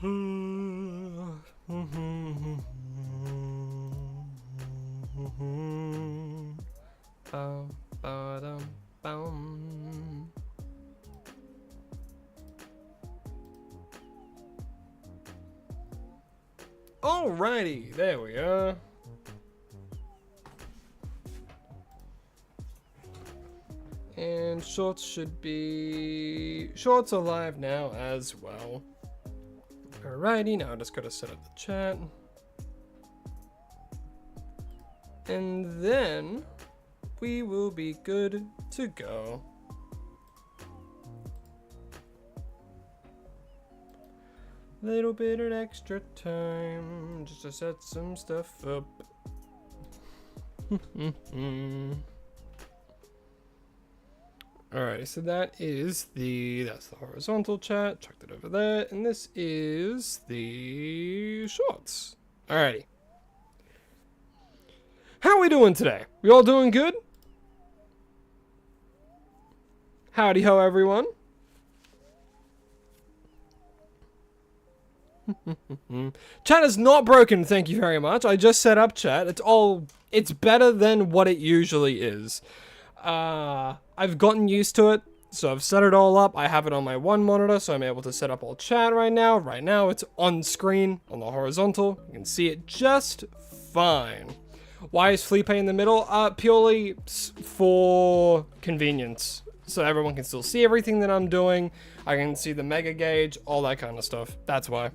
Alrighty, there we are. And shorts are live now as well. Alrighty, now I just gotta set up the chat. And then we will be good to go. Little bit of extra time just to set some stuff up. Alright, so that's the horizontal chat. Chucked it over there, and this is the shorts. Alrighty. How are we doing today? We all doing good? Howdy ho, everyone. Chat is not broken, thank you very much. I just set up chat. It's better than what it usually is. I've gotten used to it, so I've set it all up. I have it on my one monitor, so I'm able to set up all chat right now. Right now, it's on screen on the horizontal. You can see it just fine. Why is Felipe in the middle? Purely for convenience, so everyone can still see everything that I'm doing. I can see the mega gauge, all that kind of stuff. That's why.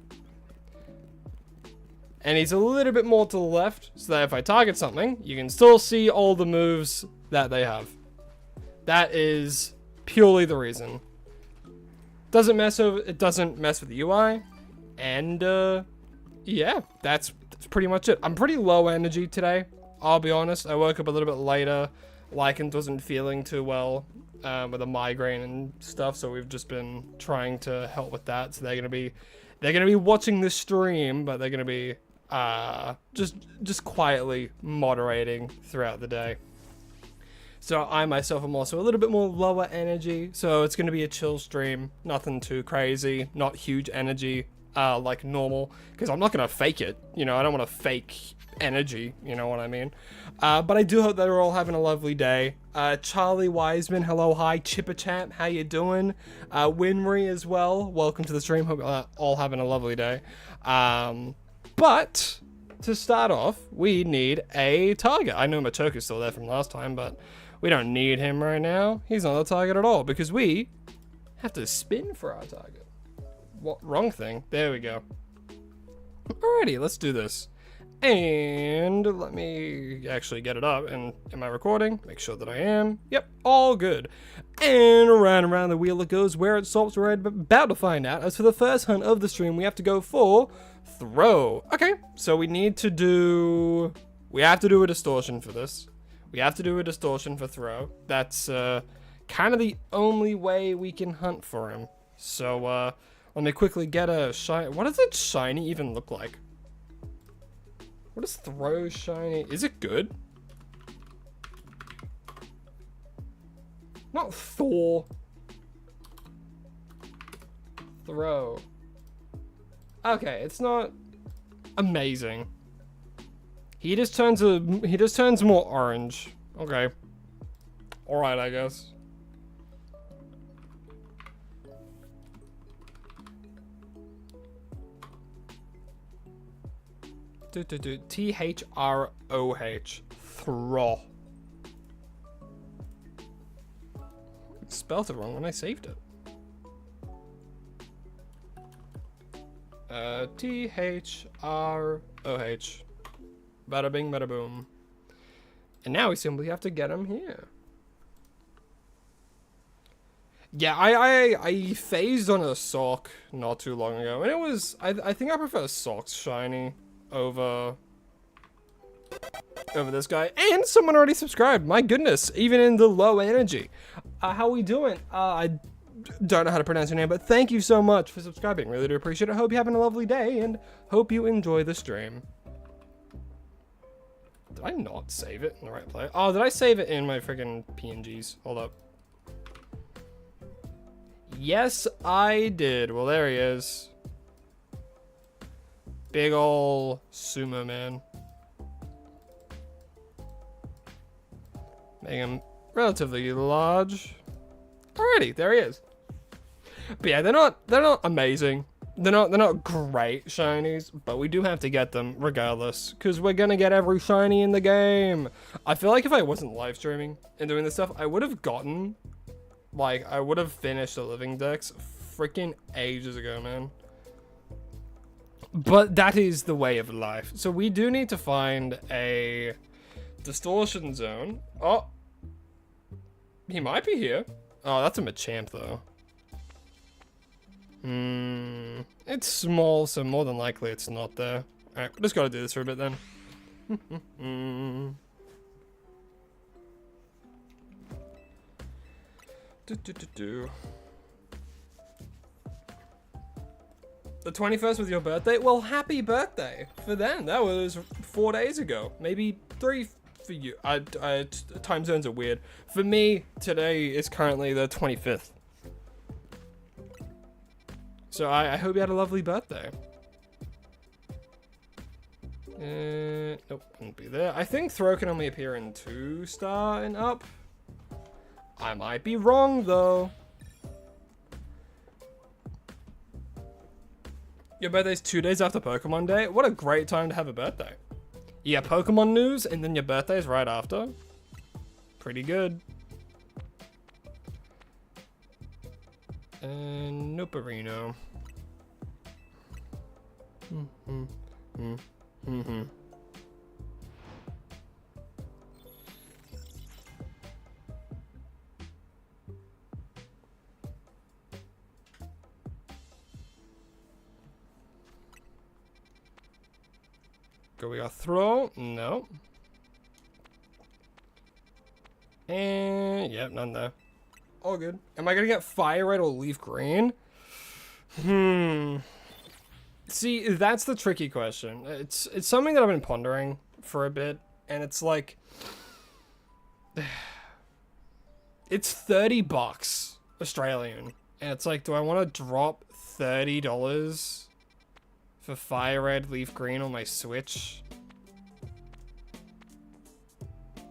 And he's a little bit more to the left, so that if I target something, you can still see all the moves that they have. That is purely the reason. It doesn't mess with the UI, and yeah, that's pretty much it. I'm pretty low energy today, I'll be honest. I woke up a little bit later. Lycans wasn't feeling too well with a migraine and stuff, so we've just been trying to help with that. So they're gonna be watching the stream, but they're gonna be just quietly moderating throughout the day. So I myself am also a little bit more lower energy, so it's gonna be a chill stream, nothing too crazy, not huge energy like normal, because I'm not gonna fake it, you know. I don't want to fake energy, you know what I mean. But I do hope that you're all having a lovely day. Charlie Wiseman, hello, hi. Chipper Champ, how you doing? Winry as well, welcome to the stream. Hope you're all having a lovely day. But to start off, we need a target. I know Machoke is still there from last time, but we don't need him right now. He's not the target at all, because we have to spin for our target. What? Wrong thing. There we go. Alrighty, let's do this. And let me actually get it up. And am I recording? Make sure that I am. Yep, all good. And around the wheel it goes. Where it stops, we're about to find out. As for the first hunt of the stream, we have to go for throw. Okay, so we have to do a distortion for this. We have to do a distortion for throw. That's kind of the only way we can hunt for him. So let me quickly get a shiny. What does a shiny even look like? What is throw shiny? Is it good? Not Thor. Throw. Okay, it's not amazing. He just turns more orange. Okay. All right, I guess. T-H-R-O-H. Throw. Spelled it wrong when I saved it. T-H-R-O-H. Bada bing, bada boom. And now we simply have to get him here. Yeah, I phased on a sock not too long ago, and it was, I think I prefer socks shiny over this guy. And someone already subscribed, my goodness, even in the low energy. How we doing? I don't know how to pronounce your name, but thank you so much for subscribing. Really do appreciate it. Hope you're having a lovely day, and hope you enjoy the stream. Did I not save it in the right place? Oh, did I save it in my freaking PNGs? Hold up. Yes, I did. Well, there he is. Big ol' sumo man. Make him relatively large. Alrighty, there he is. But yeah, they're not amazing. They're not great shinies, but we do have to get them regardless, because we're gonna get every shiny in the game. I feel like if I wasn't live streaming and doing this stuff, I would have gotten, like, I would have finished the living decks freaking ages ago, man. But that is the way of life. So we do need to find a distortion zone. Oh, he might be here. Oh, that's a Machamp though. It's small, so more than likely it's not there. Alright, we just gotta do this for a bit then. The 21st was your birthday? Well, happy birthday for them. That was 4 days ago. Maybe 3 for you. Time zones are weird. For me, today is currently the 25th. So I hope you had a lovely birthday. Nope, won't be there. I think throw can only appear in 2-star and up. I might be wrong though. Your birthday's 2 days after Pokemon Day? What a great time to have a birthday. You get Pokemon news and then your birthday's right after. Pretty good. And Nuperino. Go, we got throw. No. And yep, none there. All good. Am I gonna get fire red or leaf green? See, that's the tricky question. It's something that I've been pondering for a bit, and it's like, it's $30 Australian, and it's like, do I want to drop $30 for fire red, leaf green on my Switch?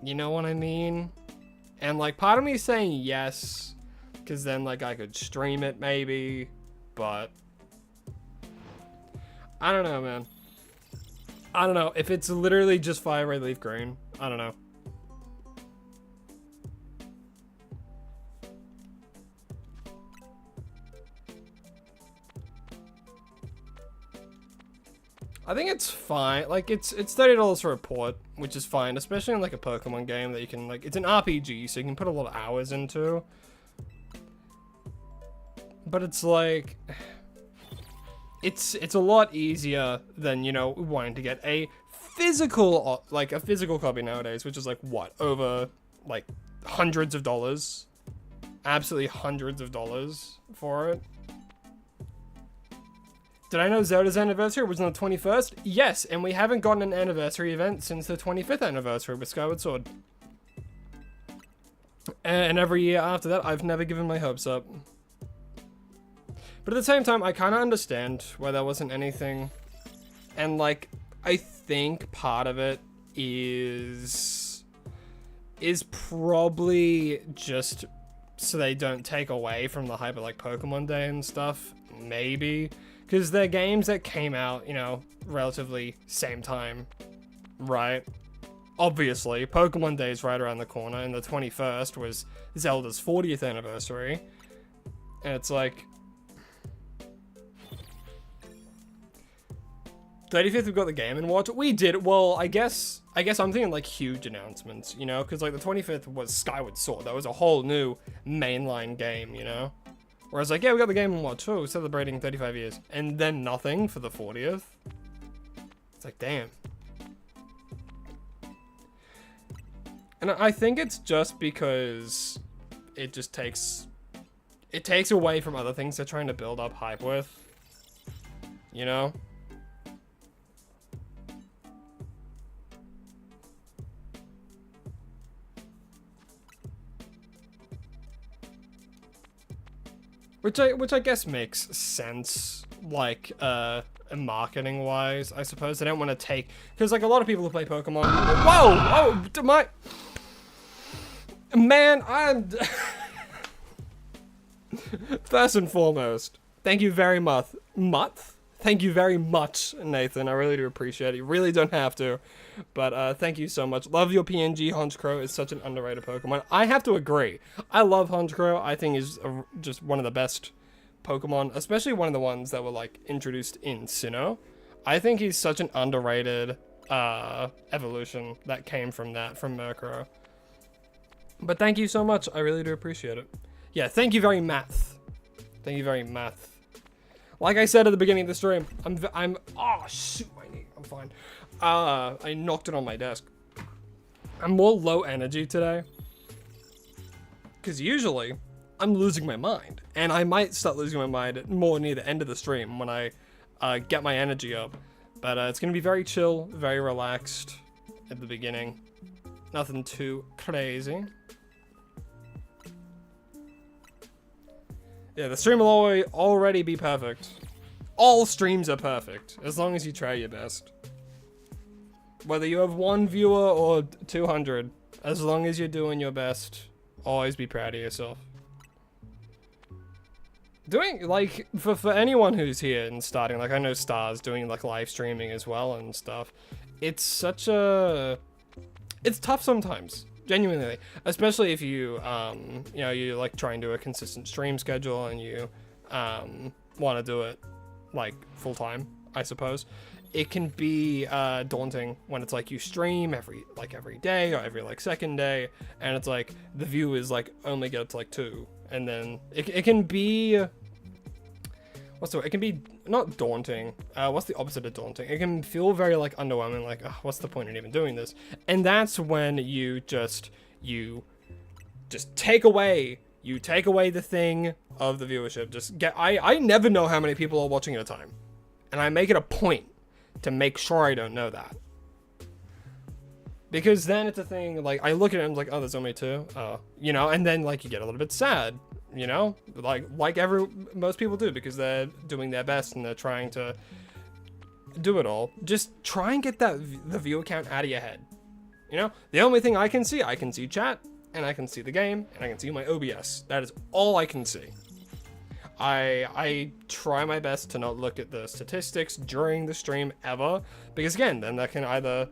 You know what I mean? And like, part of me is saying yes, because then like I could stream it maybe, but I don't know, man. I don't know if it's literally just fire red, leaf green. I don't know. I think it's fine. Like, it's $30 for a port, which is fine, especially in like a Pokemon game that you can like. It's an RPG, so you can put a lot of hours into. But it's like, it's a lot easier than, you know, wanting to get a physical copy nowadays, which is like what, over like hundreds of dollars, absolutely hundreds of dollars for it. Did I know Zelda's anniversary was on the 21st? Yes, and we haven't gotten an anniversary event since the 25th anniversary with Skyward Sword. And every year after that, I've never given my hopes up. But at the same time, I kind of understand why there wasn't anything. And like, I think part of it is probably just so they don't take away from the hype of like Pokemon Day and stuff. Maybe. Because they're games that came out, you know, relatively same time, right? Obviously, Pokemon Day is right around the corner, and the 21st was Zelda's 40th anniversary. And it's like, 35th we've got the Game & Watch. We did, well, I guess I'm thinking like huge announcements, you know? Because like the 25th was Skyward Sword. That was a whole new mainline game, you know? Whereas like, yeah, we got the Game & Watch. Oh, celebrating 35 years. And then nothing for the 40th. It's like, damn. And I think it's just because it just takes away from other things they're trying to build up hype with. You know? Which I guess makes sense, like, marketing wise, I suppose. They don't want to take, because like a lot of people who play Pokemon, whoa, my man, I'm first and foremost, thank you very much. Thank you very much, Nathan. I really do appreciate it. You really don't have to, but thank you so much. Love your PNG. Honchkrow is such an underrated Pokemon. I have to agree. I love Honchkrow. I think he's just one of the best Pokemon, especially one of the ones that were like introduced in Sinnoh. I think he's such an underrated evolution that came from Murkrow. But thank you so much. I really do appreciate it. Yeah, thank you very much. Thank you very much. Like I said at the beginning of the stream, oh shoot my knee, I'm fine. I knocked it on my desk. I'm more low energy today. Because usually, I'm losing my mind. And I might start losing my mind more near the end of the stream when I get my energy up. But it's going to be very chill, very relaxed at the beginning. Nothing too crazy. Yeah, the stream will already be perfect. All streams are perfect, as long as you try your best. Whether you have 1 viewer or 200, as long as you're doing your best, always be proud of yourself. Doing, like, for anyone who's here and starting, like, I know Star's doing, like, live streaming as well and stuff. It's such a... It's tough sometimes. Genuinely, especially if you, you know, you like try and do a consistent stream schedule and you want to do it like full time, I suppose. It can be daunting when it's like you stream every day or every like second day, and it's like the viewers like only get up to like 2, and then it can be it can be not daunting. What's the opposite of daunting? It can feel very like underwhelming, like, oh, what's the point in even doing this? And that's when you just take away the thing of the viewership. Just get, I never know how many people are watching at a time. And I make it a point to make sure I don't know that. Because then it's a thing, like, I look at it and I'm like, oh, there's only 2. You know, and then like you get a little bit sad. You know, like most people do, because they're doing their best and they're trying to do it all. Just try and get the viewer count out of your head. You know, the only thing I can see chat, and I can see the game, and I can see my OBS. That is all I can see. I try my best to not look at the statistics during the stream ever, because again, then that can either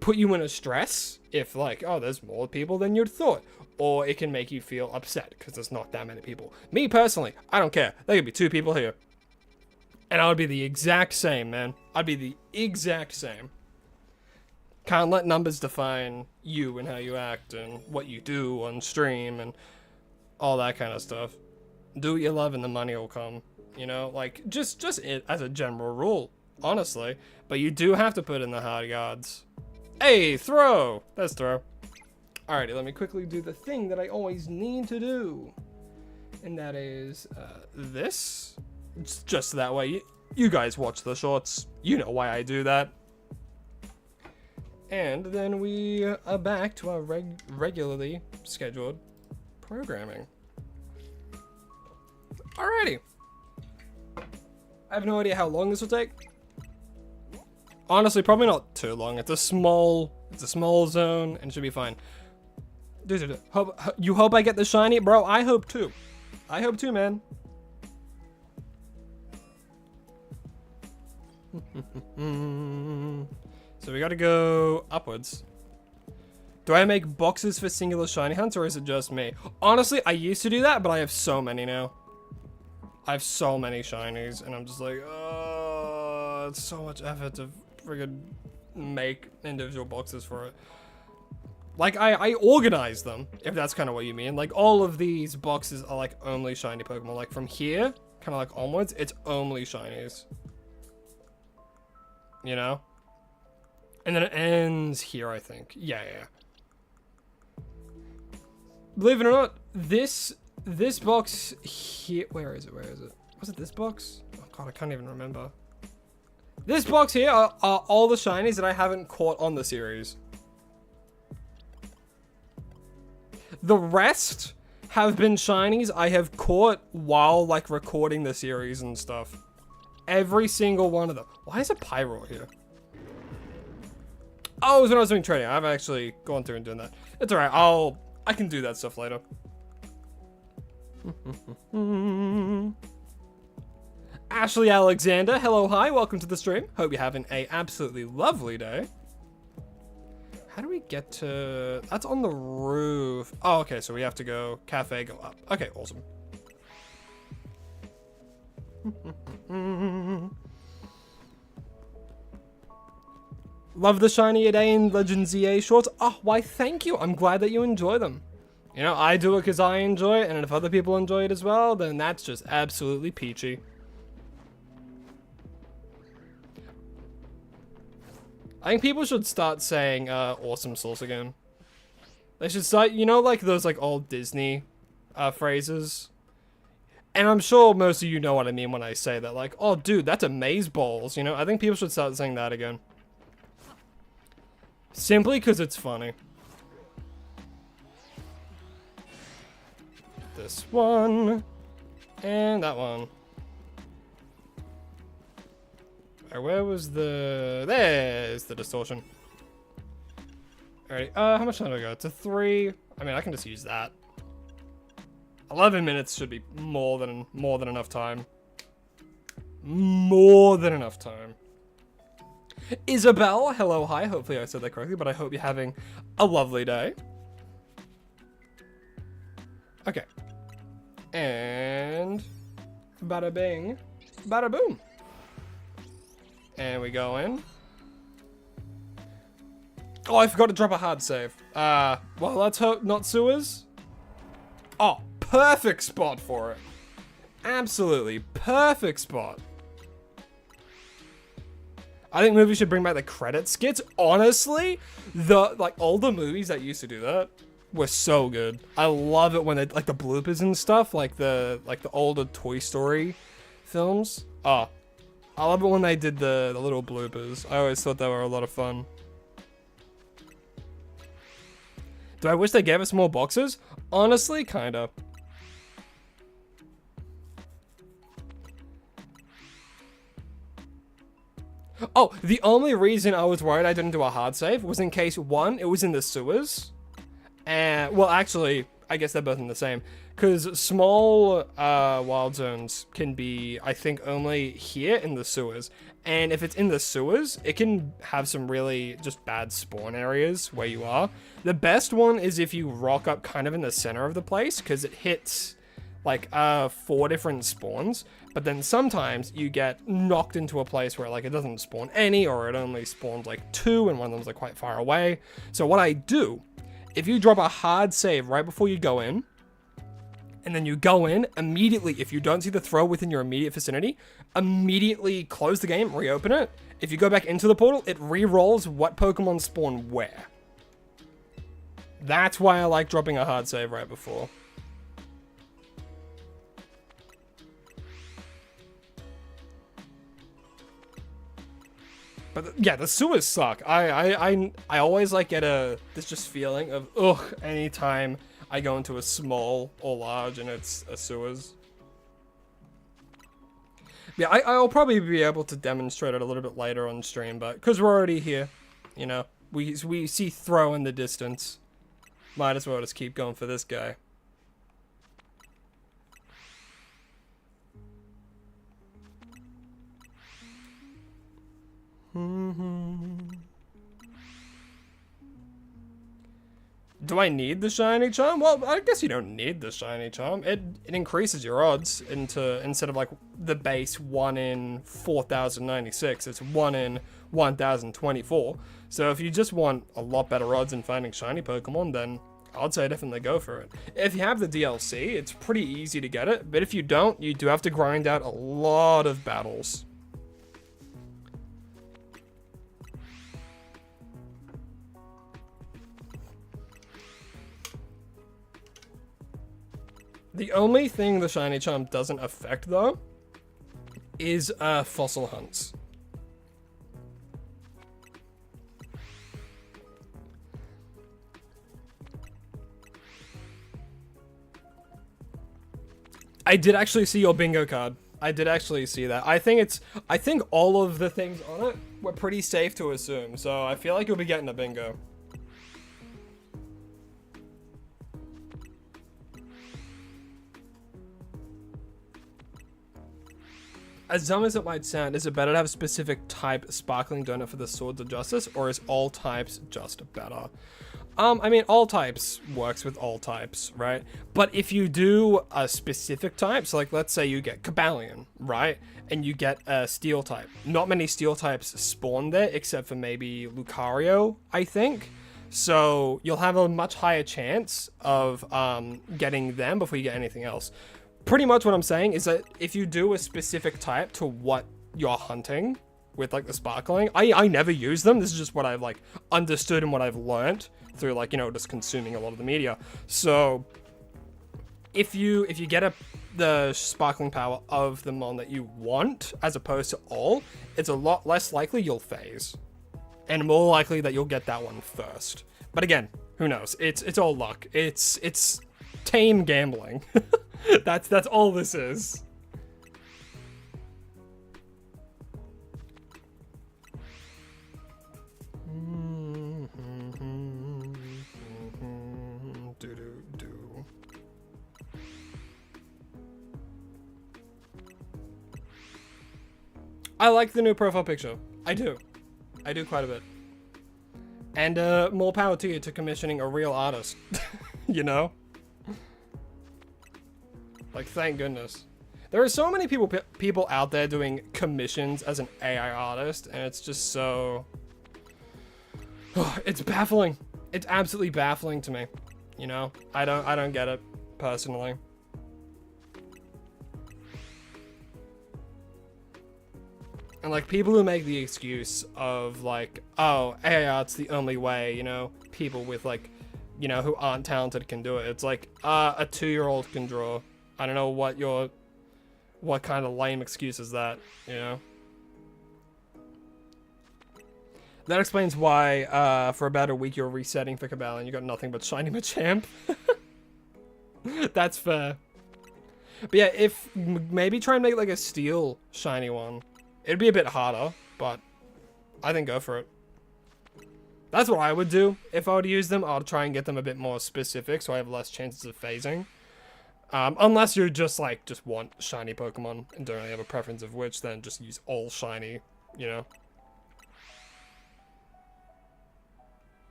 put you in a stress if like, oh, there's more people than you'd thought. Or it can make you feel upset because there's not that many people. Me personally, I don't care. There could be 2 people here. And I would be the exact same, man. I'd be the exact same. Can't let numbers define you and how you act and what you do on stream and all that kind of stuff. Do what you love and the money will come. You know, like, just it as a general rule, honestly. But you do have to put in the hard yards. Hey, throw! That's throw. Alrighty, let me quickly do the thing that I always need to do. And that is this. It's just that way. You guys watch the shorts. You know why I do that. And then we are back to our regularly scheduled programming. Alrighty. I have no idea how long this will take. Honestly, probably not too long. It's a small zone and it should be fine. You hope I get the shiny? Bro, I hope too. I hope too, man. So we gotta go upwards. Do I make boxes for singular shiny hunts, or is it just me? Honestly, I used to do that, but I have so many now. I have so many shinies, and I'm just like, oh, it's so much effort to friggin' make individual boxes for it. Like, I organize them, if that's kind of what you mean. Like, all of these boxes are, like, only shiny Pokemon. Like, from here, kind of like onwards, it's only shinies. You know? And then it ends here, I think. Yeah. Believe it or not, this box here... Where is it? Was it this box? Oh, God, I can't even remember. This box here are all the shinies that I haven't caught on the series. The rest have been shinies I have caught while, like, recording the series and stuff. Every single one of them. Why is a Pyro here? Oh, it was when I was doing trading. I've actually gone through and done that. It's alright. I can do that stuff later. Ashley Alexander, hello, hi, welcome to the stream. Hope you're having a absolutely lovely day. How do we get to... That's on the roof. Oh, okay, so we have to go cafe, go up. Okay, awesome. Love the shiny a day in Legends EA shorts. Oh, why thank you. I'm glad that you enjoy them. You know, I do it because I enjoy it, and if other people enjoy it as well, then that's just absolutely peachy. I think people should start saying awesome sauce again. They should start, you know, like those like old Disney phrases. And I'm sure most of you know what I mean when I say that. Like, oh dude, that's amazeballs, you know? I think people should start saying that again. Simply because it's funny. This one. And that one. Where was the... There's the distortion. Alright, how much time do I go? To 3. I mean, I can just use that. 11 minutes should be more than enough time. More than enough time. Isabel, hello, hi. Hopefully I said that correctly, but I hope you're having a lovely day. Okay. And... Bada bing. Bada boom. And we go in. Oh, I forgot to drop a hard save. Well, let's hope not sewers. Oh, perfect spot for it. Absolutely perfect spot. I think movies should bring back the credit skits. Honestly, like all the movies that used to do that were so good. I love it when they like the bloopers and stuff, like the older Toy Story films. Oh, I love it when they did the little bloopers. I always thought they were a lot of fun. Do I wish they gave us more boxes? Honestly, kinda. Oh, the only reason I was worried I didn't do a hard save was in case, one, it was in the sewers. And, well, actually, I guess they're both in the same. Because small wild zones can be, I think, only here in the sewers. And if it's in the sewers, it can have some really just bad spawn areas where you are. The best one is if you rock up kind of in the center of the place, because it hits like 4 different spawns. But then sometimes you get knocked into a place where like it doesn't spawn any, or it only spawns like 2 and one of them's like quite far away. So what I do, if you drop a hard save right before you go in, and then you go in, immediately, if you don't see the throw within your immediate vicinity, immediately close the game, reopen it. If you go back into the portal, it re-rolls what Pokemon spawn where. That's why I like dropping a hard save right before. But yeah, the sewers suck. I always like get this just feeling of ugh anytime I go into a small or large and it's a sewers. Yeah, I'll probably be able to demonstrate it a little bit later on stream, but because we're already here, you know, we see throw in the distance. Might as well just keep going for this guy. Do I need the shiny charm? Well, I guess you don't need the shiny charm. It increases your odds instead of like the base 1 in 4096, it's 1 in 1024. So if you just want a lot better odds in finding shiny Pokemon, then I'd say definitely go for it. If you have the DLC, it's pretty easy to get it, but if you don't, you do have to grind out a lot of battles. The only thing the shiny charm doesn't affect, though, is fossil hunts. I did actually see your bingo card. I did actually see that. I think all of the things on it were pretty safe to assume, so I feel like you'll be getting a bingo. As dumb as it might sound, is it better to have a specific type sparkling donut for the Swords of Justice, or is all types just better? I mean, all types works with all types, right? But if you do a specific type, so like let's say you get Cabalion, right? And you get a steel type. Not many steel types spawn there, except for maybe Lucario, I think. So you'll have a much higher chance of getting them before you get anything else. Pretty much what I'm saying is that if you do a specific type to what you're hunting with like the sparkling, I never use them. This is just what I've like understood and what I've learned through like, you know, just consuming a lot of the media. So if you get the sparkling power of the mon that you want as opposed to all, it's a lot less likely you'll phase, and more likely that you'll get that one first. But again, who knows? It's all luck. It's tame gambling. That's all this is. I like the new profile picture. I do quite a bit. And more power to you to commissioning a real artist. You know? Like, thank goodness. There are so many people out there doing commissions as an AI artist, and it's just so... it's baffling. It's absolutely baffling to me. You know? I don't get it, personally. And like people who make the excuse of like, oh, AI art's the only way, you know, people with like, you know, who aren't talented can do it. It's like, a 2-year-old can draw. I don't know what kind of lame excuse is that, you know? That explains why, for about a week you're resetting for Cabal and you got nothing but Shiny Machamp. That's fair. But yeah, if maybe try and make like a steel shiny one. It'd be a bit harder, but I think go for it. That's what I would do if I were to use them. I'll try and get them a bit more specific so I have less chances of phasing. Unless you just want shiny Pokemon and don't really have a preference of which, then just use all shiny, you know?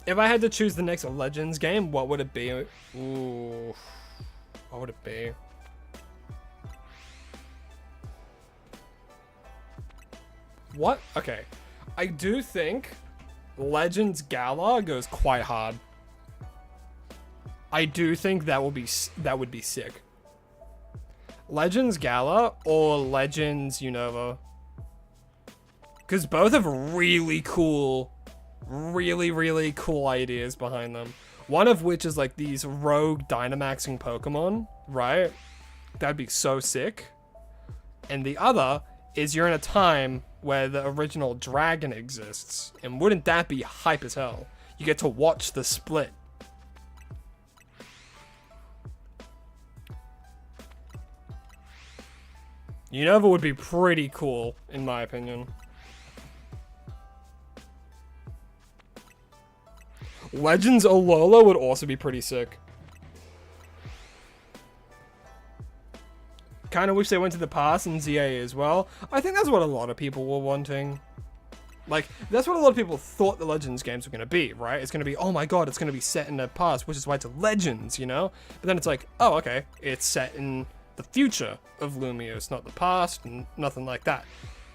If I had to choose the next Legends game, what would it be? Ooh, what would it be? What? Okay. I do think Legends Gala goes quite hard. I do think that would be sick. Legends Gala or Legends Unova. Because both have really cool ideas behind them. One of which is like these rogue Dynamaxing Pokemon, right? That'd be so sick. And the other is you're in a time where the original dragon exists, and wouldn't that be hype as hell? You get to watch the split. Unova would be pretty cool, in my opinion. Legends Alola would also be pretty sick. Kind of wish they went to the past in ZA as well. I think that's what a lot of people were wanting. Like, that's what a lot of people thought the Legends games were going to be, right? It's going to be, oh my god, it's going to be set in the past, which is why it's Legends, you know? But then it's like, oh, okay, it's set in the future of Lumia. It's not the past, and nothing like that.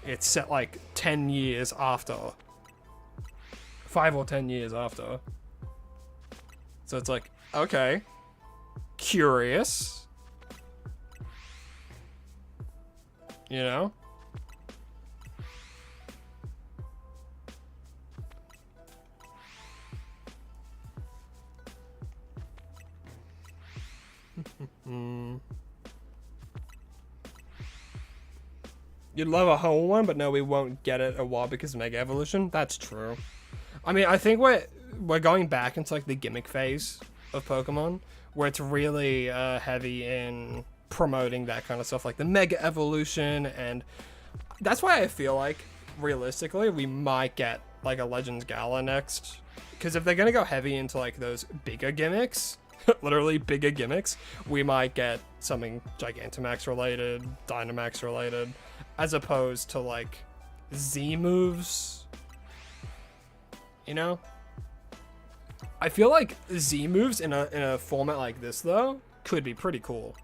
It's set like 10 years after. 5 or 10 years after. So it's like, okay. Curious. You know? You'd love a whole one, but no, we won't get it a while because of Mega Evolution. That's true. I mean, I think we're going back into like the gimmick phase of Pokemon, where it's really heavy in promoting that kind of stuff, like the Mega Evolution, and that's why I feel like, realistically, we might get like a Legends Gala next. Because if they're going to go heavy into like those bigger gimmicks, literally bigger gimmicks, we might get something Gigantamax related, Dynamax related, as opposed to like Z moves. You know? I feel like Z moves in a format like this though could be pretty cool.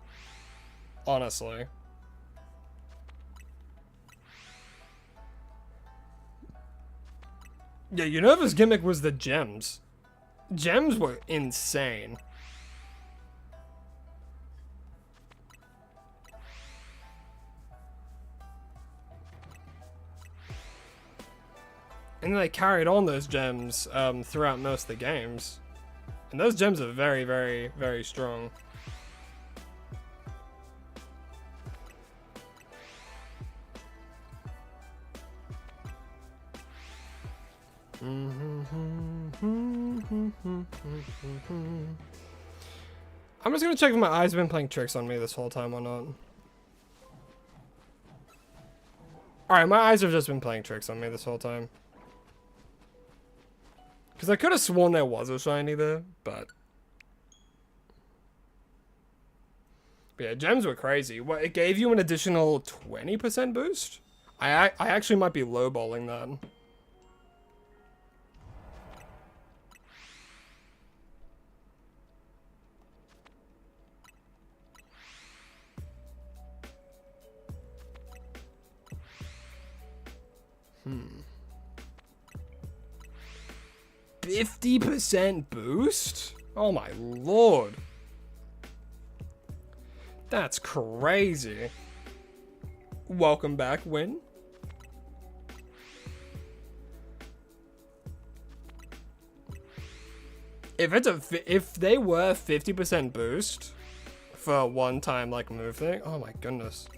Honestly. Yeah, Unova's gimmick was the gems. Gems were insane. And they carried on those gems throughout most of the games. And those gems are very, very, very strong. I'm just gonna check if my eyes have been playing tricks on me this whole time or not. Alright, my eyes have just been playing tricks on me this whole time. Because I could have sworn there was a shiny there, but yeah, gems were crazy. What, it gave you an additional 20% boost? I actually might be lowballing that. Hmm. 50% boost? Oh my lord. That's crazy. Welcome back, Win. If they were 50% boost for a one-time like move thing, oh my goodness.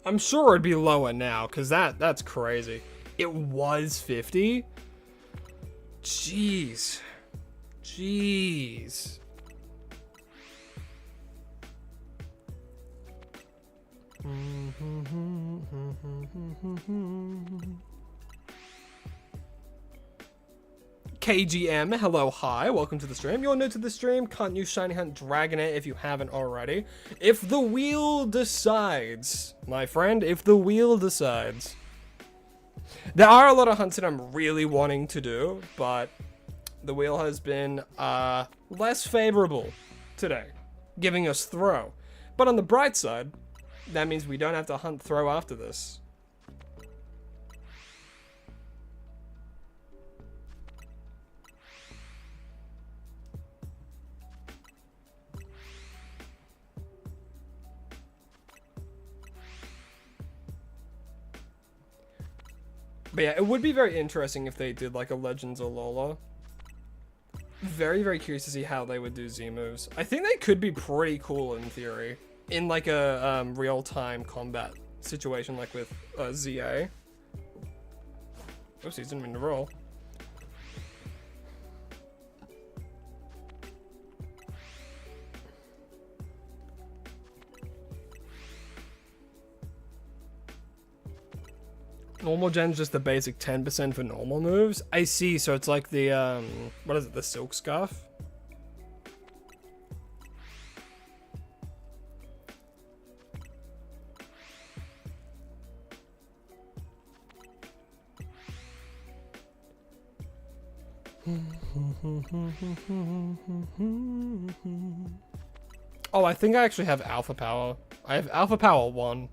I'm sure it'd be lower now, because that's crazy. It was 50? Jeez. Jeez. KGM, hello, hi, welcome to the stream. You're new to the stream, can't use Shiny Hunt Dragonite if you haven't already. If the wheel decides, my friend, if the wheel decides. There are a lot of hunts that I'm really wanting to do, but the wheel has been less favorable today, giving us throw. But on the bright side, that means we don't have to hunt throw after this. But yeah, it would be very interesting if they did like a Legends Alola. Very, very curious to see how they would do Z moves. I think they could be pretty cool in theory. In like a real-time combat situation like with ZA. Oopsies, didn't mean to roll. Normal gen's just the basic 10% for normal moves. I see, so it's like the, what is it, the Silk Scarf? Oh, I think I actually have Alpha Power. I have Alpha Power 1.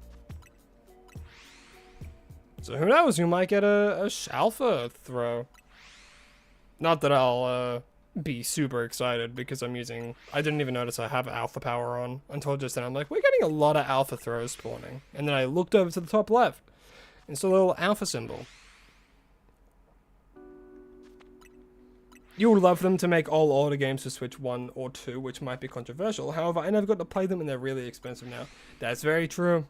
So who knows, we might get a Alpha throw. Not that I'll be super excited because I didn't even notice I have Alpha Power on until just then. I'm like, we're getting a lot of Alpha throws spawning. And then I looked over to the top left. And it's a little Alpha symbol. You would love them to make all older games to Switch 1 or 2, which might be controversial. However, I never got to play them and they're really expensive now. That's very true.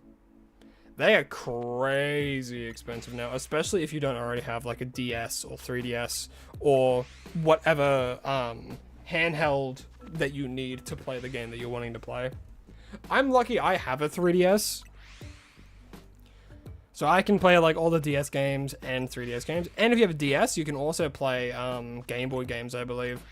They are crazy expensive now, especially if you don't already have like a DS or 3DS or whatever handheld that you need to play the game that you're wanting to play. I'm lucky I have a 3DS. So I can play like all the DS games and 3DS games. And if you have a DS, you can also play Game Boy games, I believe.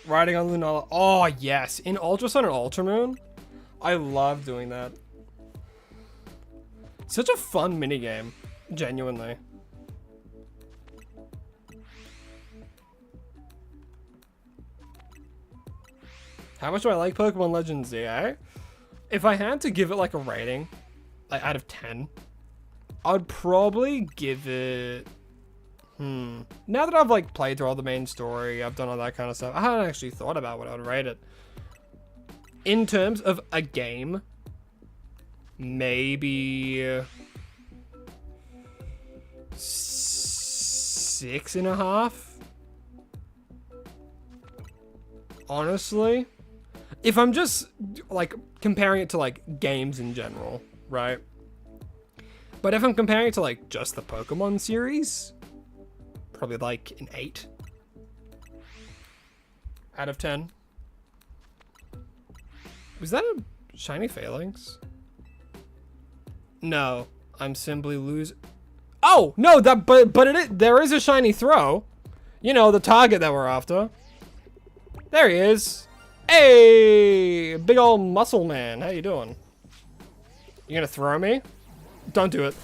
Riding on Lunala. Oh, yes. In Ultra Sun and Ultra Moon, I love doing that. Such a fun minigame. Genuinely. How much do I like Pokemon Legends ZA? If I had to give it like a rating, like out of 10, I'd probably give it... Now that I've like played through all the main story, I've done all that kind of stuff, I haven't actually thought about what I would rate it. In terms of a game, maybe 6.5. Honestly, if I'm just like comparing it to like games in general, right? But if I'm comparing it to like just the Pokemon series, probably like an 8 out of 10. Was that a shiny Phalanx? No, I'm simply losing. Oh no, that there is a shiny throw. You know, the target that we're after. There he is. Hey, big old muscle man. How you doing? You gonna throw me? Don't do it.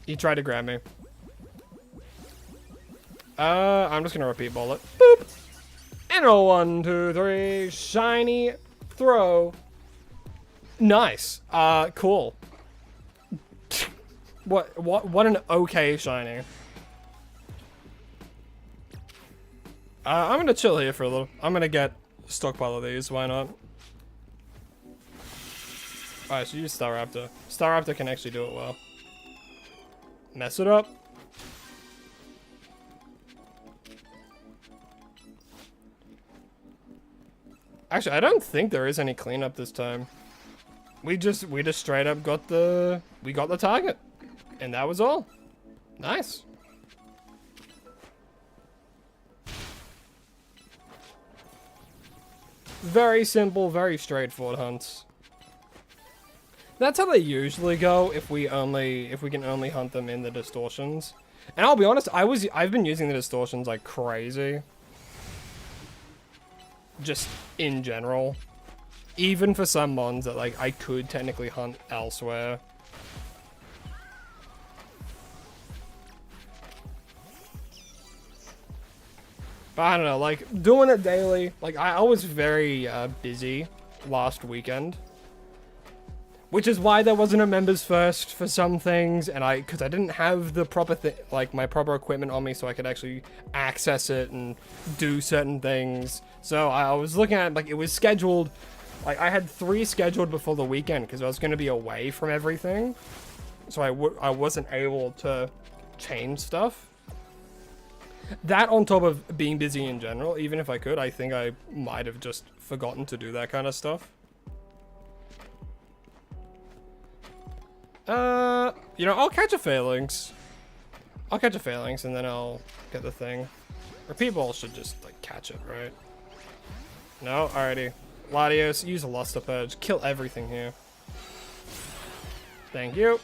He tried to grab me. I'm just gonna repeat ball it. Boop. And a 1, 2, 3. Shiny throw. Nice. Cool. What an okay shiny. I'm gonna chill here for a little. I'm gonna get a stockpile of these. Why not? Alright, so use Staraptor. Staraptor can actually do it well. Mess it up. Actually, I don't think there is any cleanup this time. We just straight up got the target. And that was all. Nice. Very simple, very straightforward hunts. That's how they usually go if we can only hunt them in the distortions. And I'll be honest, I've been using the distortions like crazy. Just in general. Even for some mons that like I could technically hunt elsewhere. But I don't know, like doing it daily, like I was very busy last weekend. Which is why there wasn't a members first for some things, and because I didn't have the proper like my proper equipment on me so I could actually access it and do certain things. So I was looking at, like, it was scheduled, like I had 3 scheduled before the weekend because I was going to be away from everything. So I wasn't able to change stuff. That on top of being busy in general, even if I could, I think I might have just forgotten to do that kind of stuff. You know, I'll catch a Phalanx. I'll catch a Phalanx and then I'll get the thing. Repeat ball should just, like, catch it, right? No? Alrighty. Latios, use a Luster Purge. Kill everything here. Thank you.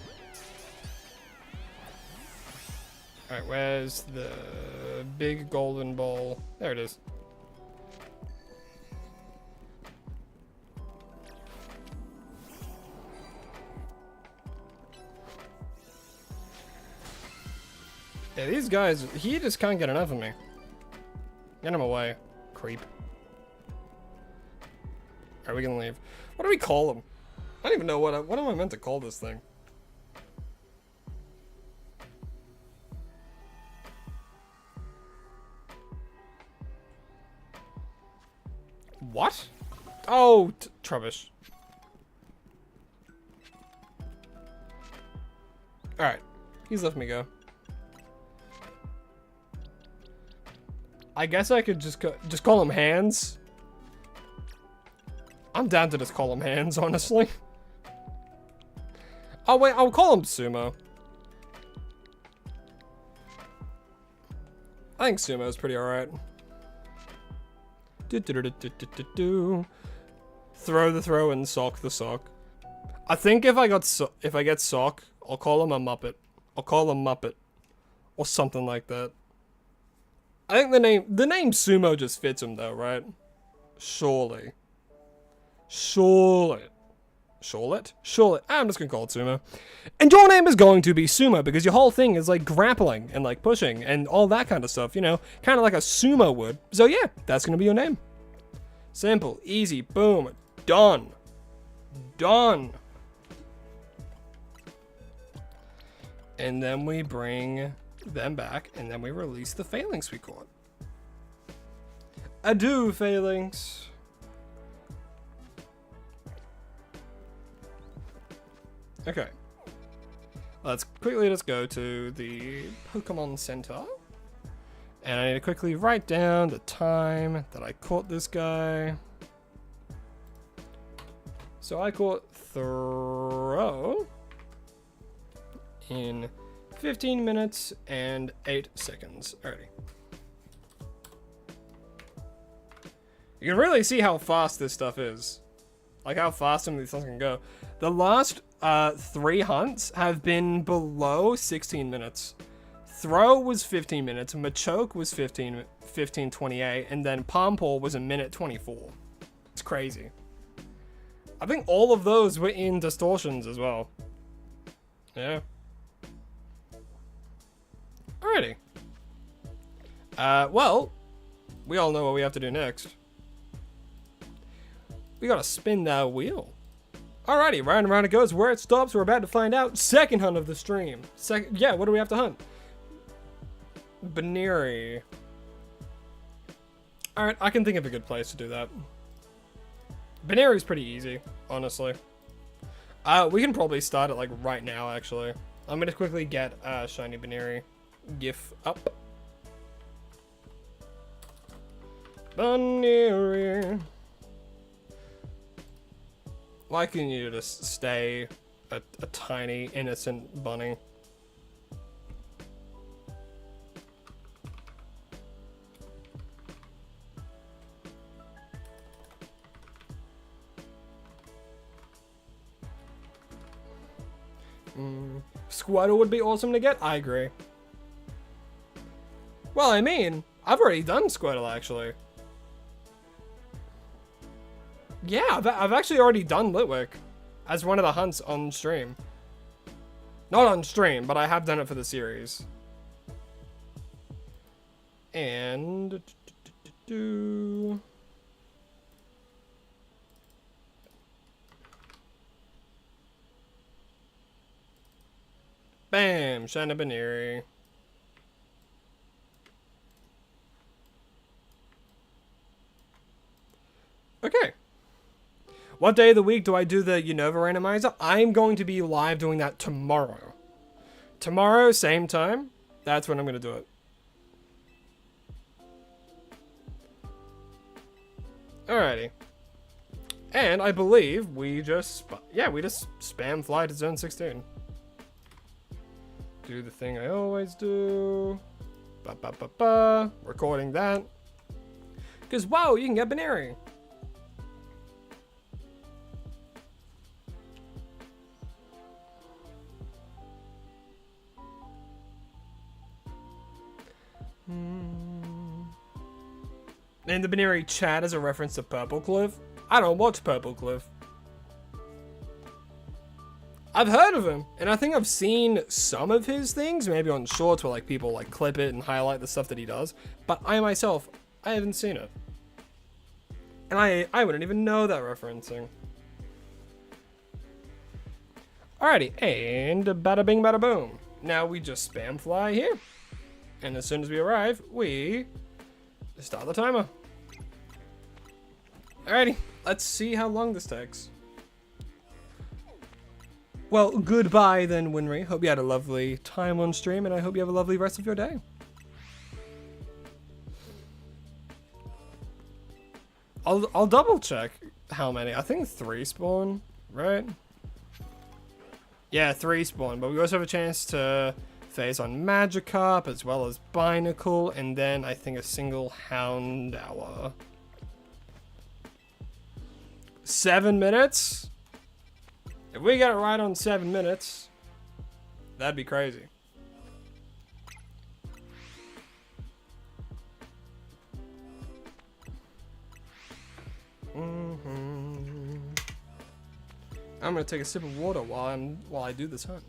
Alright, where's the big golden ball? There it is. Yeah, these guys, he just can't get enough of me. Get him away, creep. Alright, we can leave. What do we call him? I don't even know what am I meant to call this thing? What? Oh, Trubbish. Alright. He's left me go. I guess I could just call him Hands. I'm down to just call him Hands, honestly. Oh wait, I'll call him Sumo. I think Sumo's pretty alright. Throw the throw and sock the sock. I think if I get sock, I'll call him a Muppet. I'll call him Muppet. Or something like that. I think the name Sumo just fits him though, right? Surely. Surely. Surely. I'm just gonna call it Sumo. And your name is going to be Sumo because your whole thing is like grappling and like pushing and all that kind of stuff, you know? Kind of like a sumo would. So yeah, that's gonna be your name. Simple, easy, boom, done. Done. And then we bring them back and then we release the failings we caught. Adieu, failings. Okay. Let's quickly just go to the Pokemon Center. And I need to quickly write down the time that I caught this guy. So I caught Throw in 15 minutes and 8 seconds. Alrighty. You can really see how fast this stuff is. Like how fast some of these things can go. The last 3 hunts have been below 16 minutes. Throw was 15 minutes, Machoke was 15:28, and then Palmpole was 1:24. It's crazy. I think all of those were in distortions as well. Yeah. Alrighty. Well, we all know what we have to do next. We gotta spin that wheel. Alrighty, round and round it goes. Where it stops, we're about to find out. Second hunt of the stream. Yeah, what do we have to hunt? Baneri. Alright, I can think of a good place to do that. Baneri's pretty easy, honestly. We can probably start it like right now, actually. I'm gonna quickly get Shiny Baneri GIF up. Baneri. Why can you just stay a tiny, innocent bunny? Squirtle would be awesome to get? I agree. Well, I mean, I've already done Squirtle, actually. Yeah, I've actually already done Litwick as one of the hunts on stream. Not on stream, but I have done it for the series. And... Bam! Shiny Baneri. Okay. What day of the week do I do the Unova randomizer? I'm going to be live doing that tomorrow. Tomorrow, same time. That's when I'm going to do it. Alrighty. And I believe we just spam fly to zone 16. Do the thing I always do. Recording that. Because, wow, you can get Baneri. And the Baneri chat is a reference to Purple Cliff. I don't watch Purple Cliff. I've heard of him, and I think I've seen some of his things, maybe on shorts where like people like clip it and highlight the stuff that he does. But I myself, I haven't seen it. And I wouldn't even know that referencing. Alrighty, and bada bing bada boom. Now we just spam fly here. And as soon as we arrive, we start the timer. Alrighty, let's see how long this takes. Well, goodbye then, Winry. Hope you had a lovely time on stream, and I hope you have a lovely rest of your day. I'll double check how many. I think 3 spawn, right? Yeah, 3 spawn, but we also have a chance to phase on Magikarp as well as Binacle, and then I think a single Houndour. 7 minutes? If we got it right on 7 minutes, that'd be crazy. I'm gonna take a sip of water while I do this hunt.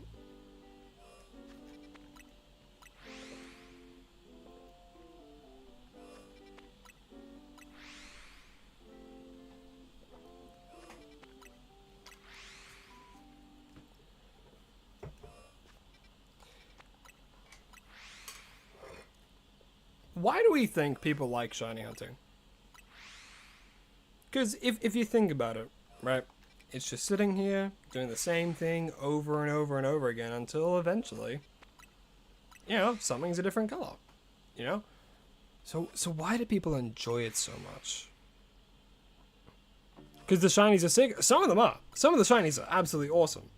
Why do we think people like shiny hunting? Because if you think about it, right? It's just sitting here, doing the same thing over and over and over again until eventually, you know, something's a different color, you know? So why do people enjoy it so much? Because the shinies are sick. Some of them are. Some of the shinies are absolutely awesome.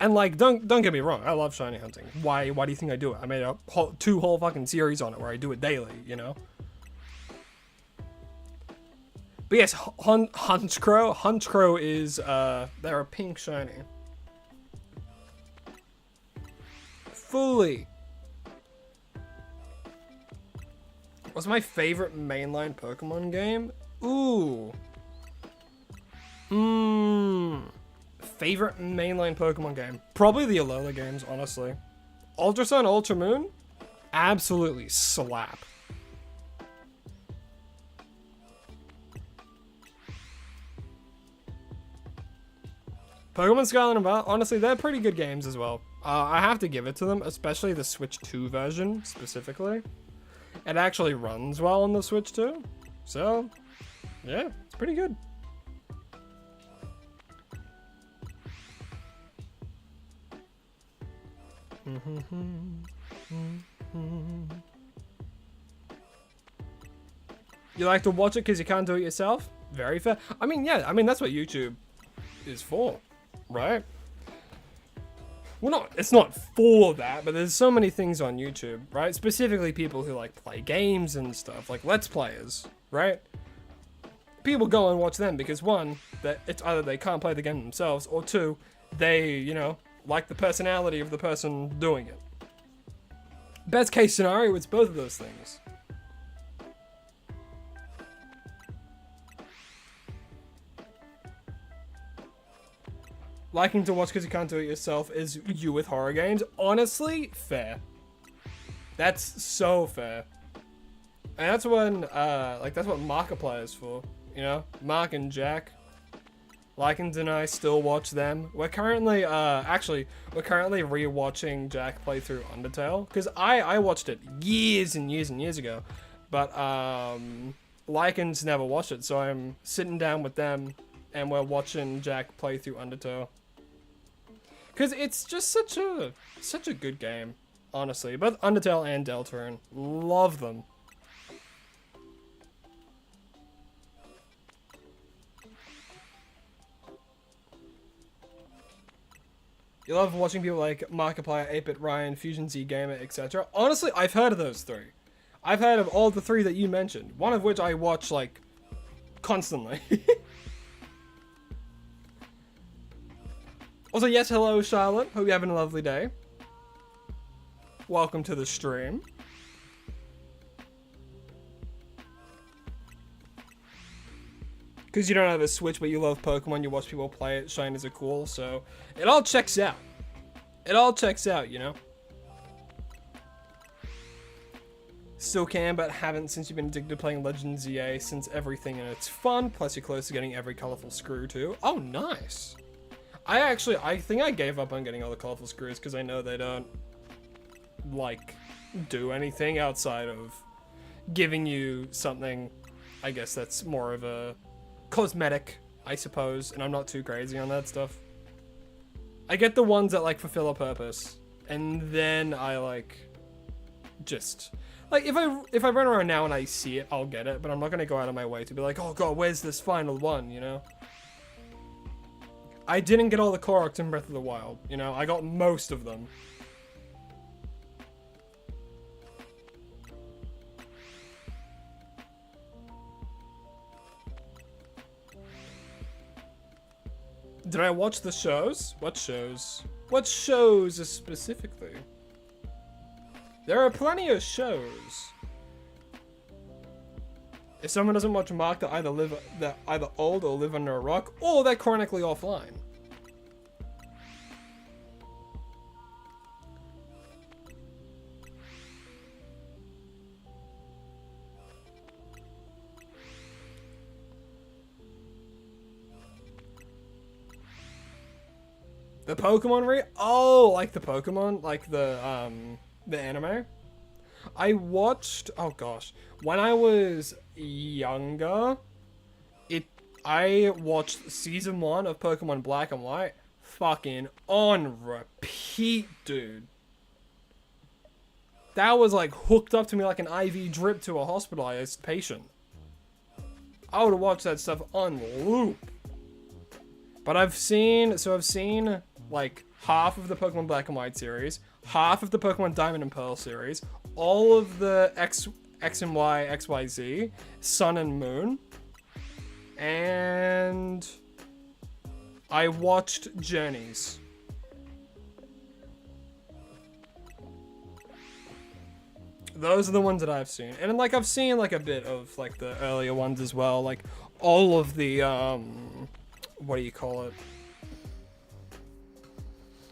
And like, don't get me wrong, I love shiny hunting. Why do you think I do it? I made a two whole fucking series on it where I do it daily, you know? But yes, Hunchcrow. Hunchcrow is, they're a pink shiny. Fully. What's my favorite mainline Pokemon game? Ooh. Favorite mainline Pokemon game? Probably the Alola games, honestly. Ultra Sun, Ultra Moon? Absolutely slap. Pokemon Scarlet and Violet, honestly, they're pretty good games as well. I have to give it to them, especially the Switch 2 version, specifically. It actually runs well on the Switch 2. So, yeah, it's pretty good. You like to watch it because you can't do it yourself? Very fair. I mean, yeah, that's what YouTube is for, right? Well, it's not for that, but there's so many things on YouTube, right? Specifically people who like play games and stuff, like Let's Players, right? People go and watch them because one, that it's either they can't play the game themselves, or two, they, you know, like the personality of the person doing it. Best case scenario, it's both of those things. Liking to watch because you can't do it yourself is you with horror games. Honestly, fair. That's so fair. And that's when, that's what Markiplier is for. You know? Mark and Jack. Likens and I still watch them. We're currently, we're currently rewatching Jack play through Undertale. Because I watched it years and years and years ago. But, Likens never watched it. So I'm sitting down with them and we're watching Jack play through Undertale. Because it's just such a good game, honestly. Both Undertale and Deltarune. Love them. You love watching people like Markiplier, 8-Bit Ryan, Fusion Z Gamer, etc. Honestly, I've heard of those three. I've heard of all the three that you mentioned. One of which I watch, like, constantly. Also, yes, hello, Charlotte. Hope you're having a lovely day. Welcome to the stream. Because you don't have a Switch, but you love Pokemon, you watch people play it, shinies are cool, so it all checks out. It all checks out, you know? Still can, but haven't since you've been addicted to playing Legends ZA, since everything and it's fun, plus you're close to getting every colorful screw too. Oh, nice. I think I gave up on getting all the colorful screws because I know they don't, like, do anything outside of giving you something, I guess that's more of a cosmetic, I suppose, and I'm not too crazy on that stuff. I get the ones that like fulfill a purpose, and then I like just like if I run around now and I see it, I'll get it, but I'm not gonna go out of my way to be like, oh god, where's this final one, you know? I didn't get all the Koroks in Breath of the Wild, you know? I got most of them. Did I watch the shows? What shows? What shows specifically? There are plenty of shows. If someone doesn't watch Mark, they're either old or live under a rock, or they're chronically offline. The Pokemon oh, like the Pokemon, like the anime. I watched, oh gosh, when I was younger, I watched season 1 of Pokemon Black and White, fucking on repeat, dude. That was like hooked up to me like an IV drip to a hospitalized patient. I would have watched that stuff on loop. But I've seen like half of the Pokemon Black and White series, half of the Pokemon Diamond and Pearl series, all of the X and Y, XYZ, Sun and Moon, and I watched Journeys. Those are the ones that I've seen. And like I've seen like a bit of like the earlier ones as well, like all of the what do you call it?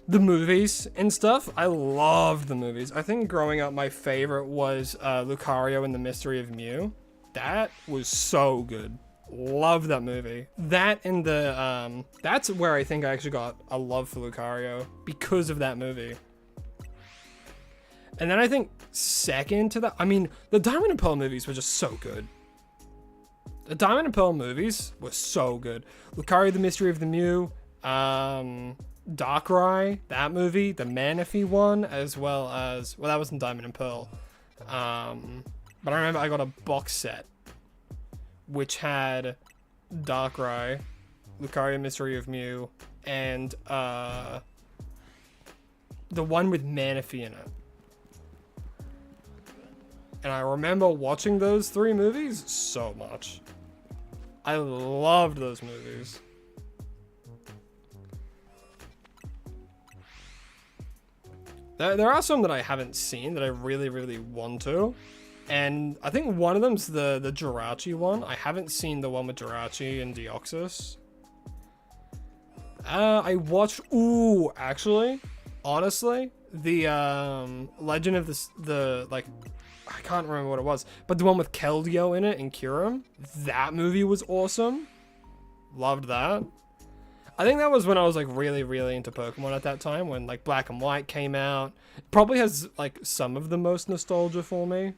The movies and stuff. I loved the movies. I think growing up my favorite was Lucario and the Mystery of Mew. That was so good. Love that movie. That and the that's where I think I actually got a love for Lucario because of that movie. And then I think second to that, I mean, the Diamond and Pearl movies were just so good. The Diamond and Pearl movies were so good. Lucario, the Mystery of the Mew, Darkrai, that movie, the Manaphy one, as well as, well, that wasn't Diamond and Pearl. But I remember I got a box set, which had Darkrai, Lucario, Mystery of Mew, and the one with Manaphy in it. And I remember watching those 3 movies so much. I loved those movies. There are some that I haven't seen that I really, really want to. And I think one of them's the Jirachi one. I haven't seen the one with Jirachi and Deoxys. I watched, actually, honestly, the Legend of the like, I can't remember what it was, but the one with Keldeo in it and Kyurem, that movie was awesome. Loved that. I think that was when I was like really, really into Pokemon at that time, when like Black and White came out. It probably has like some of the most nostalgia for me.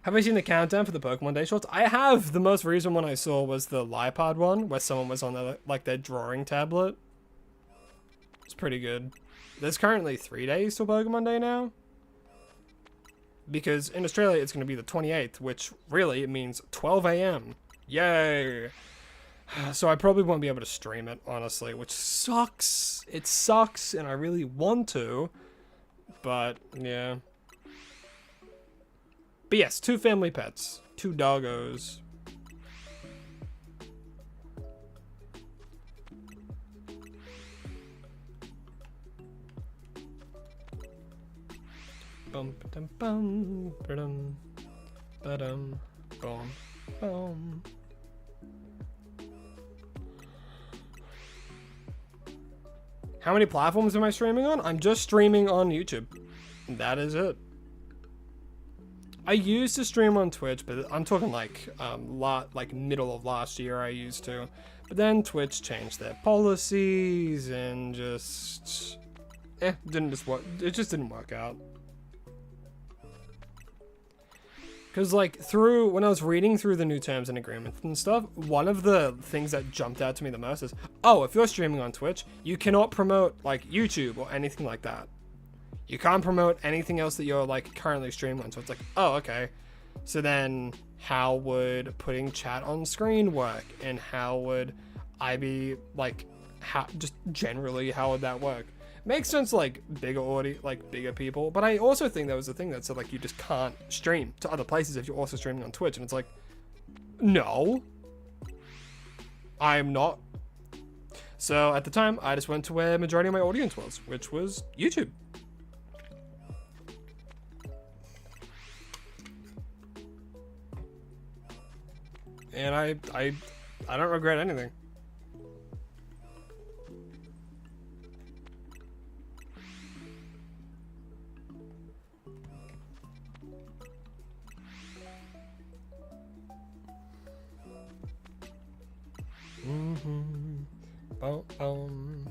Have I seen the countdown for the Pokemon Day shorts? I have. The most recent one I saw was the Lipard one, where someone was on their, like their drawing tablet. It's pretty good. There's currently 3 days till Pokemon Day now. Because in Australia it's going to be the 28th, which really it means 12 AM. Yay! So I probably won't be able to stream it, honestly, which sucks. It sucks, and I really want to. But, yeah. But yes, 2 family pets. 2 doggos. Bum ba-dum bum ba-dum ba-dum bum bum. How many platforms am I streaming on? I'm just streaming on YouTube. That is it. I used to stream on Twitch, but I'm talking like middle of last year I used to. But then Twitch changed their policies and just it just didn't work out. Because, like, when I was reading through the new terms and agreements and stuff, one of the things that jumped out to me the most is, oh, if you're streaming on Twitch, you cannot promote, like, YouTube or anything like that. You can't promote anything else that you're, like, currently streaming on. So it's like, oh, okay. So then how would putting chat on screen work? And how would I be, like, just generally, how would that work? Makes sense, like, bigger audience, like, bigger people. But I also think there was a thing that said, like, you just can't stream to other places if you're also streaming on Twitch. And it's like, no. I'm not. So at the time, I just went to where majority of my audience was, which was YouTube. And I don't regret anything. Boom, boom.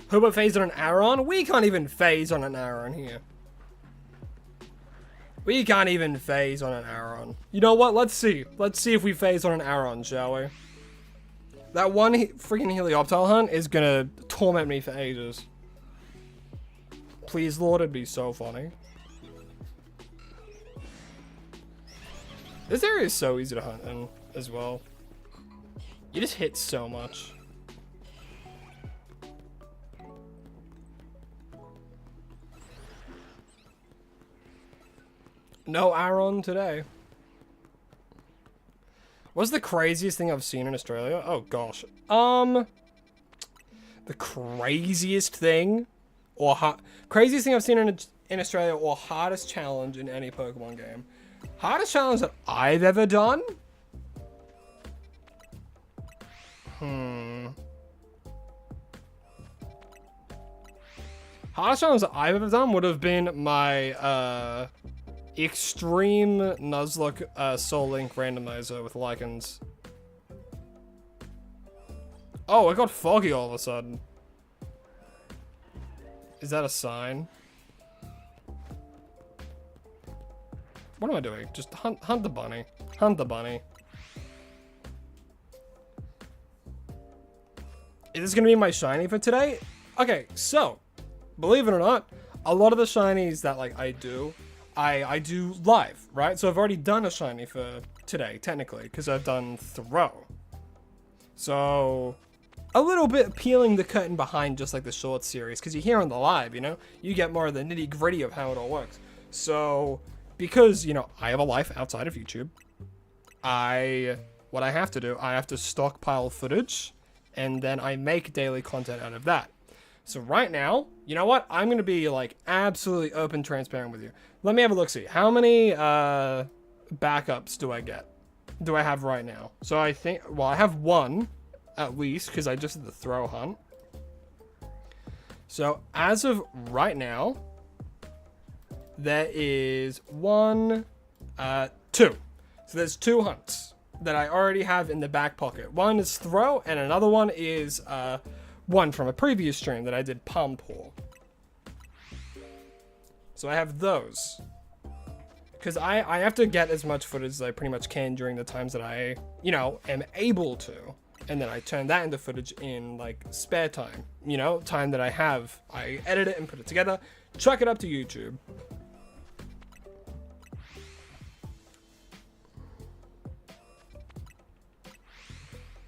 Who but phased on an Aaron? We can't even phase on an Aaron here. We can't even phase on an Aaron. You know what? Let's see. Let's see if we phase on an Aaron, shall we? That one freaking Helioptile hunt is gonna torment me for ages. Please, Lord, it'd be so funny. This area is so easy to hunt in as well. You just hit so much. No Aaron today. What's the craziest thing I've seen in Australia? Oh gosh. The craziest thing craziest thing I've seen in Australia, or hardest challenge in any Pokemon game. Hardest challenge that I've ever done? Hardest challenge that I've ever done would have been my Extreme Nuzlocke Soul Link randomizer with Lycans. Oh, I got foggy all of a sudden. Is that a sign? What am I doing? Just hunt the bunny. Hunt the bunny. Is this gonna be my shiny for today? Okay, so believe it or not, a lot of the shinies that like I do live, right? So I've already done a shiny for today, technically, because I've done throw. So a little bit peeling the curtain behind just like the short series, because you hear on the live, you know, you get more of the nitty gritty of how it all works. So because, you know, I have a life outside of YouTube, what I have to do, I have to stockpile footage, and then I make daily content out of that. So right now, you know what? I'm going to be like absolutely open, transparent with you. Let me have a look-see. How many backups do I get? Do I have right now? So I think, well, I have one at least, because I just did the throw hunt. So as of right now, there is two. So there's two hunts that I already have in the back pocket. One is throw, and another one is one from a previous stream that I did palm pour. So I have those. Because I have to get as much footage as I pretty much can during the times that I, you know, am able to. And then I turn that into footage in, like, spare time. You know, time that I have. I edit it and put it together, chuck it up to YouTube.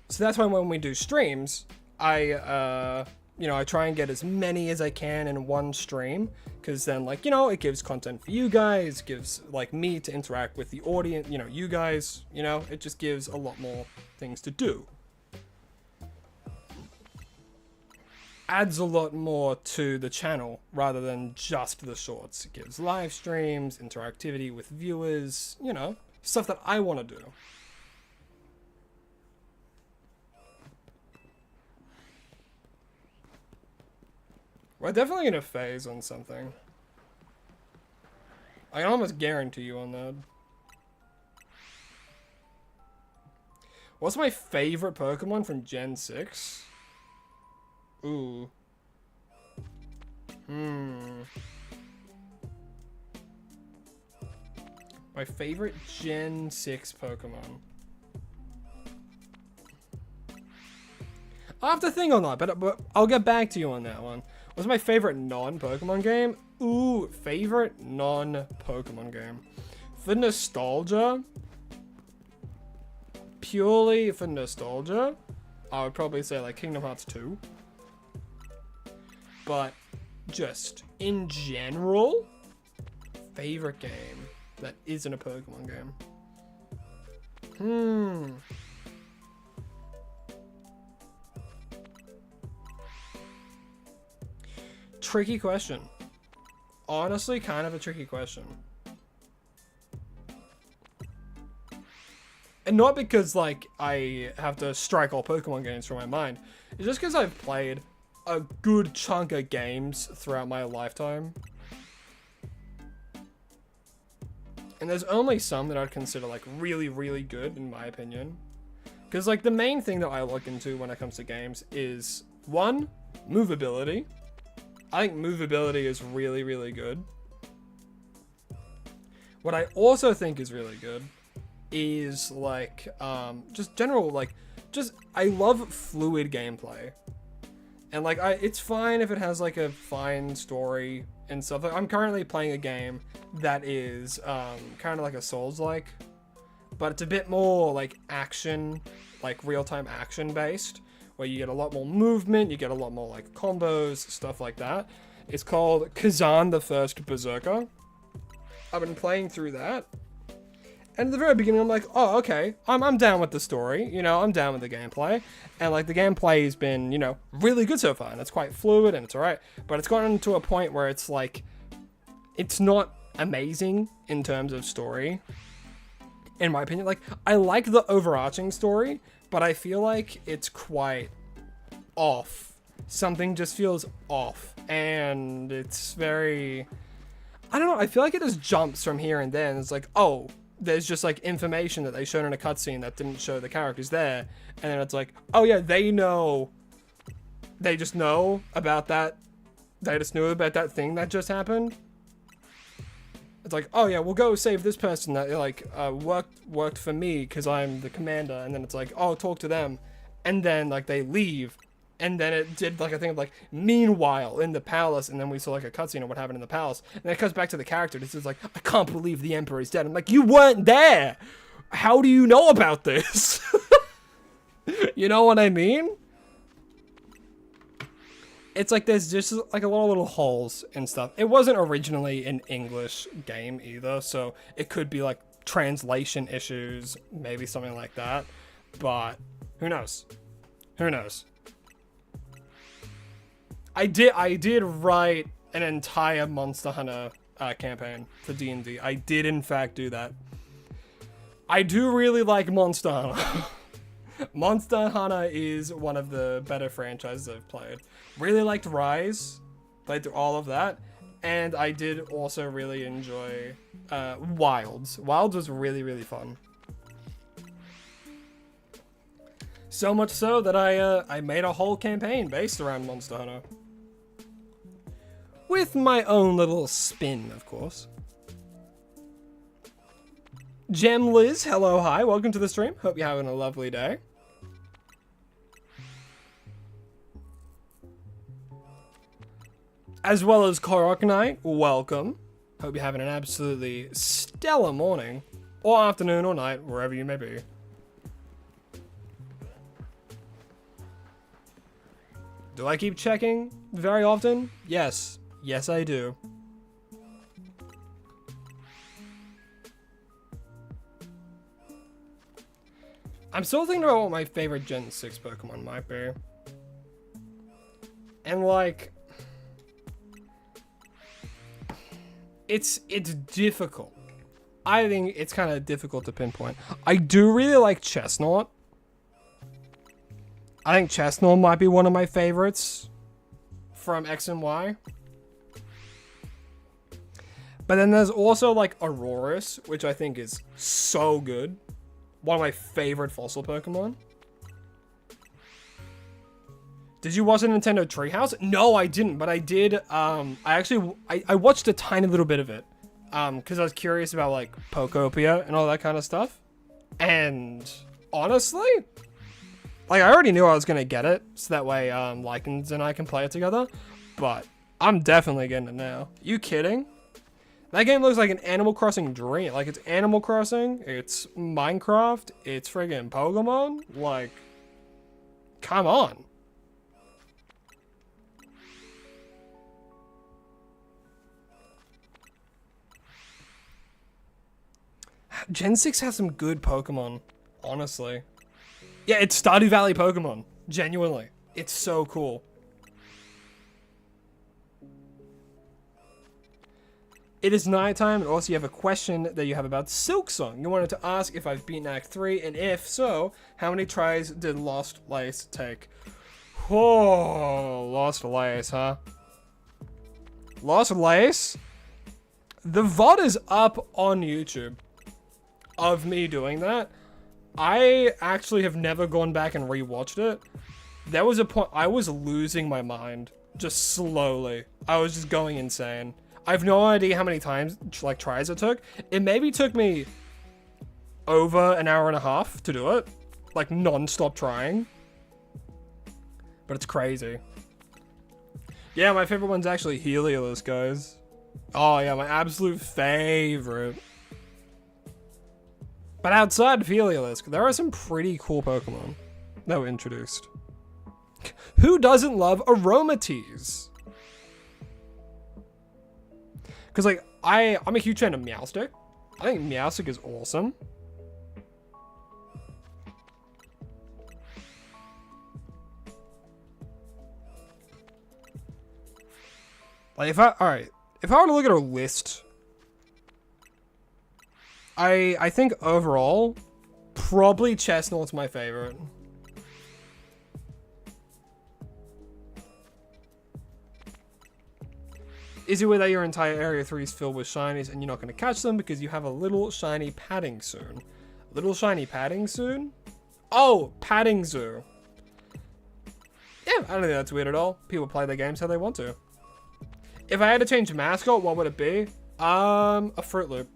So that's why when we do streams, I try and get as many as I can in one stream, because then, like, you know, it gives content for you guys, gives, like, me to interact with the audience, you know, you guys, you know, it just gives a lot more things to do. Adds a lot more to the channel rather than just the shorts. It gives live streams, interactivity with viewers, you know, stuff that I want to do. We're definitely in a phase on something. I can almost guarantee you on that. What's my favorite Pokemon from Gen 6? Ooh. My favorite Gen 6 Pokemon. I'll have to think on that, but I'll get back to you on that one. What's my favorite non-Pokemon game? Ooh, favorite non-Pokemon game. For nostalgia, purely for nostalgia, I would probably say like Kingdom Hearts 2. But just in general, favorite game that isn't a Pokemon game. Tricky question. Honestly, kind of a tricky question. And not because, like, I have to strike all Pokemon games from my mind. It's just because I've played a good chunk of games throughout my lifetime. And there's only some that I'd consider, like, really, really good, in my opinion. Because, like, the main thing that I look into when it comes to games is, one, movability. I think movability is really, really good. What I also think is really good is, like, just general, like, just, I love fluid gameplay. And, like, it's fine if it has, like, a fine story and stuff. Like, I'm currently playing a game that is, kind of like a Souls-like, but it's a bit more, like, action, like, real-time action-based, where you get a lot more movement, you get a lot more, like, combos, stuff like that. It's called Kazan the First Berserker. I've been playing through that. And at the very beginning, I'm like, oh, okay, I'm down with the story, you know, I'm down with the gameplay. And, like, the gameplay has been, you know, really good so far, and it's quite fluid, and it's alright. But it's gotten to a point where it's, like, it's not amazing in terms of story, in my opinion. Like, I like the overarching story, but I feel like it's quite off. Something just feels off, and it's very, I don't know, I feel like it just jumps from here and there, and it's like, oh, there's just, like, information that they showed in a cutscene that didn't show the characters there, and then it's like, oh yeah, they just know about that, they just knew about that thing that just happened. It's like, oh yeah, we'll go save this person that, like, worked for me because I'm the commander, and then it's like, oh, talk to them, and then, like, they leave, and then it did, like, a thing of, like, meanwhile in the palace, and then we saw, like, a cutscene of what happened in the palace, and then it comes back to the character. This is like, I can't believe the emperor is dead. I'm like, you weren't there. How do you know about this? You know what I mean? It's like there's just, like, a lot of little holes and stuff. It wasn't originally an English game either, so it could be, like, translation issues, maybe something like that, but who knows? Who knows? I did write an entire Monster Hunter campaign for D&D. I did, in fact, do that. I do really like Monster Hunter. Monster Hunter is one of the better franchises I've played. Really liked Rise. Played through all of that. And I did also really enjoy Wilds. Wilds was really, really fun. So much so that I made a whole campaign based around Monster Hunter. With my own little spin, of course. Gem Liz, hello, hi, welcome to the stream. Hope you're having a lovely day. As well as Korok Knight, welcome. Hope you're having an absolutely stellar morning, or afternoon, or night, wherever you may be. Do I keep checking very often? Yes. Yes, I do. I'm still thinking about what my favorite Gen 6 Pokemon might be. And, like, it's difficult. I think it's kind of difficult to pinpoint. I do really like Chestnut. I think Chestnut might be one of my favorites from X and Y. But then there's also like Aurorus, which I think is so good. One of my favorite fossil Pokemon. Did you watch the Nintendo Treehouse? No, I didn't, but I did. I watched a tiny little bit of it. Because I was curious about like Pokopia and all that kind of stuff. And honestly, like I already knew I was gonna get it, so that way Lycans and I can play it together. But I'm definitely getting it now. You kidding? That game looks like an Animal Crossing dream. Like, it's Animal Crossing, it's Minecraft, it's friggin' Pokemon. Like, come on. Gen 6 has some good Pokemon, honestly. Yeah, it's Stardew Valley Pokemon. Genuinely. It's so cool. It is nighttime, and also you have a question that you have about Silksong. You wanted to ask if I've beaten Act 3, and if so, how many tries did Lost Lace take? Oh, Lost Lace, huh? Lost Lace? The VOD is up on YouTube of me doing that. I actually have never gone back and rewatched it. There was a point I was losing my mind, just slowly. I was just going insane. I have no idea how many times, like, tries it took. It maybe took me over an hour and a half to do it. Like, non-stop trying. But it's crazy. Yeah, my favorite one's actually Helios, guys. Oh, yeah, my absolute favorite. But outside of Helios, there are some pretty cool Pokemon that were introduced. Who doesn't love Aromatisse? Because, like, I'm a huge fan of Meowstic. I think Meowstic is awesome. Like, if I were to look at a list, I think overall, probably Chestnut's my favorite. Is it with that your entire Area 3 is filled with shinies and you're not going to catch them because you have a little shiny padding soon? Little shiny padding soon? Oh, padding zoo. Yeah, I don't think that's weird at all. People play their games how they want to. If I had to change mascot, what would it be? A Fruit Loop.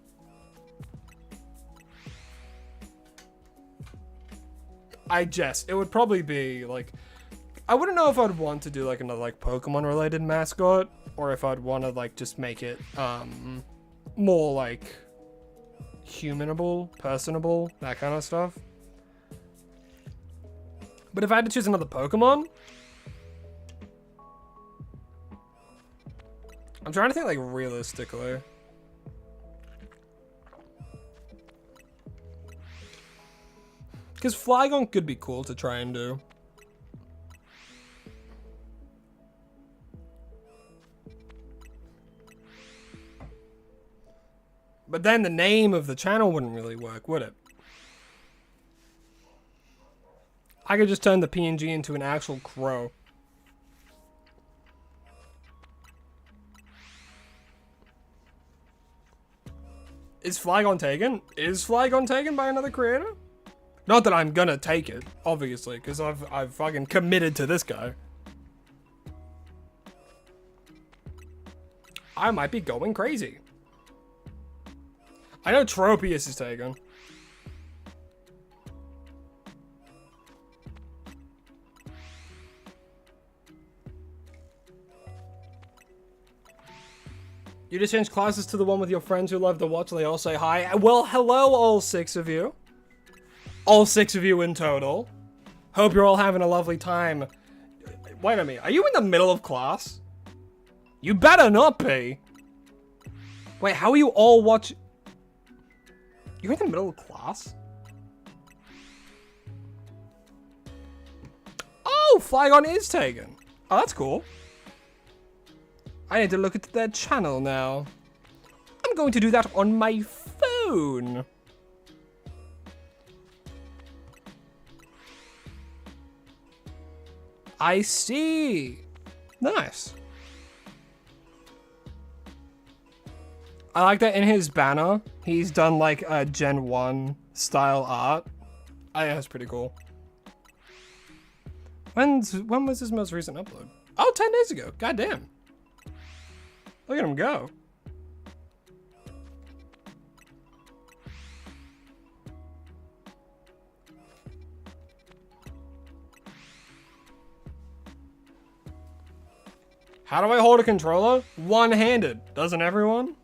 It would probably be like, I wouldn't know if I'd want to do like another like Pokemon related mascot, or if I'd want to like just make it more like humanable, personable, that kind of stuff. But if I had to choose another Pokemon, I'm trying to think like realistically. Because Flygon could be cool to try and do. But then the name of the channel wouldn't really work, would it? I could just turn the PNG into an actual crow. Is Flygon taken? Is Flygon taken by another creator? Not that I'm gonna take it, obviously, because I've fucking committed to this guy. I might be going crazy. I know Tropius is taken. You just changed classes to the one with your friends who love to watch and they all say hi. Well, hello, all 6 of you. All 6 of you in total. Hope you're all having a lovely time. Wait a minute, are you in the middle of class? You better not be. Wait, how are you all watching? You're in the middle of class? Oh, Flygon is taken. Oh, that's cool. I need to look at their channel now. I'm going to do that on my phone. I see. Nice. I like that in his banner, he's done like a Gen 1 style art. I think that's pretty cool. When was his most recent upload? Oh, 10 days ago. God damn. Look at him go. How do I hold a controller? One-handed. Doesn't everyone?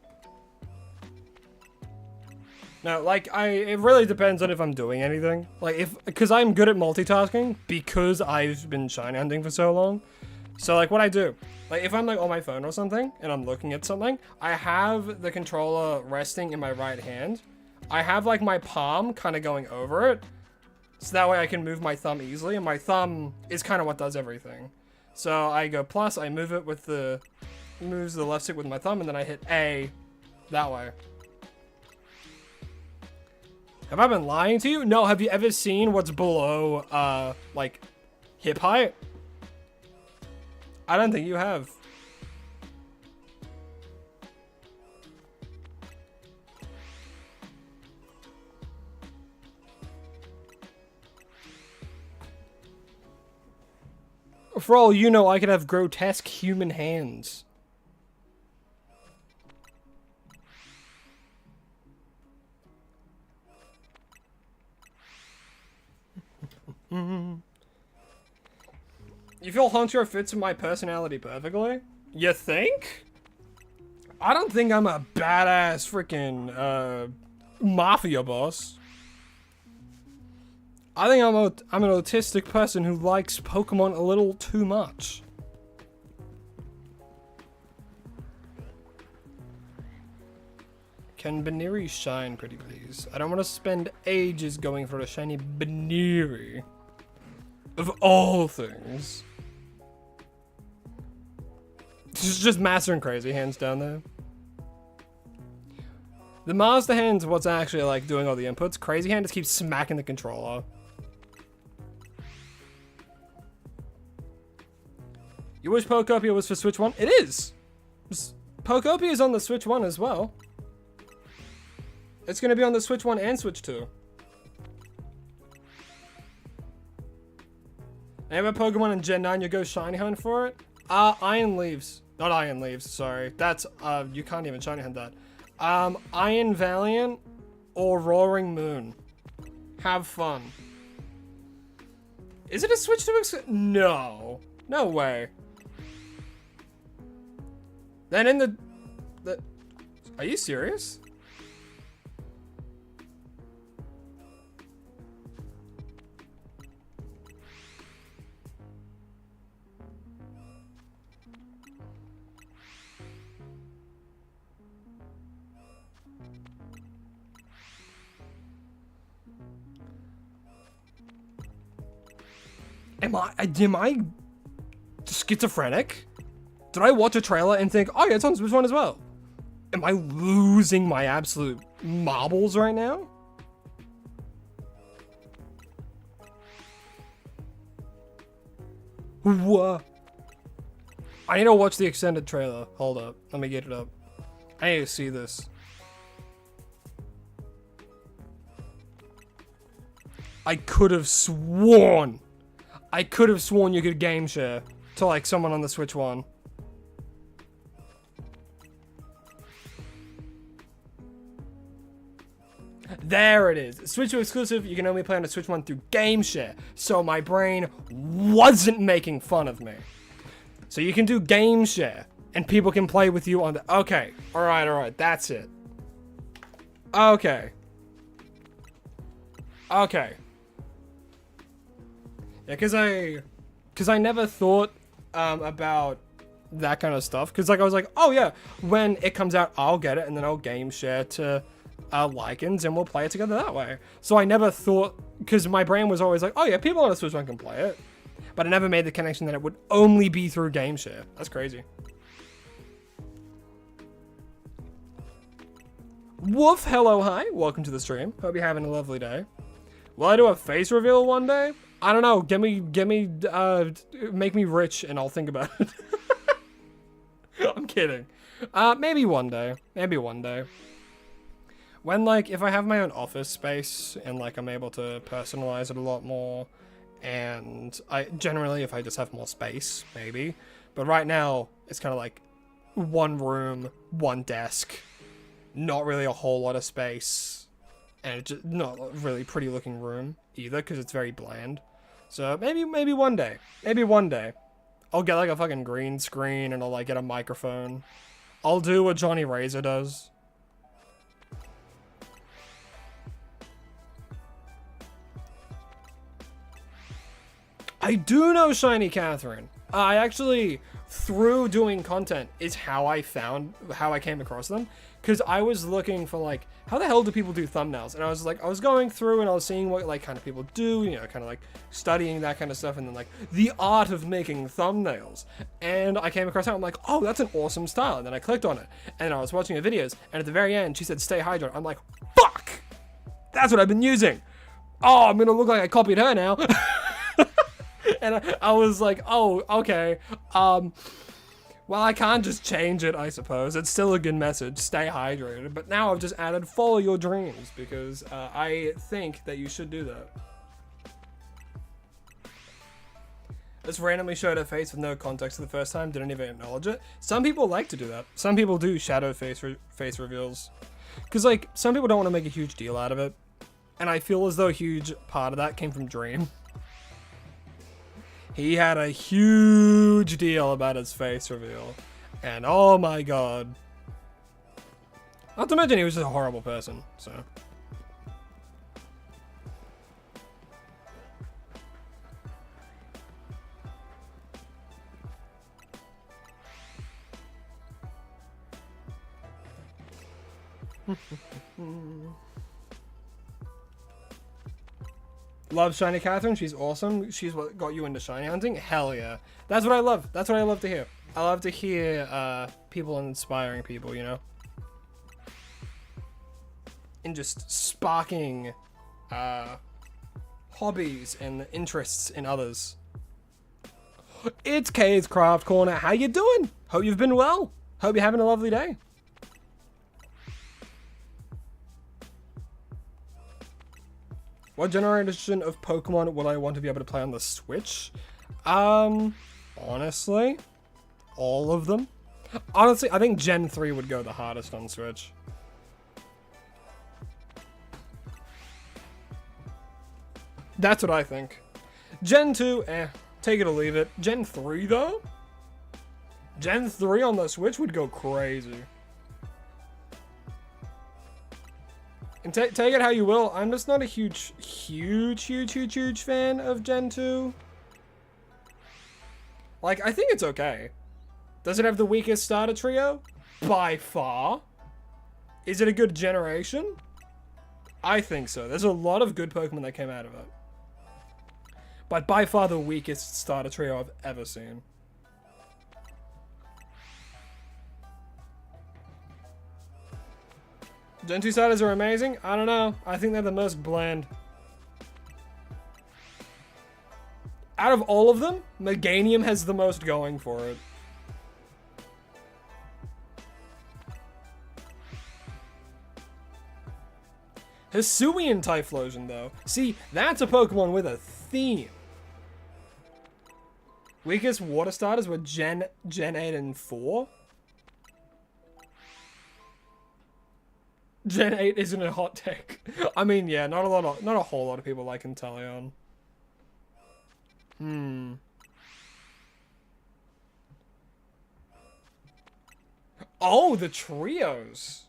No, like, it really depends on if I'm doing anything. Like, because I'm good at multitasking because I've been shiny hunting for so long. So, like, what I do, like, if I'm, like, on my phone or something and I'm looking at something, I have the controller resting in my right hand. I have, like, my palm kind of going over it. So that way I can move my thumb easily, and my thumb is kind of what does everything. So I go plus, I move it with moves the left stick with my thumb, and then I hit A that way. Have I been lying to you? No, have you ever seen what's below, like, hip height? I don't think you have. For all you know, I could have grotesque human hands. You feel Hunter fits my personality perfectly? You think? I don't think I'm a badass freaking mafia boss. I think I'm an autistic person who likes Pokemon a little too much. Can Baneri shine, pretty please? I don't want to spend ages going for a shiny Baneri. Of all things. Just Master and Crazy Hands down there. The Master Hand's what's actually like doing all the inputs. Crazy Hand just keeps smacking the controller. You wish Pokopia was for Switch 1? It is! Pokopia is on the Switch 1 as well. It's gonna be on the Switch 1 and Switch 2. And if a Pokemon in Gen 9, you go shiny hunt for it? Iron Leaves. Not Iron Leaves, sorry. That's, you can't even shiny hunt that. Iron Valiant or Roaring Moon. Have fun. Is it a Switch 2 No. No way. Then in the... Are you serious? Am I schizophrenic? Did I watch a trailer and think, oh yeah, it's on Switch 1 as well? Am I losing my absolute marbles right now? What? I need to watch the extended trailer. Hold up. Let me get it up. I need to see this. I could have sworn you could game share to like someone on the Switch 1. There it is. Switch 2 exclusive. You can only play on the Switch 1 through game share. So my brain wasn't making fun of me. So you can do game share and people can play with you on the... Okay. All right. That's it. Okay. Yeah, because I never thought about that kind of stuff. Because like I was like, oh yeah, when it comes out, I'll get it and then I'll game share to Lycans and we'll play it together that way. So I never thought, because my brain was always like, oh yeah, people on the Switch 1 can play it. But I never made the connection that it would only be through game share. That's crazy. Woof, hello, hi. Welcome to the stream. Hope you're having a lovely day. Will I do a face reveal one day? I don't know. Make me rich and I'll think about it. I'm kidding. Maybe one day. Maybe one day. When, like, if I have my own office space and, like, I'm able to personalize it a lot more, and generally, if I just have more space, maybe. But right now, it's kind of like one room, one desk, not really a whole lot of space, and it's just not a really pretty looking room either, because it's very bland. So maybe one day. Maybe one day. I'll get, like, a fucking green screen, and I'll, like, get a microphone. I'll do what Johnny Razor does. I do know Shiny Catherine. I actually, through doing content, is how I came across them. Because I was looking for, like, how the hell do people do thumbnails? And I was going through and I was seeing what, like, kind of people do, you know, kind of, like, studying that kind of stuff. And then, like, the art of making thumbnails. And I came across that. I'm like, oh, that's an awesome style. And then I clicked on it. And I was watching her videos. And at the very end, she said, stay hydrated. I'm like, fuck! That's what I've been using. Oh, I'm going to look like I copied her now. And I was like, oh, okay. Well, I can't just change it, I suppose. It's still a good message. Stay hydrated. But now I've just added follow your dreams because I think that you should do that. Just randomly showed her face with no context for the first time. Didn't even acknowledge it. Some people like to do that. Some people do shadow face reveals. Because, like, some people don't want to make a huge deal out of it. And I feel as though a huge part of that came from Dream. He had a huge deal about his face reveal. And oh my god. Not to mention he was just a horrible person, so. Love Shiny Catherine. She's awesome. She's what got you into shiny hunting. Hell yeah. That's what I love. That's what I love to hear. I love to hear people inspiring people, you know? And just sparking hobbies and interests in others. It's K's Craft Corner. How you doing? Hope you've been well. Hope you're having a lovely day. What generation of Pokemon would I want to be able to play on the Switch? Honestly, all of them. Honestly, I think Gen 3 would go the hardest on Switch. That's what I think. Gen 2, take it or leave it. Gen 3 though? Gen 3 on the Switch would go crazy. And take it how you will, I'm just not a huge fan of Gen 2. Like, I think it's okay. Does it have the weakest starter trio? By far. Is it a good generation? I think so. There's a lot of good Pokemon that came out of it. But by far the weakest starter trio I've ever seen. Gen 2 starters are amazing? I don't know. I think they're the most bland. Out of all of them, Meganium has the most going for it. Hisuian Typhlosion, though. See, that's a Pokemon with a theme. Weakest water starters were Gen 8 and 4. Gen 8 isn't a hot take. I mean, yeah, not a whole lot of people like Inteleon. Oh, the trios.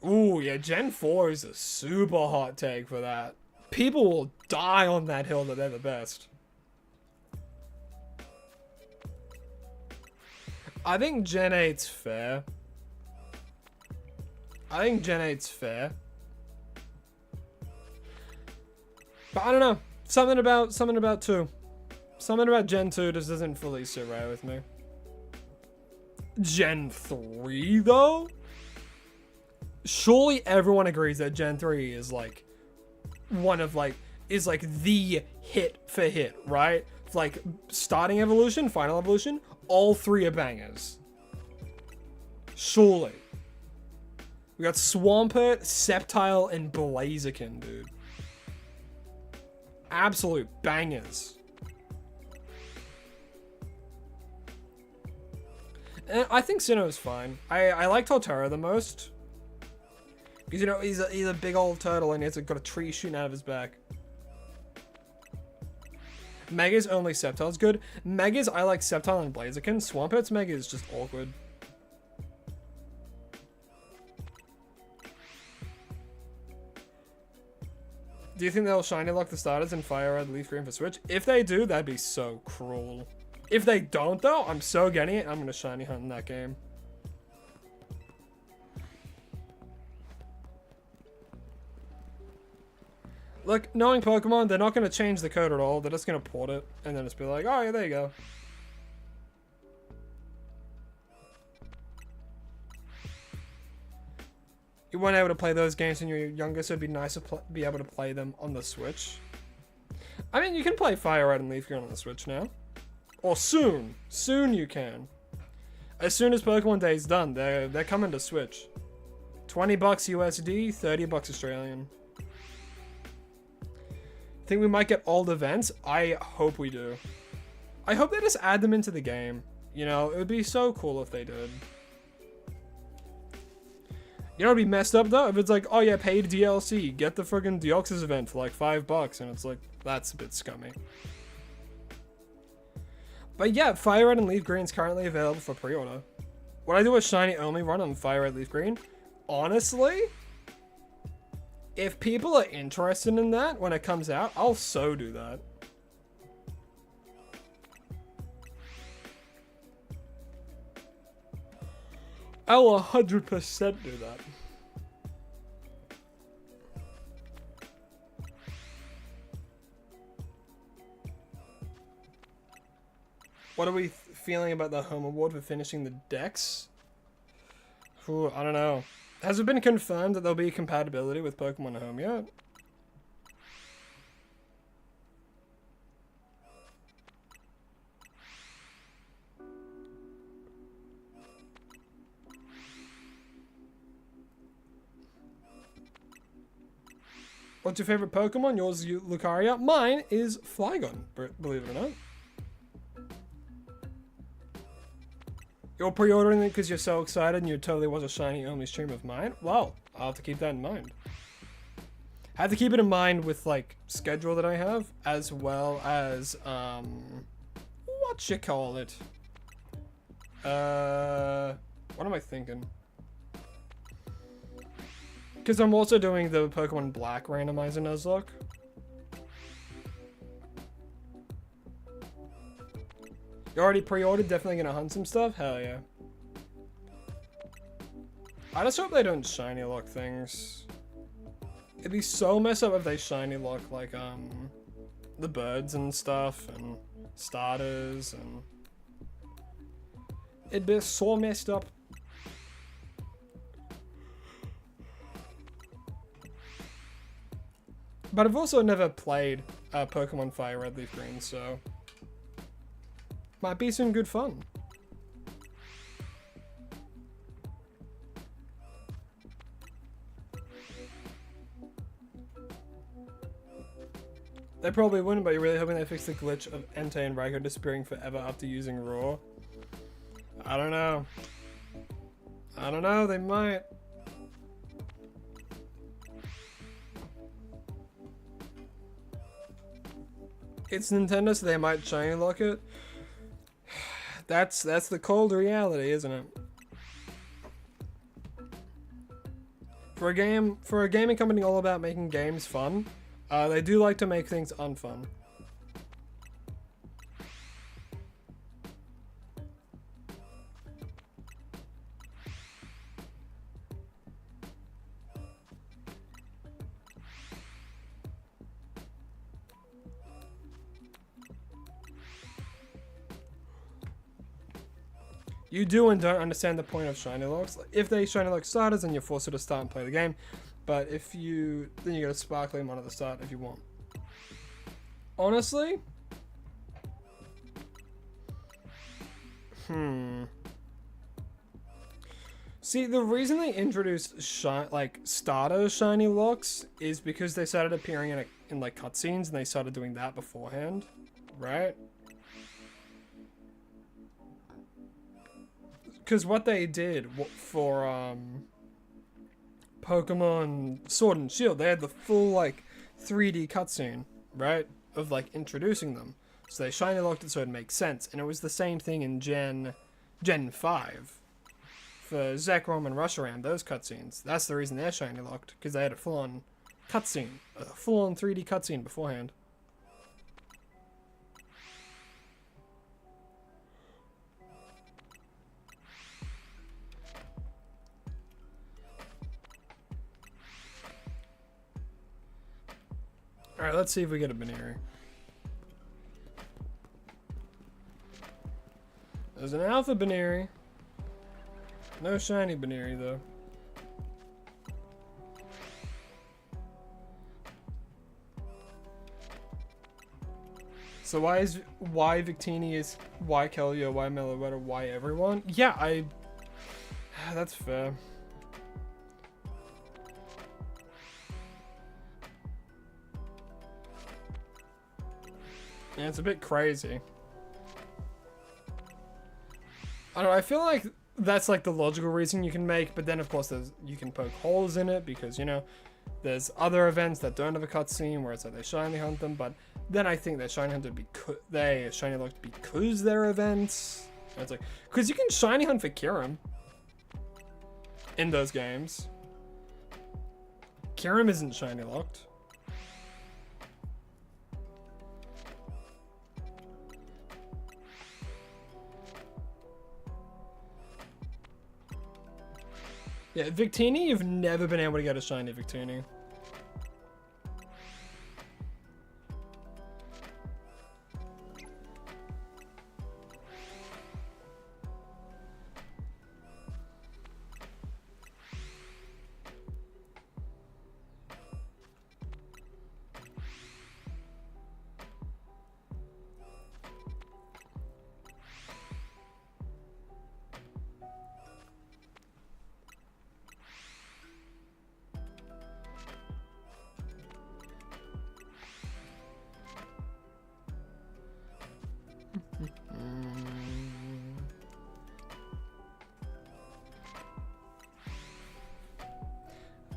Ooh, yeah, Gen 4 is a super hot take for that. People will die on that hill that they're the best. I think Gen 8's fair. I think Gen 8's fair. But I don't know. Something about 2. Something about Gen 2 just doesn't fully sit right with me. Gen 3 though? Surely everyone agrees that Gen 3 is like one of like is like the hit for hit, right? Like starting evolution, final evolution, all three are bangers. Surely. We got Swampert, Sceptile, and Blaziken, dude. Absolute bangers. And I think Sinnoh's fine. I like Torterra the most. Because, you know, he's a big old turtle and he's got a tree shooting out of his back. Mega's only Sceptile's good. Mega's, I like Sceptile and Blaziken. Swampert's Mega is just awkward. Do you think they'll shiny lock the starters in Fire Red, Leaf Green for Switch? If they do, that'd be so cruel. If they don't, though, I'm so getting it. I'm going to shiny hunt in that game. Look, knowing Pokemon, they're not going to change the code at all. They're just going to port it and then just be like, oh, yeah, there you go. You weren't able to play those games when you were younger, so it'd be nice to be able to play them on the Switch. I mean, you can play Fire Red and Leaf Green on the Switch now. Or soon. Soon you can. As soon as Pokemon Day's done, they're coming to Switch. $20 USD, $30 Australian. Think we might get old events? I hope we do. I hope they just add them into the game. You know, it would be so cool if they did. You know what'd be messed up though? If it's like, oh yeah, paid DLC, get the friggin' Deoxys event for like $5, and it's like, that's a bit scummy. But yeah, Fire Red and Leaf Green is currently available for pre-order. Would I do a shiny only run on Fire Red Leaf Green? Honestly, if people are interested in that when it comes out, I'll so do that. I'll 100% do that. What are we feeling about the home award for finishing the decks? Ooh, I don't know. Has it been confirmed that there'll be compatibility with Pokemon Home yet? What's your favorite Pokemon? Yours is Lucaria. Mine is Flygon, believe it or not. You're pre-ordering it because you're so excited and you totally was a shiny only stream of mine? Well, I'll have to keep that in mind. I have to keep it in mind with, like, schedule that I have, as well as, what you call it? What am I thinking? Because I'm also doing the Pokemon Black randomizer Nuzlocke. You already pre-ordered? Definitely gonna hunt some stuff? Hell yeah. I just hope they don't shiny lock things. It'd be so messed up if they shiny lock, like, the birds and stuff, and starters, and... It'd be so messed up. But I've also never played Pokemon Fire Red Leaf Green, so... Might be some good fun. They probably wouldn't, but you're really hoping they fix the glitch of Entei and Raikou disappearing forever after using Raw. I don't know. I don't know, they might. It's Nintendo, so they might shiny lock it. That's the cold reality, isn't it? For a gaming company all about making games fun, they do like to make things unfun. You do and don't understand the point of shiny locks. If they shiny lock starters, then you're forced to start and play the game. But if you, then you gotta sparkly them on at the start if you want. Honestly, See, the reason they introduced starter shiny looks is because they started appearing in like cutscenes, and they started doing that beforehand, right? Because what they did for Pokemon Sword and Shield, they had the full like 3D cutscene, right, of like introducing them. So they shiny locked it so it makes sense, and it was the same thing in Gen 5 for Zekrom and Reshiram. Those cutscenes. That's the reason they're shiny locked, because they had a full-on cutscene, a full-on 3D cutscene beforehand. Alright, let's see if we get a Baneri. There's an Alpha Baneri. No shiny Baneri, though. So why Victini is why Kelia, why Meloetta, why everyone? Yeah, that's fair. Yeah, it's a bit crazy. I don't know, I feel like that's like the logical reason you can make, but then of course you can poke holes in it because, you know, there's other events that don't have a cutscene where it's like they shiny hunt them, but then I think they're shiny hunted because they shiny locked because they're events. And it's like, because you can shiny hunt for Kyurem in those games. Kyurem isn't shiny locked. Yeah, Victini, you've never been able to get a shiny Victini.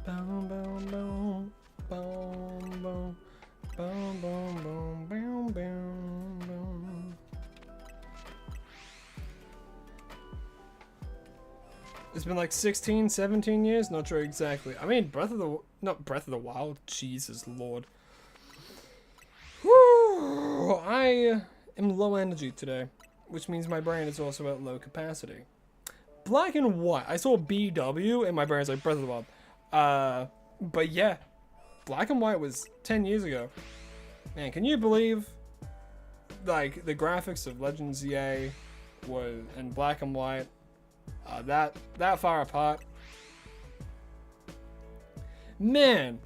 Boom, boom, boom, boom, boom, boom, boom, boom, boom, boom. It's been like 16, 17 years? Not sure exactly. I mean, not Breath of the Wild. Jesus Lord. Whew, I am low energy today, which means my brain is also at low capacity. Black and White. I saw BW and my brain's like Breath of the Wild. But yeah, Black and White was 10 years ago. Man, can you believe, like, the graphics of Legends ZA was in Black and White, that far apart? Man,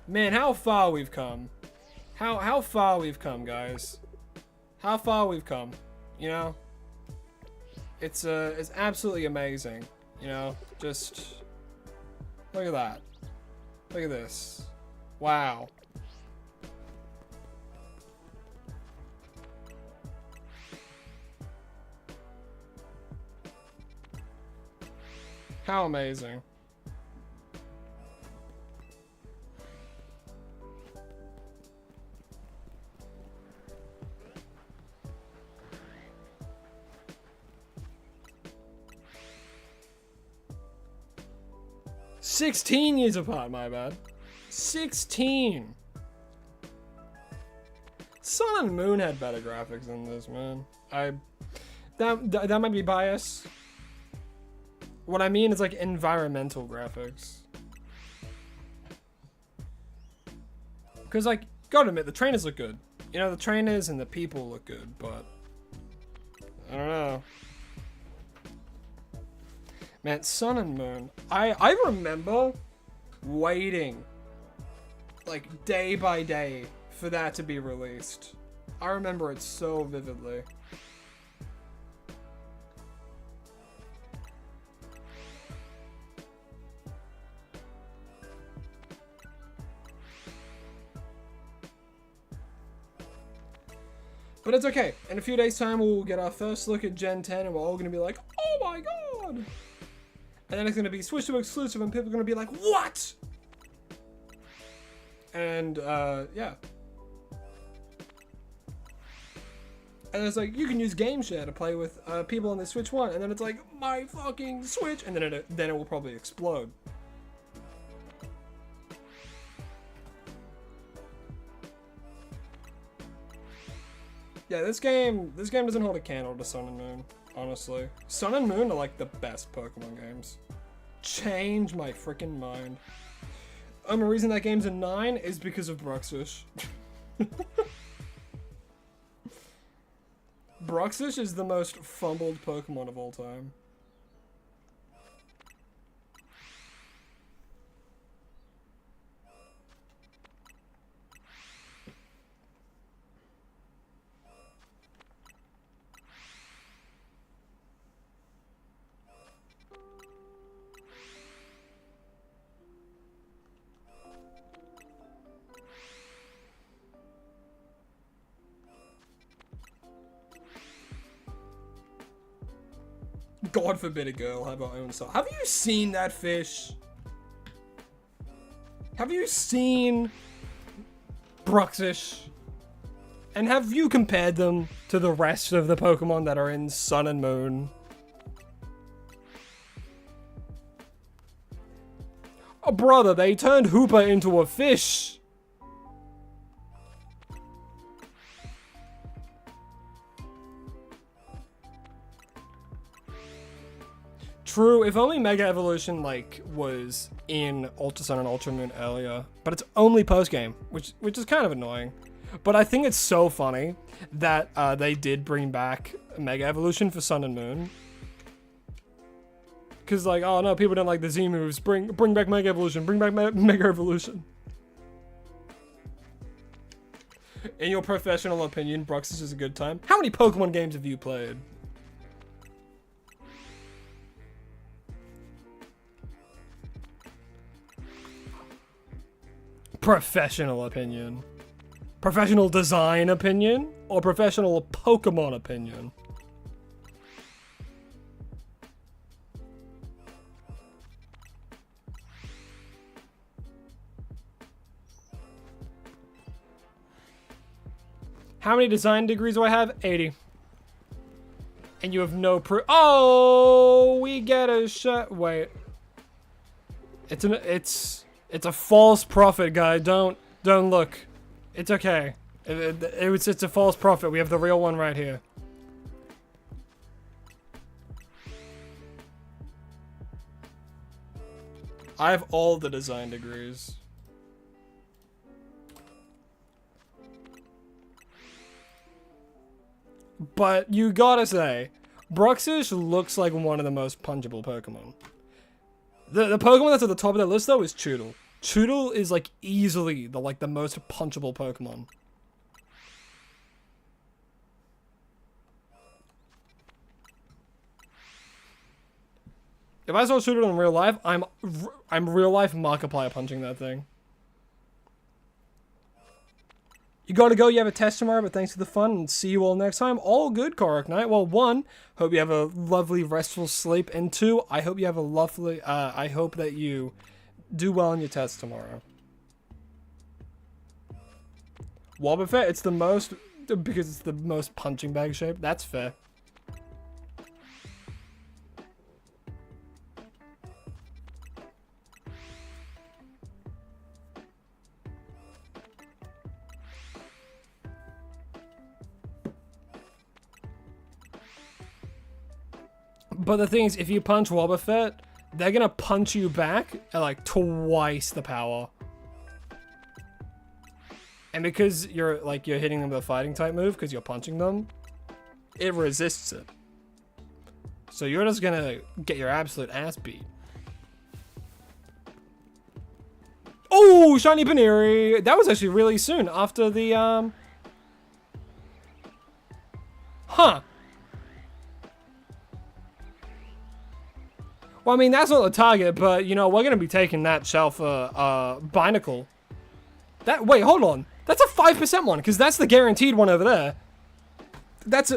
how far we've come. How far we've come, guys. How far we've come, you know? It's absolutely amazing, you know? Just look at that. Look at this. Wow. How amazing. "16 years apart, my bad. 16. Sun and Moon had better graphics than this, man. That might be bias. What I mean is like environmental graphics. Because, like, gotta admit, the trainers look good. You know, the trainers and the people look good, but I don't know. Man, Sun and Moon. I remember waiting, like, day by day for that to be released. I remember it so vividly. But it's okay. In a few days' time, we'll get our first look at Gen 10, and we're all going to be like, oh my god! And then it's going to be Switch to exclusive, and people are going to be like, what? And, yeah. And it's like, you can use Game Share to play with people on the Switch 1, and then it's like, my fucking Switch! And then it will probably explode. Yeah, this game doesn't hold a candle to Sun and Moon, honestly. Sun and Moon are like the best Pokemon games. Change my freaking mind. The reason that game's a 9 is because of Bruxish. Bruxish is the most fumbled Pokemon of all time. God forbid a girl have her own soul. Have you seen that fish? Have you seen Bruxish? And have you compared them to the rest of the Pokemon that are in Sun and Moon? Oh, brother, they turned Hooper into a fish. True, if only Mega Evolution, like, was in Ultra Sun and Ultra Moon earlier. But it's only post-game, which is kind of annoying. But I think it's so funny that they did bring back Mega Evolution for Sun and Moon. Because, like, oh no, people don't like the Z moves. Bring back Mega Evolution. Bring back Mega Evolution. In your professional opinion, Bruxish is a good time. How many Pokemon games have you played? Professional opinion. Professional design opinion? Or professional Pokemon opinion? How many design degrees do I have? 80. And you have no proof. Oh, we get a shot. Wait. It's a false prophet, guy. Don't look. It's okay. It's a false prophet. We have the real one right here. I have all the design degrees. But you gotta say, Bruxish looks like one of the most punchable Pokemon. The Pokemon that's at the top of that list though is Choodle. Choodle is like easily the most punchable Pokemon. If I saw Choodle in real life, I'm real life Markiplier punching that thing. You gotta go, you have a test tomorrow, but thanks for the fun, and see you all next time. All good, Korok Knight. Well, 1, hope you have a lovely, restful sleep, and 2, I hope you have a lovely, I hope that you do well on your test tomorrow. Wobbuffet, it's the most, because it's the most punching bag shape. That's fair. But the thing is, if you punch Wobbuffet, they're gonna punch you back at like twice the power. And because you're hitting them with a fighting type move, because you're punching them, it resists it. So you're just gonna get your absolute ass beat. Oh, shiny Paneri! That was actually really soon after the Huh. Well, I mean, that's not the target, but, you know, we're going to be taking that shell for, Binacle. Wait, hold on. That's a 5% one, because that's the guaranteed one over there. That's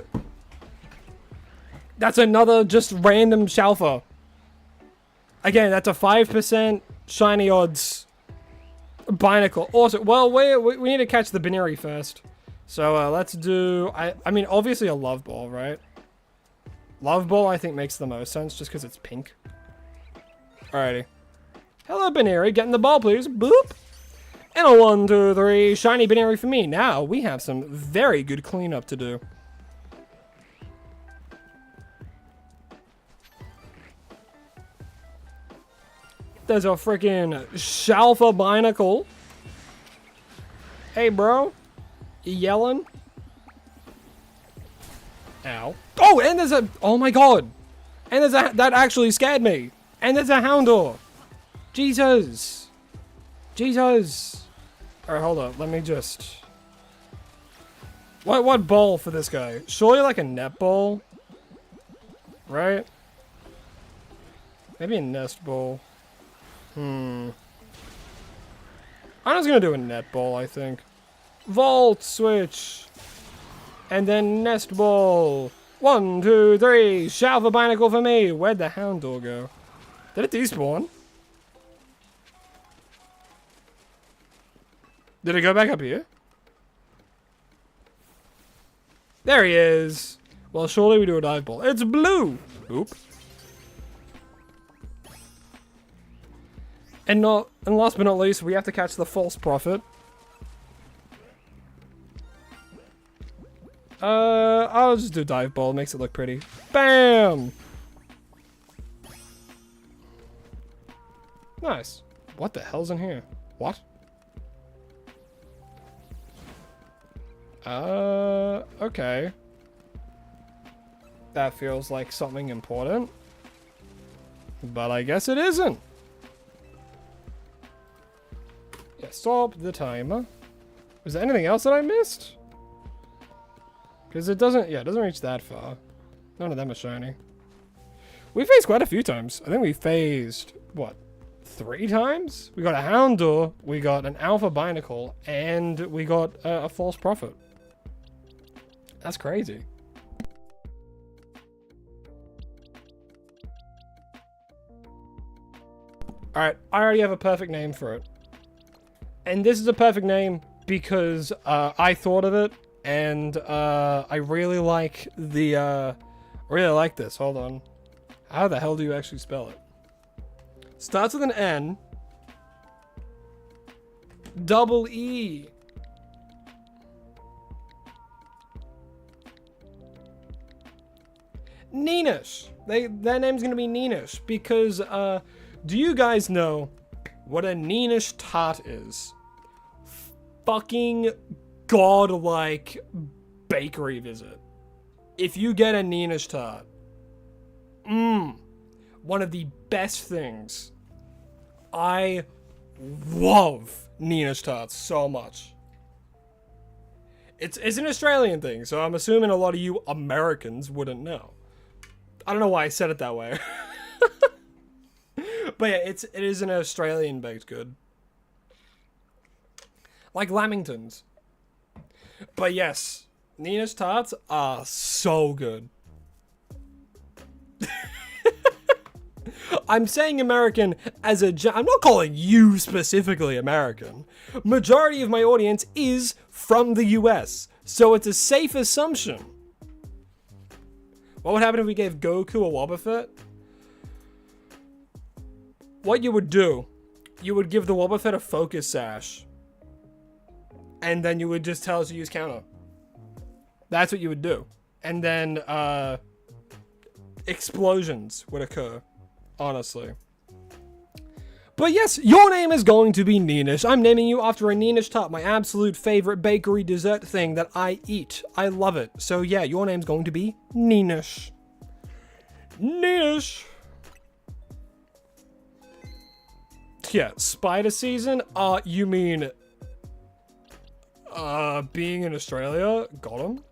another just random shalfa. Again, that's a 5% shiny odds binacle. Also, well, we need to catch the binary first. So let's do, I mean, obviously a love ball, right? Love ball, I think, makes the most sense just because it's pink. Alrighty. Hello, binary. Get in the ball, please. Boop. And a 1, 2, 3. Shiny binary for me. Now we have some very good cleanup to do. There's a freaking Shalfa Binacle. Hey, bro. You yelling? Ow. Oh, and there's a... Oh, my God. And there's a... That actually scared me. And there's a Houndour. Jesus. Jesus. Alright, hold up. Let me just... What ball for this guy? Surely like a netball? Right? Maybe a nest ball. I'm just gonna do a netball, I think. Vault switch. And then nest ball. 1, 2, 3. Shalva Binacle for me. Where'd the Houndour go? Did it despawn? Did it go back up here? There he is. Well, surely we do a dive ball. It's blue. Oop. And last but not least, we have to catch the false prophet. I'll just do dive ball. Makes it look pretty. Bam! Nice. What the hell's in here? What? Okay. That feels like something important. But I guess it isn't. Yeah, stop the timer. Is there anything else that I missed? Because it doesn't, yeah, it doesn't reach that far. None of them are shiny. We phased quite a few times. I think we phased, what, 3 times? We got a Houndour, we got an Alpha Binacle, and we got a False Prophet. That's crazy. Alright, I already have a perfect name for it. And this is a perfect name because I thought of it, and I really like the, really like this. Hold on. How the hell do you actually spell it? Starts with an N. Double E. Ninish. Their name's gonna be Ninish because, do you guys know what a Ninish tart is? Fucking godlike bakery visit. If you get a Ninish tart, one of the best things. I love Ninish tarts so much. It's an Australian thing, so I'm assuming a lot of you Americans wouldn't know. I don't know why I said it that way. But yeah, it is an Australian baked good. Like Lamingtons. But yes, Nina's tarts are so good. I'm saying American as a... I'm not calling you specifically American. Majority of my audience is from the US, so it's a safe assumption. What would happen if we gave Goku a Wobbuffet? What you would do, you would give the Wobbuffet a focus sash. And then you would just tell us to use counter. That's what you would do. And then, explosions would occur. Honestly. But yes, your name is going to be Ninish. I'm naming you after a Ninish tart, my absolute favorite bakery dessert thing that I eat. I love it. So yeah, your name's going to be Ninish. Ninish. Yeah, spider season? You mean... being in Australia? Got him.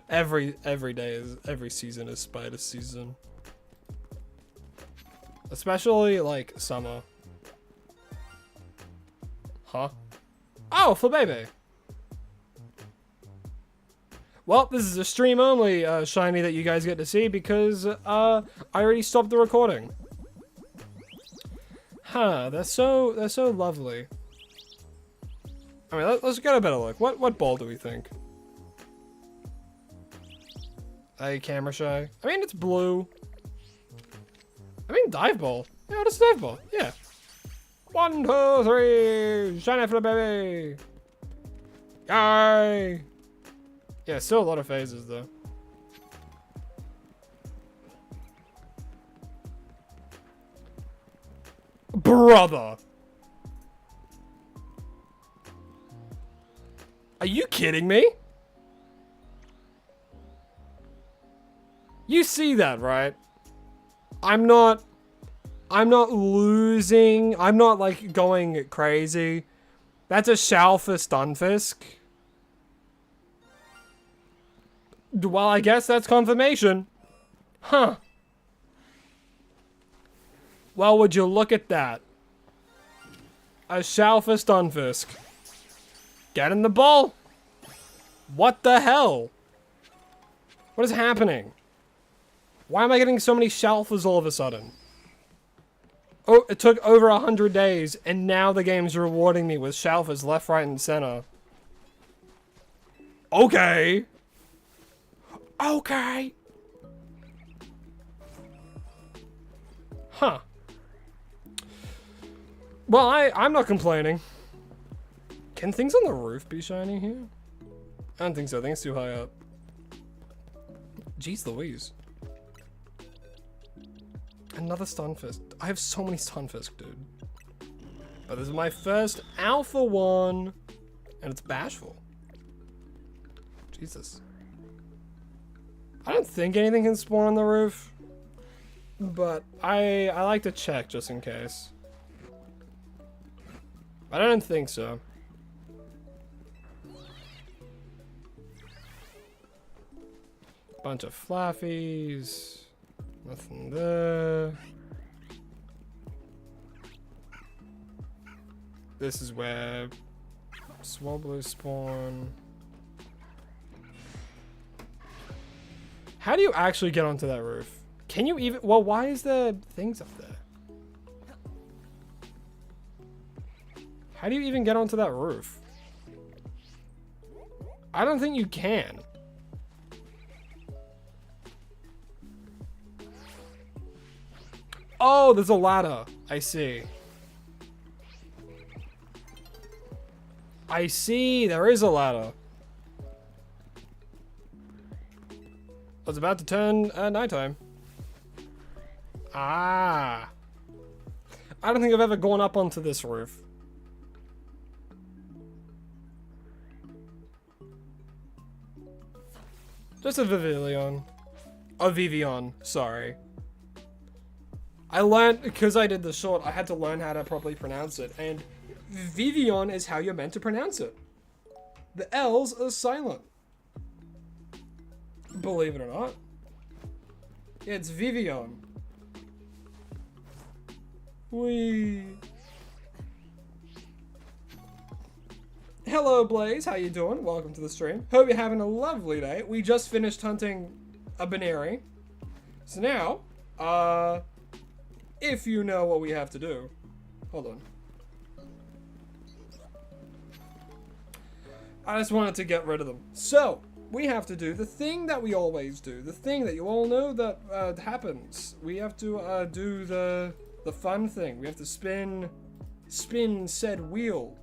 Every season is spider season. Especially, like, summer. Huh? Oh, for baby. Well, this is a stream only shiny that you guys get to see because I already stopped the recording. Huh, they're so lovely. I mean, let's get a better look. What ball do we think? A camera shy. I mean, it's blue. I mean, dive ball. Yeah, what is dive ball? Yeah. 1, 2, 3. Shiny for the baby. Yay. Yeah, still a lot of phases though. Brother. Are you kidding me? You see that, right? I'm not losing. I'm not like going crazy. That's a Shalfa Stunfisk. Well, I guess that's confirmation. Huh. Well, would you look at that? A Shalfa Stunfisk. Get in the ball. What the hell? What is happening? Why am I getting so many Shalfas all of a sudden? Oh, it took over 100 days, and now the game's rewarding me with Shalfas left, right, and center. Okay. Okay. Huh. Well, I'm not complaining. Can things on the roof be shiny here? I don't think so. I think it's too high up. Jeez Louise. Another Stunfisk. I have so many Stunfisk, dude. But this is my first alpha one. And it's bashful. Jesus. I don't think anything can spawn on the roof. But I like to check just in case. I don't think so. Bunch of flaffies. Nothing there. This is where Swabblers spawn. How do you actually get onto that roof? Can you even? Well, why is there things up there? How do you even get onto that roof? I don't think you can. Oh, there's a ladder. I see. I see. There is a ladder. It's about to turn nighttime. Ah. I don't think I've ever gone up onto this roof. Just a Vivillon. A Vivian, sorry. I learned, because I did the short, I had to learn how to properly pronounce it, and Vivian is how you're meant to pronounce it. The L's are silent. Believe it or not. Yeah, it's Vivian. Whee. Hello, Blaze. How you doing? Welcome to the stream. Hope you're having a lovely day. We just finished hunting a Baneri. So now, if you know what we have to do. Hold on. I just wanted to get rid of them. So, we have to do the thing that we always do. The thing that you all know that happens. We have to do the fun thing. We have to spin said wheel.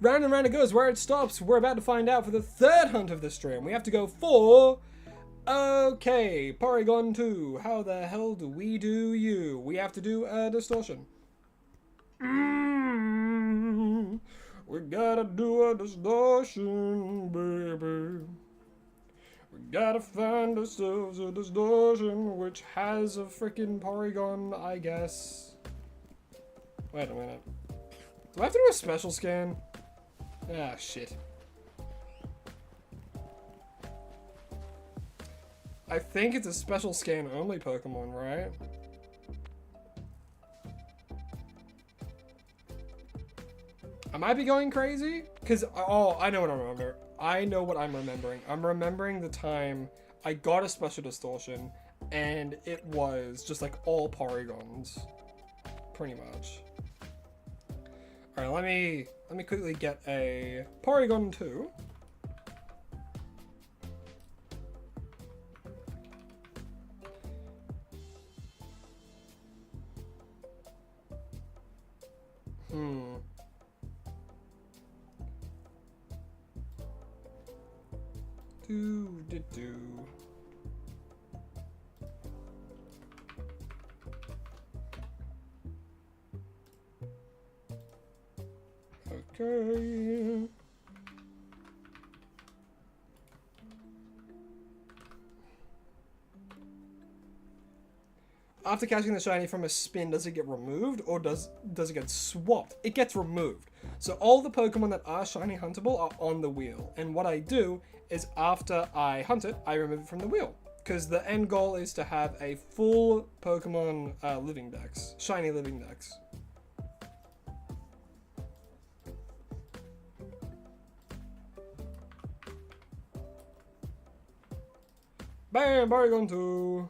Round and round it goes. Where it stops, we're about to find out for the third hunt of the stream. We have to go for... Okay, Porygon 2. How the hell do we do you? We have to do a distortion. We gotta do a distortion, baby. We gotta find ourselves a distortion which has a freaking Porygon, I guess. Wait a minute. Do I have to do a special scan? Ah, shit. I think it's a special scan only Pokemon, right? I might be going crazy? Because, oh, I know what I remember. I know what I'm remembering. I'm remembering the time I got a special distortion and it was just like all polygons, pretty much. All right, let me quickly get a polygon 2. Do. Okay. After catching the shiny from a spin, does it get removed or does it get swapped? It gets removed. So all the Pokemon that are shiny huntable are on the wheel. And what I do is after I hunt it, I remove it from the wheel. Because the end goal is to have a full Pokemon living dex, shiny living dex. Bam! Porygon 2!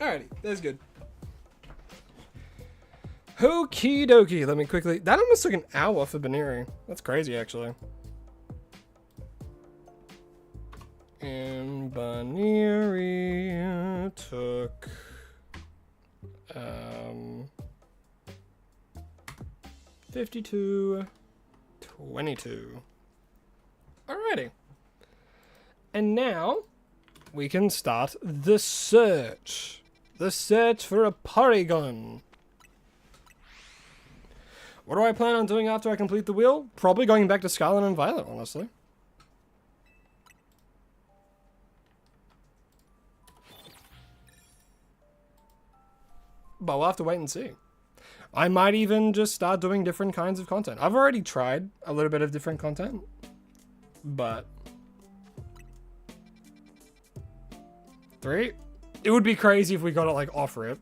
Alrighty, that's good. Okie dokie, let me quickly... That almost took an hour for Baneri. That's crazy, actually. And Baneri took... 52:22. Alrighty. And now... we can start the search. The search for a Porygon. What do I plan on doing after I complete the wheel? Probably going back to Scarlet and Violet, honestly. But we'll have to wait and see. I might even just start doing different kinds of content. I've already tried a little bit of different content. But... 3? It would be crazy if we got it like off rip.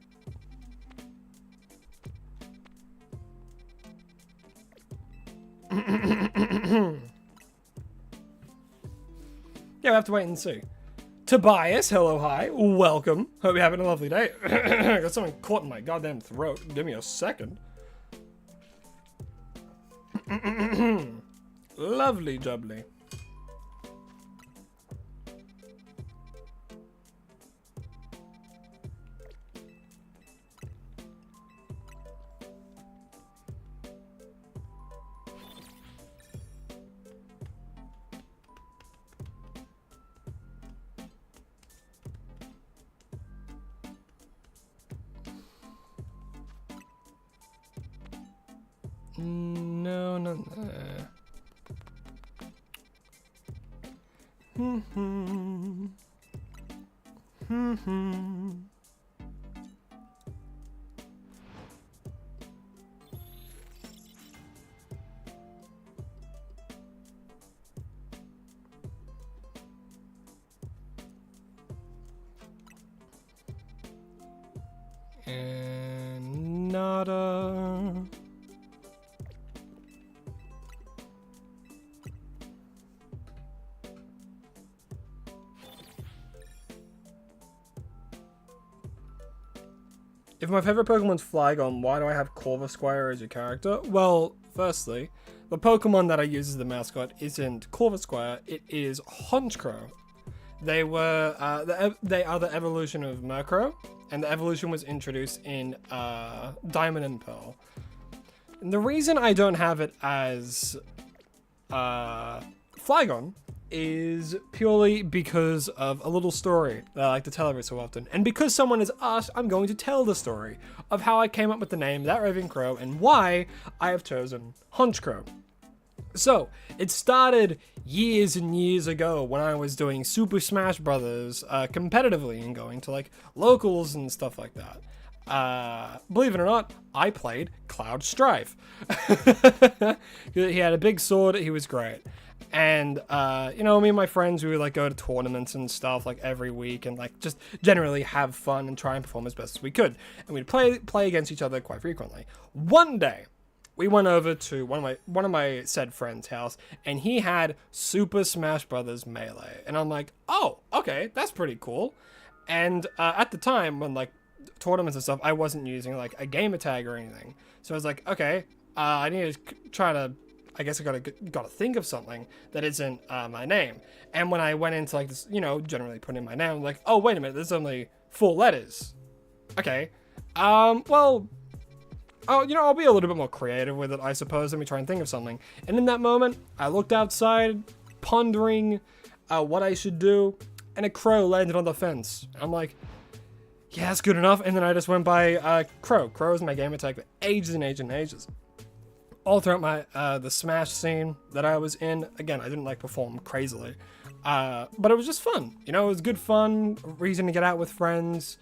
Yeah, we have to wait and see. Tobias, hello, hi, welcome. Hope you're having a lovely day. I got something caught in my goddamn throat. Give me a second. Lovely jubbly. No, no, and nada. If my favorite Pokemon's Flygon, why do I have Corvisquire as a character? Well, firstly, the Pokemon that I use as the mascot isn't Corvisquire, it is Honchkrow. They were, they are the evolution of Murkrow, and the evolution was introduced in Diamond and Pearl. And the reason I don't have it as Flygon is purely because of a little story that I like to tell every so often. And because someone has asked, I'm going to tell the story of how I came up with the name That Raving Crow and why I have chosen Honchkrow. So, it started years and years ago when I was doing Super Smash Brothers competitively and going to like locals and stuff like that. believe it or not, I played Cloud Strife. He had a big sword. He was great. And, you know, me and my friends, we would, like, go to tournaments and stuff, like, every week and, like, just generally have fun and try and perform as best as we could. And we'd play against each other quite frequently. One day, we went over to one of my said friend's house, and he had Super Smash Brothers Melee. And I'm like, oh, okay, that's pretty cool. And, at the time, when, like, tournaments and stuff, I wasn't using, like, a gamer tag or anything. So I was like, okay, I need to try to... I guess I gotta think of something that isn't my name. And when I went into like this, you know, generally put in my name, I'm like, oh wait a minute, there's only 4 letters. Okay. Well, oh, you know, I'll be a little bit more creative with it, I suppose. Let me try and think of something. And in that moment, I looked outside, pondering what I should do, and a crow landed on the fence. I'm like, yeah, that's good enough. And then I just went by Crow. Crow is my gamer tag for ages and ages and ages. All throughout my the Smash scene that I was in, again, I didn't like perform crazily, but it was just fun. You know, it was good fun, reason to get out with friends,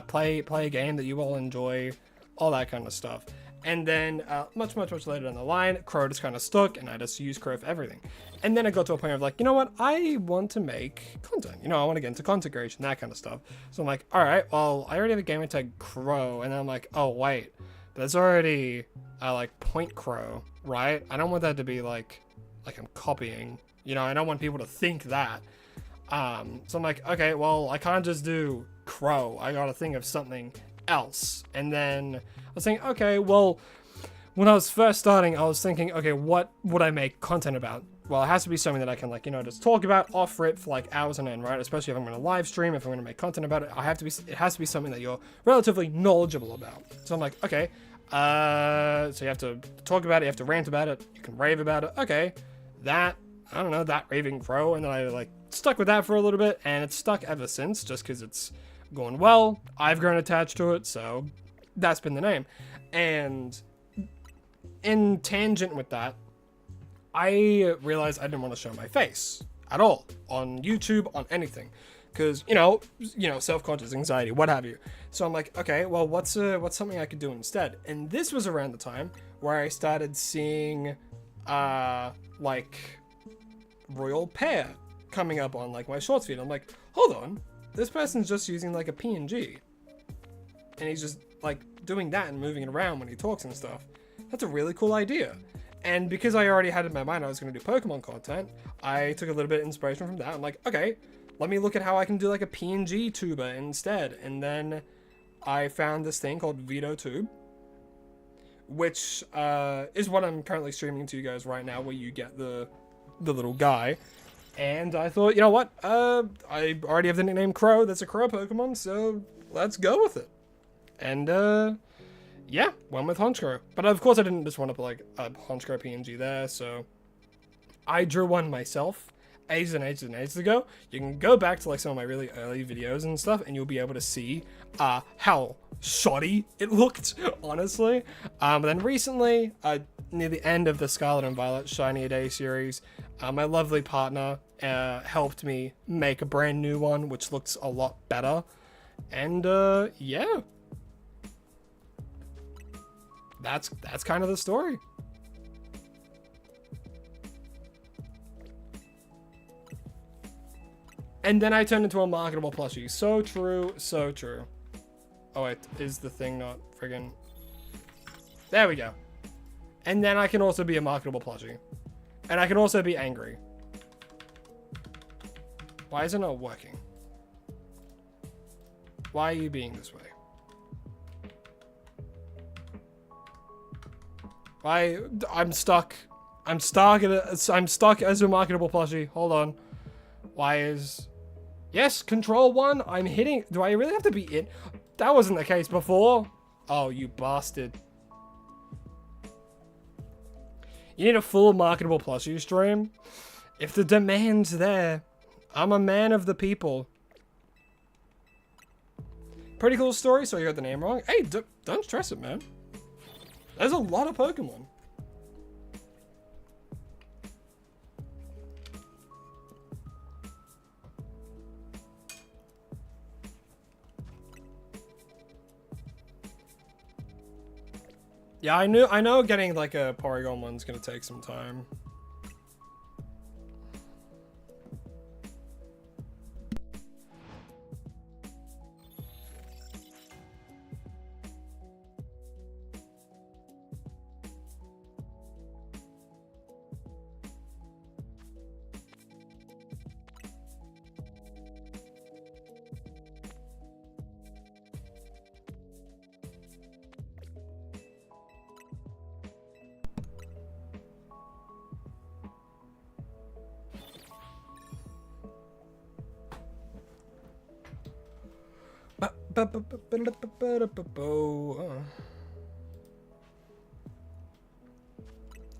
play a game that you all enjoy, all that kind of stuff. And then much later down the line, Crow just kind of stuck, and I just used Crow for everything. And then I got to a point of like, you know what, I want to make content. You know, I want to get into content creation, that kind of stuff. So I'm like, all right, well, I already have a gamer tag Crow, and then I'm like, oh wait. That's already, like, Point Crow, right? I don't want that to be, like I'm copying. You know, I don't want people to think that. So I'm like, okay, well, I can't just do Crow. I gotta think of something else. And then I was thinking, okay, well, when I was first starting, I was thinking, okay, what would I make content about? Well, it has to be something that I can, like, you know, just talk about off rip for like hours on end, right? Especially if I'm going to live stream, if I'm going to make content about it, it has to be something that you're relatively knowledgeable about. So I'm like, okay, so you have to talk about it, you have to rant about it, you can rave about it. Okay, I don't know, that raving Crow. And then I like stuck with that for a little bit, and it's stuck ever since, just because it's going well. I've grown attached to it, so that's been the name. And in tangent with that, I realized I didn't want to show my face at all on YouTube, on anything, because you know, self-conscious, anxiety, what have you. So I'm like, okay, well, what's something I could do instead? And this was around the time where I started seeing, like, Royal Pear coming up on like my shorts feed. I'm like, hold on, this person's just using like a PNG, and he's just like doing that and moving it around when he talks and stuff. That's a really cool idea. And because I already had in my mind I was going to do Pokemon content, I took a little bit of inspiration from that. I'm like, okay, let me look at how I can do like a PNG tuber instead. And then I found this thing called VitoTube, which is what I'm currently streaming to you guys right now, where you get the little guy. And I thought, you know what, I already have the nickname Crow. That's a Crow Pokemon, so let's go with it. And yeah, went with Honchkrow. But of course I didn't just want to put like a Honchkrow PNG there, so I drew one myself ages and ages and ages ago. You can go back to like some of my really early videos and stuff, and you'll be able to see how shoddy it looked, honestly. But then recently, near the end of the Scarlet and Violet Shiny Day series, my lovely partner helped me make a brand new one, which looks a lot better. And yeah. That's kind of the story. And then I turned into a marketable plushie. So true, so true. Oh wait, is the thing not friggin'... There we go. And then I can also be a marketable plushie. And I can also be angry. Why is it not working? Why are you being this way? I'm stuck. I'm stuck as a marketable plushie. Hold on. Why is... Yes, control 1. I'm hitting... Do I really have to be in? That wasn't the case before. Oh, you bastard. You need a full marketable plushie stream? If the demand's there. I'm a man of the people. Pretty cool story, so you got the name wrong. Hey, don't stress it, man. There's a lot of Pokemon. Yeah, I know getting like a Porygon one's gonna take some time.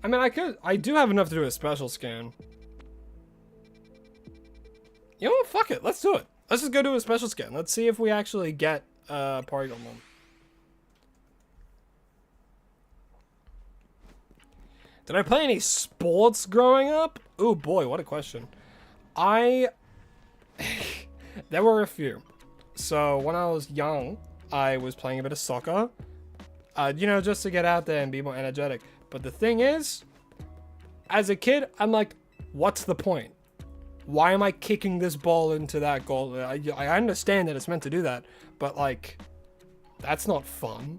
I mean, I do have enough to do a special scan. You know what? Fuck it. Let's do it. Let's just go do a special scan. Let's see if we actually get Porygon one. Did I play any sports growing up? Oh boy, what a question. There were a few. So when I was young, I was playing a bit of soccer. You know, just to get out there and be more energetic. But the thing is, as a kid, I'm like, what's the point? Why am I kicking this ball into that goal? I understand that it's meant to do that, but like, that's not fun.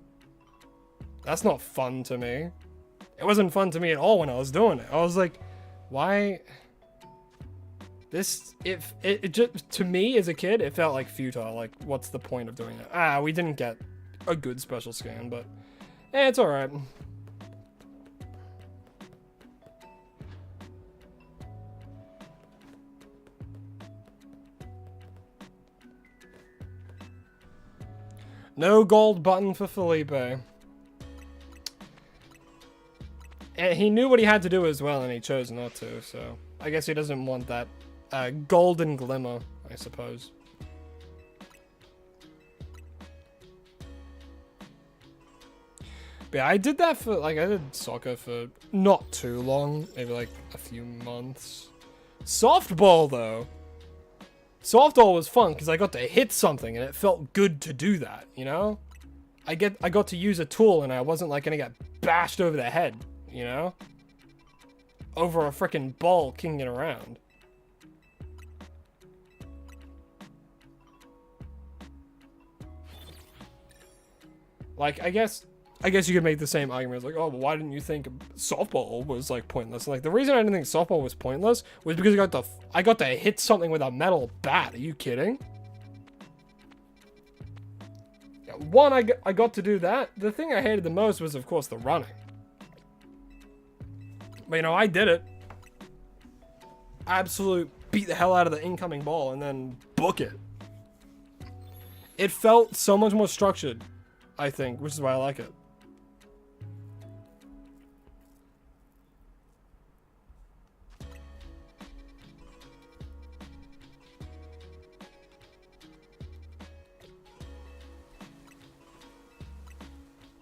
That's not fun to me. It wasn't fun to me at all when I was doing it. I was like, why? This, it just, to me as a kid, it felt like futile. Like, what's the point of doing it? We didn't get a good special scan, but it's alright. No gold button for Felipe. And he knew what he had to do as well, and he chose not to, so I guess he doesn't want that golden glimmer, I suppose. But yeah, I did that for, like, I did soccer for not too long, maybe like a few months. Softball, though. Softball was fun because I got to hit something and it felt good to do that, you know? I got to use a tool and I wasn't like gonna get bashed over the head, you know? Over a freaking ball kicking it around. Like, I guess you could make the same argument. It's like, oh, well, why didn't you think softball was like pointless? Like, the reason I didn't think softball was pointless was because I got to hit something with a metal bat. Are you kidding? Yeah, one, I got to do that. The thing I hated the most was, of course, the running. But, you know, I did it. Absolute beat the hell out of the incoming ball and then book it. It felt so much more structured, I think, which is why I like it.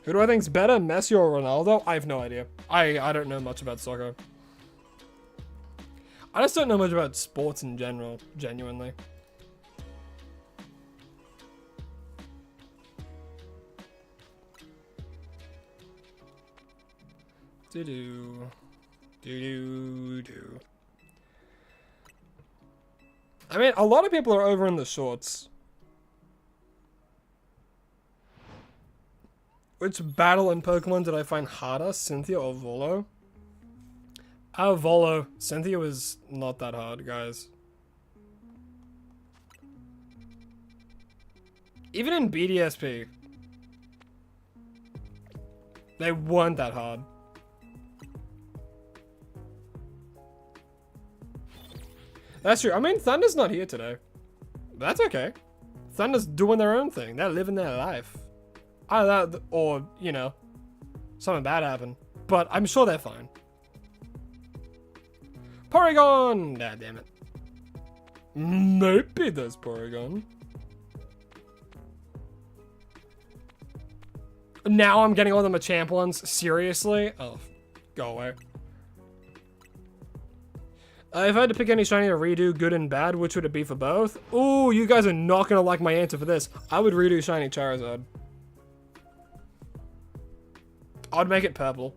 Who do I think's better, Messi or Ronaldo? I have no idea. I don't know much about soccer. I just don't know much about sports in general, genuinely. Do-do. Do-do-do. I mean, a lot of people are over in the shorts. Which battle in Pokemon did I find harder, Cynthia or Volo? Volo. Cynthia was not that hard, guys. Even in BDSP, they weren't that hard. That's true. I mean, Thunder's not here today. But that's okay. Thunder's doing their own thing. They're living their life. Or, you know, something bad happened. But I'm sure they're fine. Porygon! Ah, damn it. Maybe there's Porygon. Now I'm getting all the Machamp ones? Seriously? Oh, go away. If I had to pick any shiny to redo, good and bad, which would it be for both? Ooh, you guys are not gonna like my answer for this. I would redo shiny Charizard. I'd make it purple.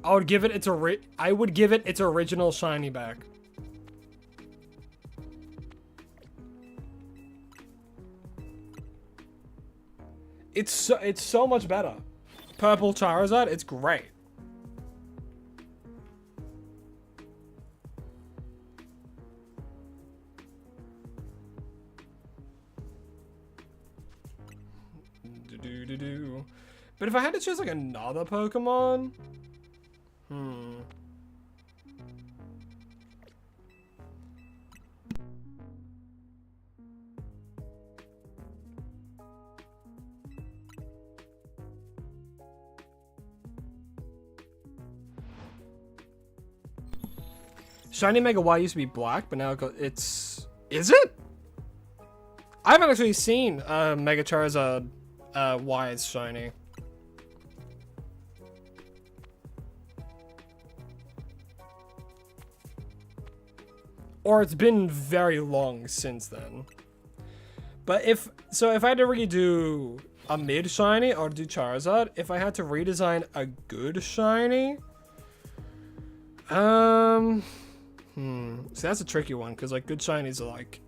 I would give it its original shiny back. It's so much better. Purple Charizard, it's great. But if I had to choose like another Pokemon, Shiny Mega Y used to be black, but now it's... Is it? I haven't actually seen Mega Charizard Y is shiny. Or it's been very long since then. But if I had to redo a mid shiny, I would do Charizard. If I had to redesign a good shiny, so that's a tricky one, because like good shinies are like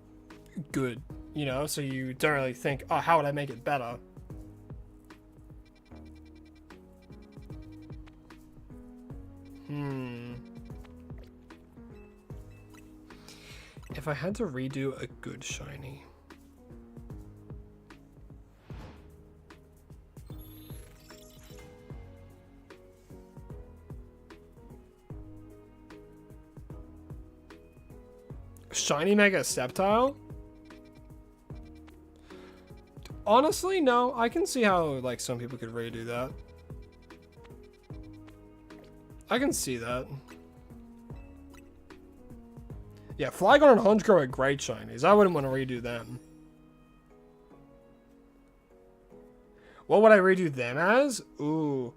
good, you know, so you don't really think, oh, how would I make it better? If I had to redo a good shiny, shiny Mega Sceptile? Honestly, no. I can see how like some people could redo that. I can see that. Yeah, Flygon and Honchkrow are great shinies. I wouldn't want to redo them. What would I redo them as? Ooh.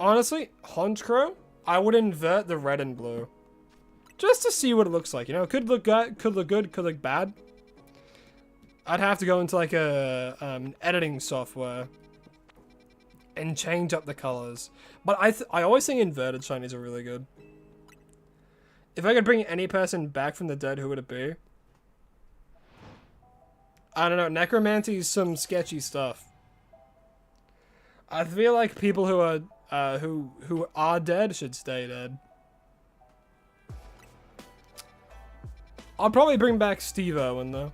Honestly, Honchkrow, I would invert the red and blue. Just to see what it looks like, you know? Could look good, could look bad. I'd have to go into like a editing software and change up the colors. But I always think inverted shinies are really good. If I could bring any person back from the dead, who would it be? I don't know. Necromancy is some sketchy stuff. I feel like people who are dead should stay dead. I'll probably bring back Steve Irwin though.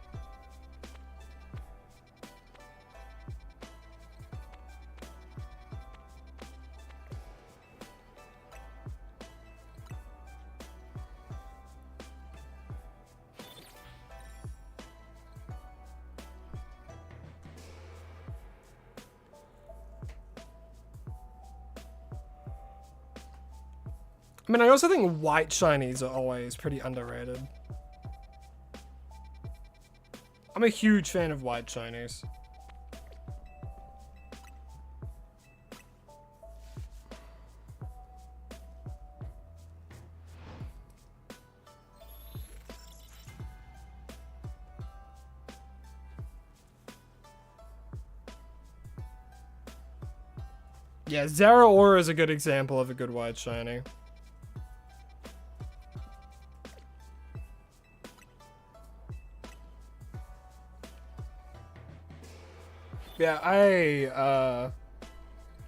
I mean, I also think white shinies are always pretty underrated. I'm a huge fan of white shinies. Yeah, Zeraora is a good example of a good white shiny. Yeah,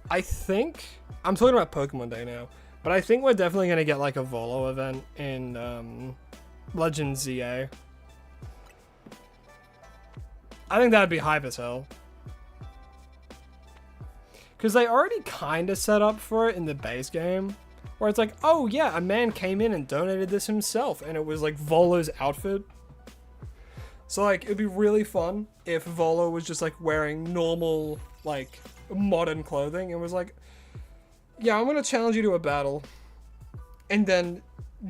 I think I'm talking about Pokemon Day now, but I think we're definitely gonna get like a Volo event in Legend ZA. I think that'd be hype as hell. Because they already kind of set up for it in the base game, where it's like, oh yeah, a man came in and donated this himself, and it was like Volo's outfit. So like, it'd be really fun if Volo was just like wearing normal, like, modern clothing and was like, yeah, I'm gonna challenge you to a battle. And then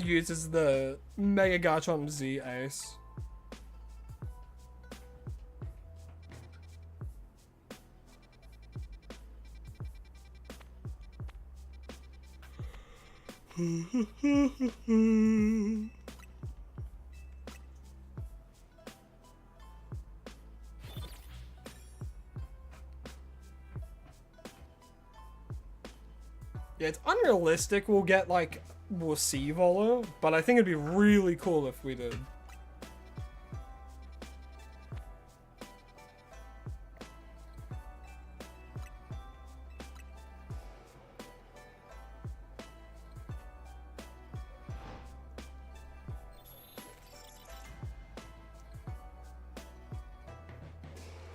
uses the Mega Garchomp Z Ace. Yeah, it's unrealistic we'll see Volo, but I think it'd be really cool if we did.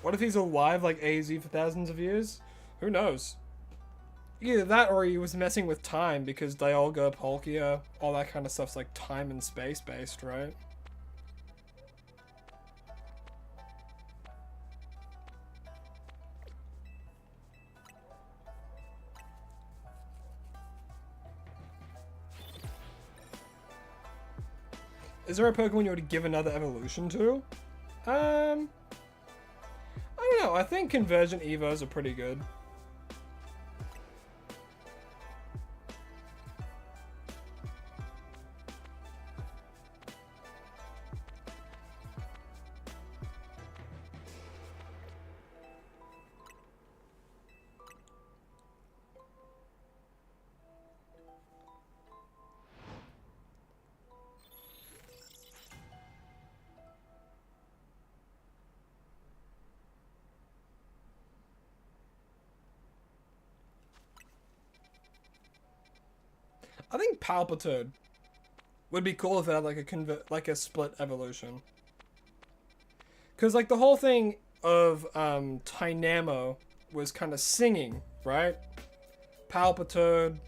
What if he's alive like AZ for thousands of years? Who knows? Either that or he was messing with time because Dialga, Palkia, all that kind of stuff's like time and space based, right? Is there a Pokemon you would give another evolution to? I don't know. I think Convergent Evos are pretty good. I think Palpitoad would be cool if it had like a split evolution. Cause like the whole thing of Tynamo was kind of singing, right? Palpitoad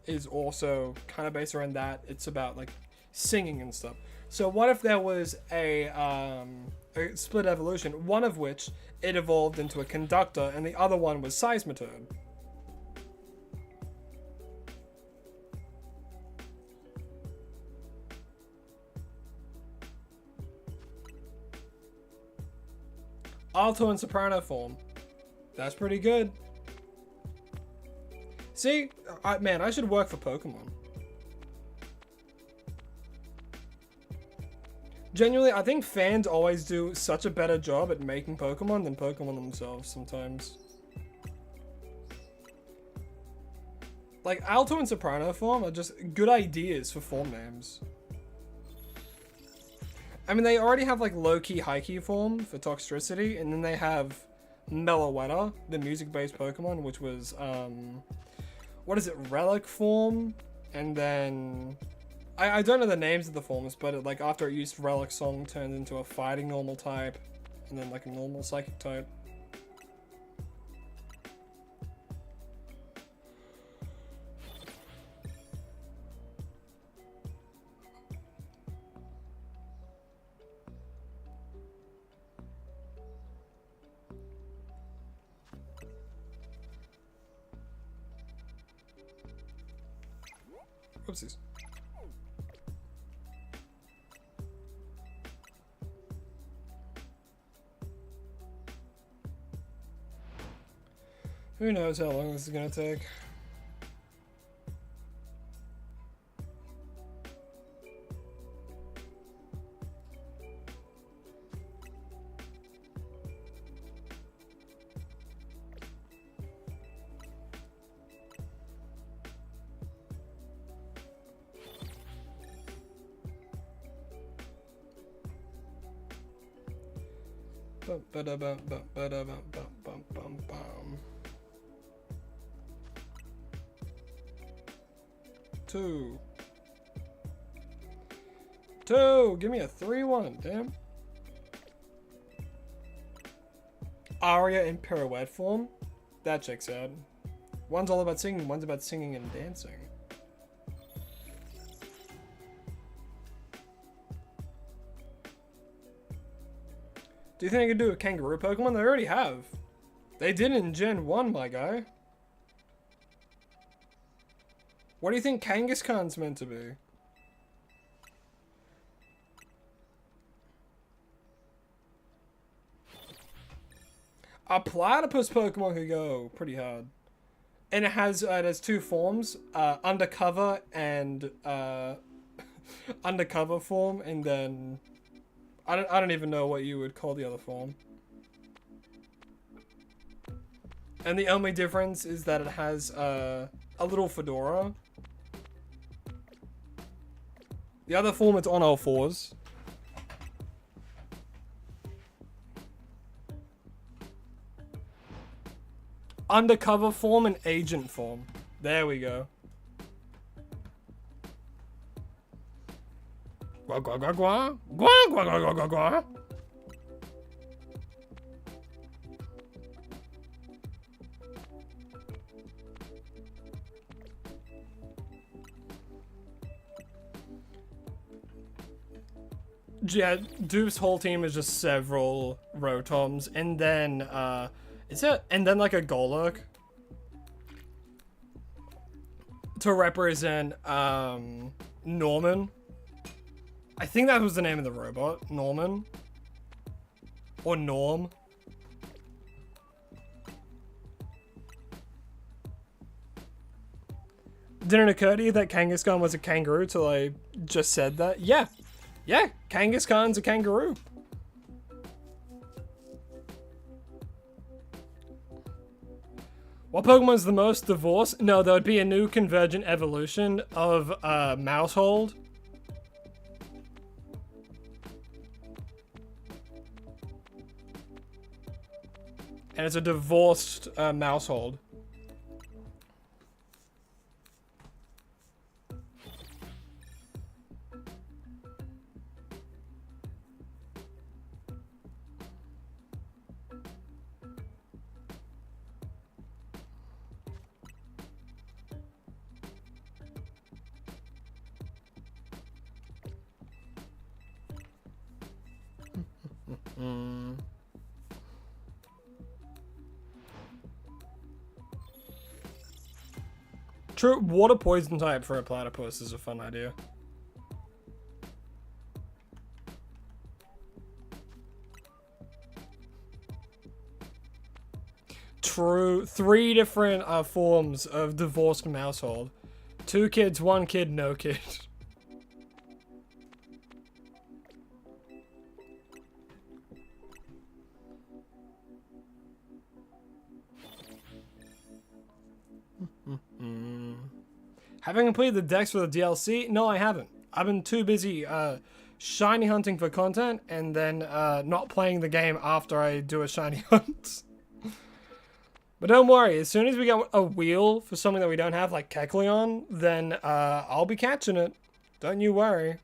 is also kind of based around that. It's about like singing and stuff. So what if there was a split evolution, one of which it evolved into a conductor and the other one was Seismitoad? Alto and soprano form. That's pretty good. See, man, I should work for Pokemon. Genuinely, I think fans always do such a better job at making Pokemon than Pokemon themselves sometimes. Like, Alto and Soprano form are just good ideas for form names. I mean, they already have like low-key, high-key form for Toxtricity, and then they have Meloetta, the music-based Pokemon, which was, what is it, Relic form? And then, I don't know the names of the forms, but like after it used Relic Song, turned into a fighting normal type, and then like a normal psychic type. Oopsies. Who knows how long this is gonna take? Two. Give me a 3-1, damn. Aria in pirouette form? That checks out. One's all about singing, one's about singing and dancing. Do you think I could do a kangaroo Pokemon? They already have. They did in Gen 1, my guy. What do you think Kangaskhan's meant to be? A platypus Pokemon could go pretty hard. And it has two forms, undercover and undercover form, and then I don't even know what you would call the other form. And the only difference is that it has a little fedora. The other form, it's on all fours. Undercover form and agent form. There we go. Gua gua gua gua. Gua gua gua gua gua gua. Yeah, Dupe's whole team is just several Rotoms, and then and then like a Golurk to represent Norman. I think that was the name of the robot, Norman or Norm. Didn't it occur to you that Kangaskhan was a kangaroo till I just said that? Yeah. Yeah, Kangaskhan's a kangaroo. What Pokemon's the most divorced? No, there would be a new convergent evolution of Mousehold. And it's a divorced Mousehold. True, water poison type for a platypus is a fun idea. True, 3 different forms of divorced Mousehold. 2 kids, 1 kid, no kid. Having completed the decks for the DLC? No, I haven't. I've been too busy shiny hunting for content and then not playing the game after I do a shiny hunt. But don't worry, as soon as we get a wheel for something that we don't have, like Kecleon, then I'll be catching it. Don't you worry.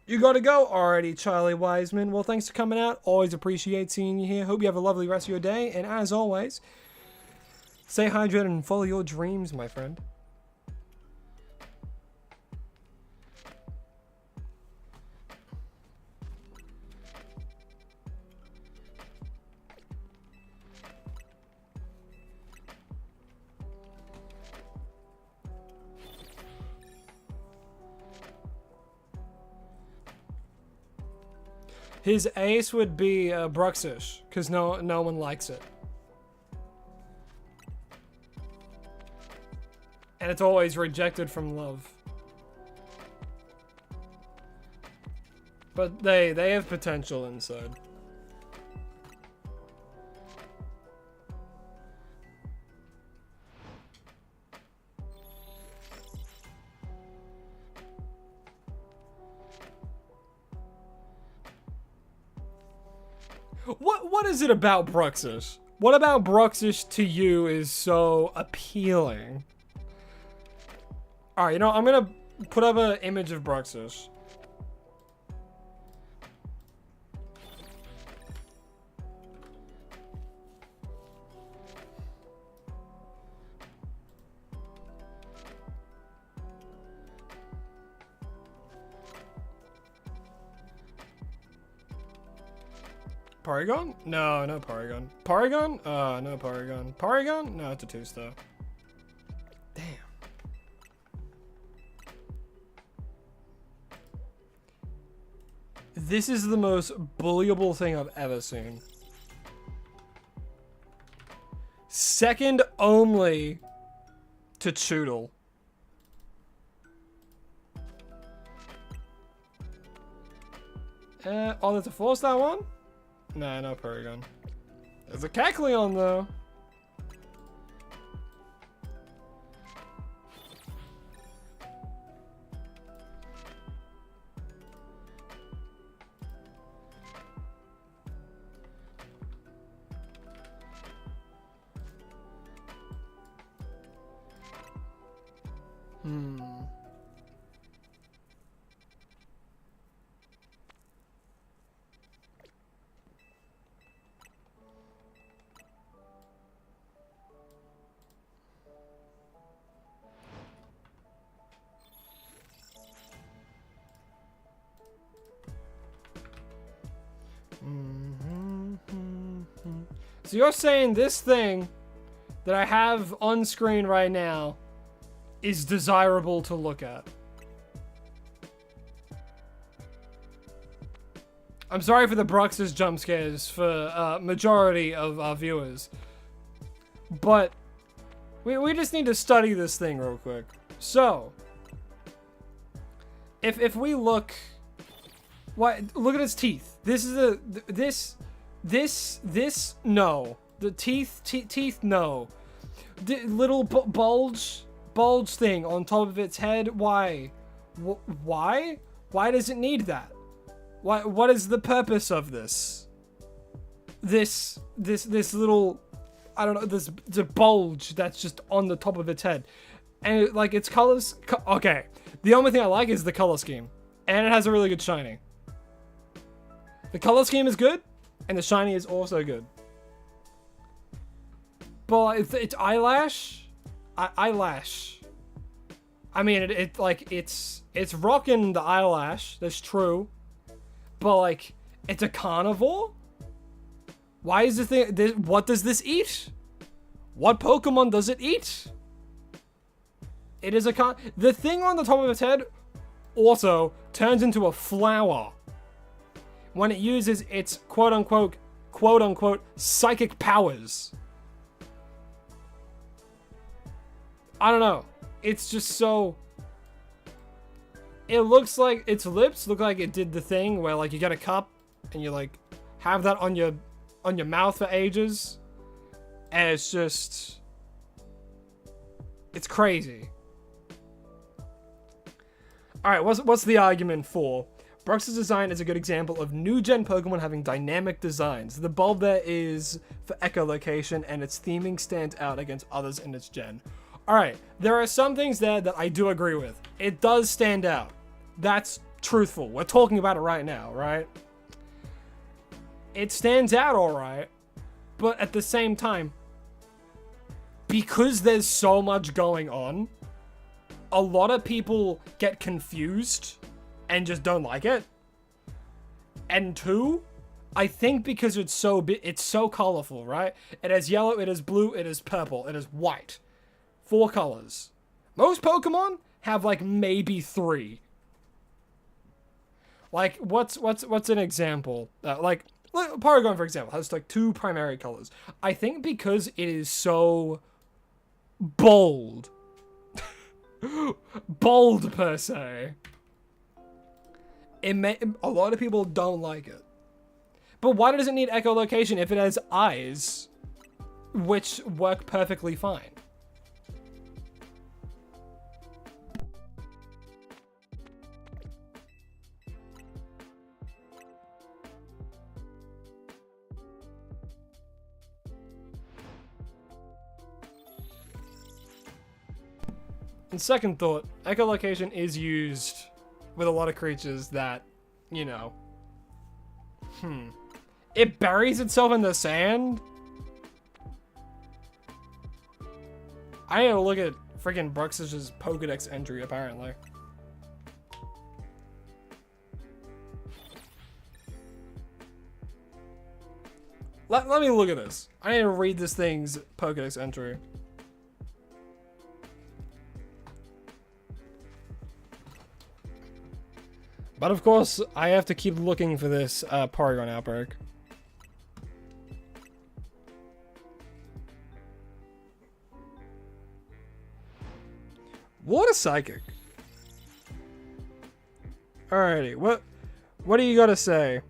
You gotta go? Alrighty, Charlie Wiseman. Well, thanks for coming out. Always appreciate seeing you here. Hope you have a lovely rest of your day. And as always, stay hydrated and follow your dreams, my friend. His ace would be Bruxish, because no one likes it. And it's always rejected from love. But they have potential inside. What is it about Bruxish? What about Bruxish to you is so appealing? Alright, you know, I'm gonna put up an image of Bruxish. Porygon? No, no Porygon. Porygon? No Porygon. Porygon? No, it's a 2-star. Damn. This is the most bullyable thing I've ever seen. Second only to Choodle. Oh, that's a 4-star one? Nah, no Porygon. There's a Kecleon, though. Hmm. So you're saying this thing that I have on screen right now is desirable to look at? I'm sorry for the Brux's jump scares for majority of our viewers, but we just need to study this thing real quick. So, if we look at its teeth. This is this no. The teeth no. The little bulge thing on top of its head. Why? Why does it need that? What is the purpose of this? This little, I don't know, the bulge that's just on the top of its head. And its colors, okay. The only thing I like is the color scheme. And it has a really good shiny. The color scheme is good, and the shiny is also good. But it's eyelash. Eyelash. I mean, it's rocking the eyelash. That's true. But it's a carnivore. Why is the thing? What does this eat? What Pokemon does it eat? It is the thing on the top of its head also turns into a flower when it uses its quote unquote psychic powers. I don't know. It's just so. It looks like its lips look like it did the thing where you get a cup and you have that on your mouth for ages, and it's crazy. All right, what's the argument for? Brux's design is a good example of new-gen Pokemon having dynamic designs. The bulb there is for echolocation, and its theming stands out against others in its gen. Alright, there are some things there that I do agree with. It does stand out. That's truthful. We're talking about it right now, right? It stands out alright, but at the same time, because there's so much going on, a lot of people get confused and just don't like it. And two, I think because it's so colorful, right? It has yellow, it has blue, it has purple, it has white. 4 colors. Most Pokemon have maybe 3. What's an example? Porygon, for example, has 2 primary colors. I think because it is so bold. Bold per se. A lot of people don't like it. But why does it need echolocation if it has eyes, which work perfectly fine? And second thought, echolocation is used with a lot of creatures that, it buries itself in the sand? I need to look at freaking Brux's Pokedex entry, apparently. Let me look at this. I need to read this thing's Pokedex entry. But of course, I have to keep looking for this Porygon outbreak. Water Psychic. Alrighty, what do you gotta say?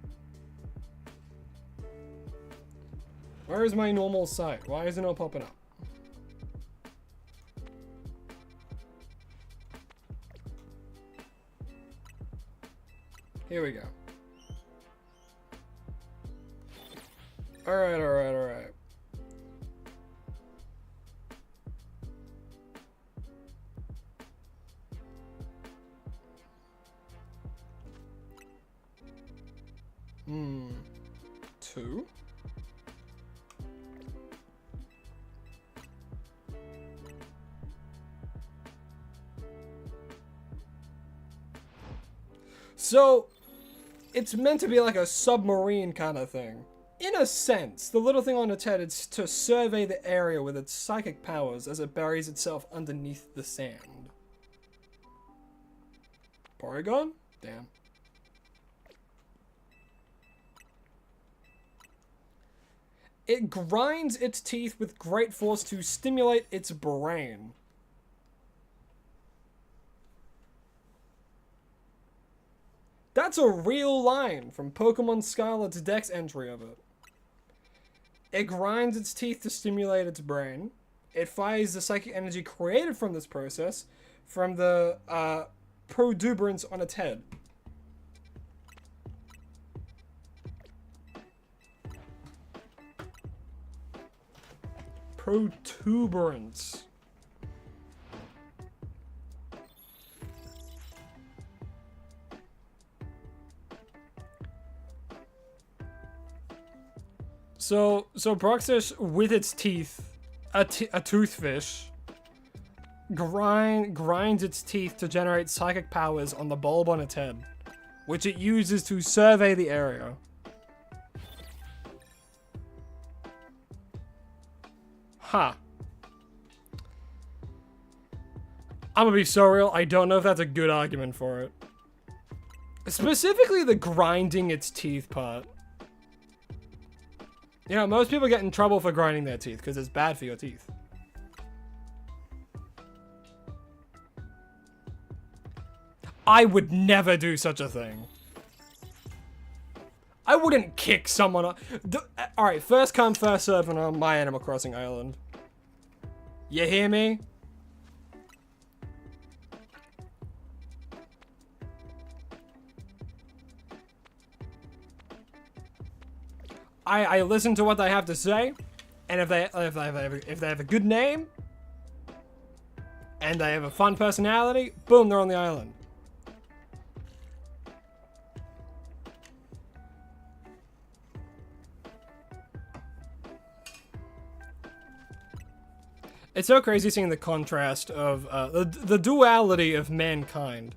Where is my normal site? Why is it not popping up? Here we go. Alright. 2. So, it's meant to be like a submarine kind of thing. In a sense, the little thing on its head is to survey the area with its psychic powers as it buries itself underneath the sand. Porygon? Damn. It grinds its teeth with great force to stimulate its brain. That's a real line from Pokemon Scarlet's Dex entry of it. It grinds its teeth to stimulate its brain. It fires the psychic energy created from this process from the protuberance on its head. Protuberance. So Broxus, with its teeth, a toothfish, grinds its teeth to generate psychic powers on the bulb on its head, which it uses to survey the area. Huh. I'm gonna be so real, I don't know if that's a good argument for it. Specifically the grinding its teeth part. You know, most people get in trouble for grinding their teeth because it's bad for your teeth. I would never do such a thing. I wouldn't kick someone off. Alright, first come, first serve on my Animal Crossing island. You hear me? I listen to what they have to say, and if they have a good name, and they have a fun personality, boom, they're on the island. It's so crazy seeing the contrast of the duality of mankind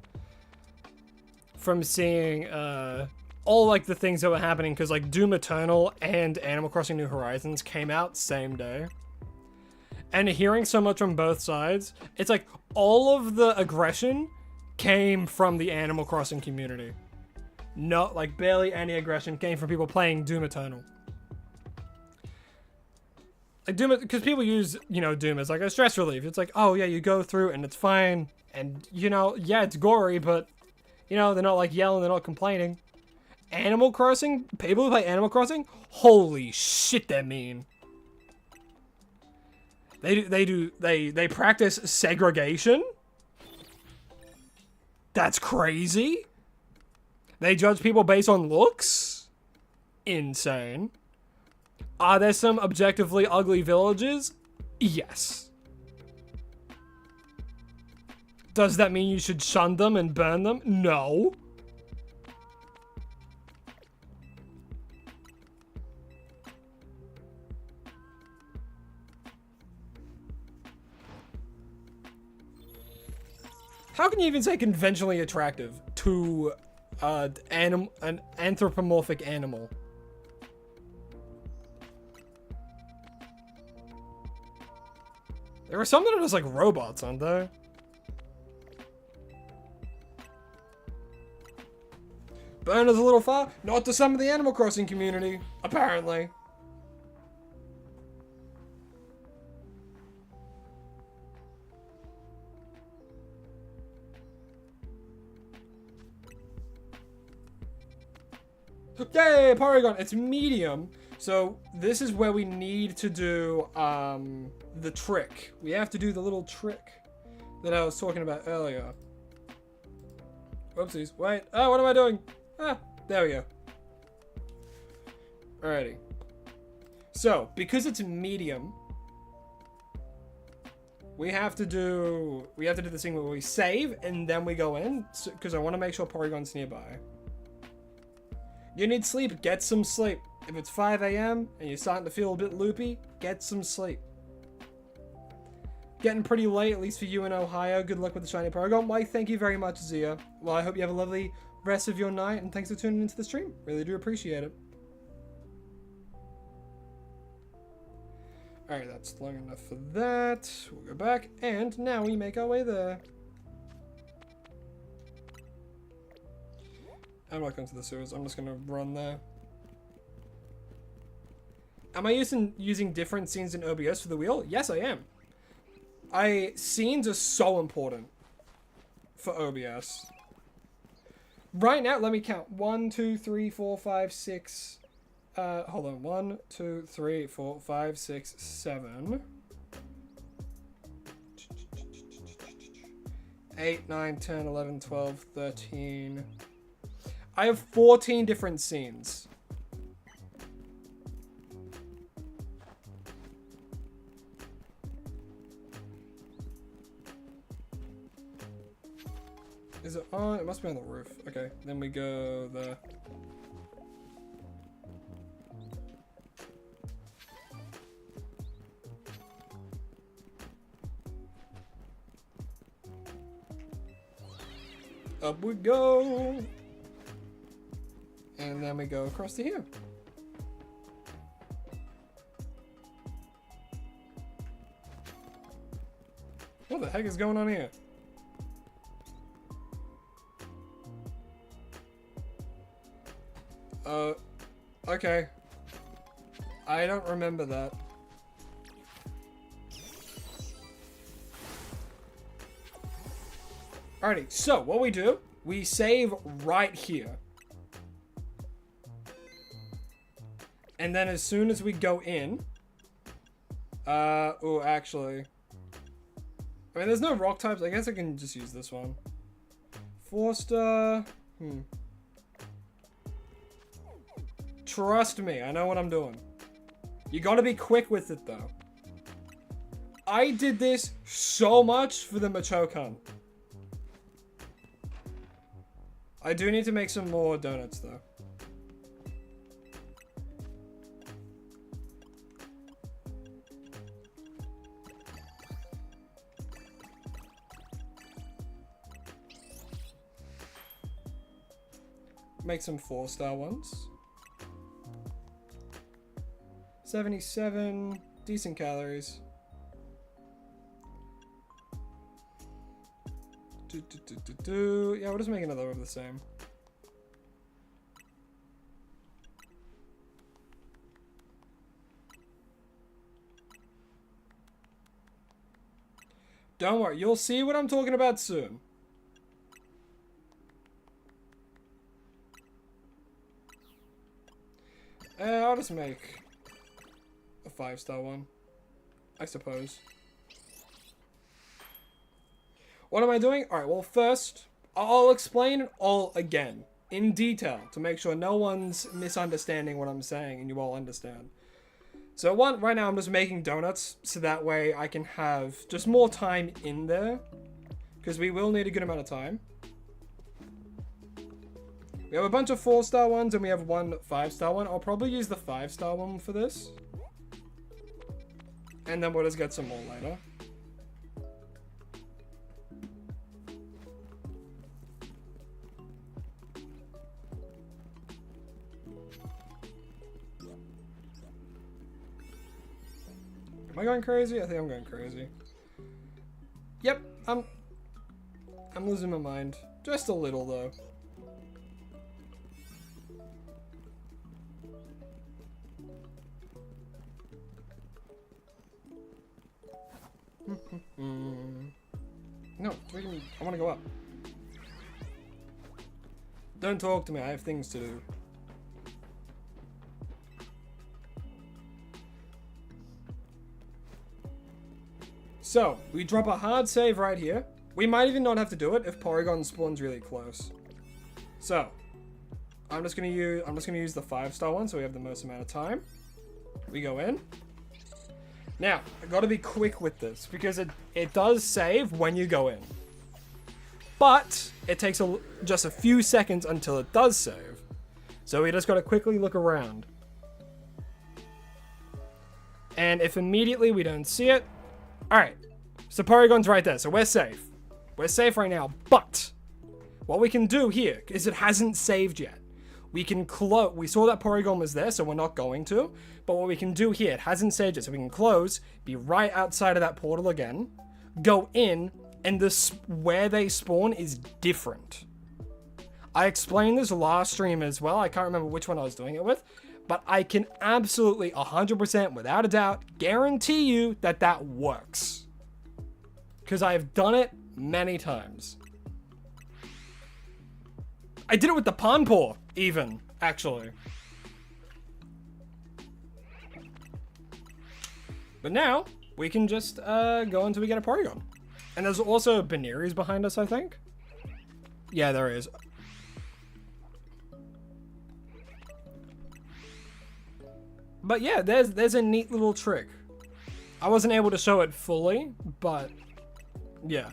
from seeing all like the things that were happening, because like Doom Eternal and Animal Crossing New Horizons came out same day, and hearing so much from both sides, it's like all of the aggression came from the Animal Crossing community. Not like barely any aggression came from people playing Doom Eternal. Like Doom, because people use, you know, Doom as like a stress relief. It's like, oh yeah, you go through and it's fine, and you know, yeah, it's gory, but you know, they're not like yelling, they're not complaining. Animal Crossing, people who play Animal Crossing, holy shit, they're mean. They practice segregation. That's crazy. They judge people based on looks. Insane. Are there some objectively ugly villages? Yes. Does that mean you should shun them and burn them? No. How can you even say conventionally attractive to an anthropomorphic animal? There are some that are just like robots, aren't there? Burn is a little far, not to some of the Animal Crossing community, apparently. Yay, Porygon! It's medium, so this is where we need to do the trick. We have to do the little trick that I was talking about earlier. Whoopsies, wait. Oh, what am I doing? Ah, there we go. Alrighty. So, because it's medium, we have to do this thing where we save and then we go in, because I want to make sure Porygon's nearby. You need sleep, get some sleep. If it's 5 a.m. and you're starting to feel a bit loopy, get some sleep. Getting pretty late, at least for you in Ohio. Good luck with the shiny Paragon. Why, thank you very much, Zia. Well, I hope you have a lovely rest of your night, and thanks for tuning into the stream. Really do appreciate it. Alright, that's long enough for that. We'll go back, and now we make our way there. I'm not going to the sewers, I'm just going to run there. Am I using different scenes in OBS for the wheel? Yes, I am. Scenes are so important for OBS. Right now, let me count. 1, 2, 3, 4, 5, 6. Hold on. 1, 2, 3, 4, 5, 6, 7. 8, 9, 10, 11, 12, 13. I have 14 different scenes. Is it on? It must be on the roof. Okay, then we go there. Up we go. And then we go across to here. What the heck is going on here? Okay. I don't remember that. Alrighty, so what we do, we save right here. And then as soon as we go in, oh, actually, I mean, there's no rock types. I guess I can just use this one. 4-star, Trust me, I know what I'm doing. You gotta be quick with it, though. I did this so much for the Machoke hunt. I do need to make some more donuts, though. Make some 4-star ones. 77, decent calories. Yeah, we'll just make another of the same. Don't worry, you'll see what I'm talking about soon. I'll just make a 5-star one, I suppose. What am I doing? Alright, well first, I'll explain it all again, in detail, to make sure no one's misunderstanding what I'm saying and you all understand. So right now I'm just making donuts, so that way I can have just more time in there, because we will need a good amount of time. We have a bunch of 4-star ones and we have one 5-star one. I'll probably use the 5-star one for this. And then we'll just get some more later. Am I going crazy? I think I'm going crazy. Yep, I'm losing my mind. Just a little though. No, I want to go up. Don't talk to me, I have things to do. So, we drop a hard save right here. We might even not have to do it if Porygon spawns really close. So, I'm just gonna use the 5-star one so we have the most amount of time. We go in. Now, I gotta be quick with this because it does save when you go in. But it takes just a few seconds until it does save. So we just got to quickly look around. And if immediately we don't see it, all right, so Porygon's right there, so we're safe. We're safe right now, but what we can do here is it hasn't saved yet. We can close. We saw that Porygon was there, so we're not going to. But what we can do here, it hasn't saved yet, so we can close, be right outside of that portal again, go in, and this where they spawn is different. I explained this last stream as well. I can't remember which one I was doing it with, but I can absolutely 100% without a doubt guarantee you that that works. Because I've done it many times. I did it with the Panpour, even, actually. But now, we can just go until we get a Porygon. And there's also Beneries behind us, I think. Yeah, there is. But yeah, there's a neat little trick. I wasn't able to show it fully, but yeah.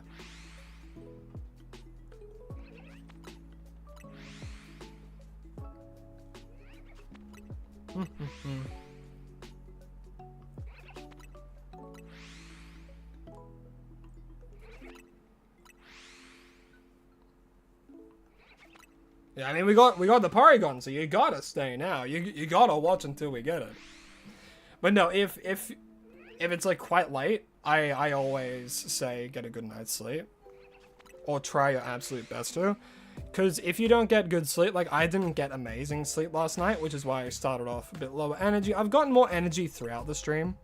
Yeah, I mean we got the Porygon, so you gotta stay now. You gotta watch until we get it. But no, if it's like quite late, I always say get a good night's sleep, or try your absolute best to. Because if you don't get good sleep, like I didn't get amazing sleep last night, which is why I started off a bit lower energy. I've gotten more energy throughout the stream,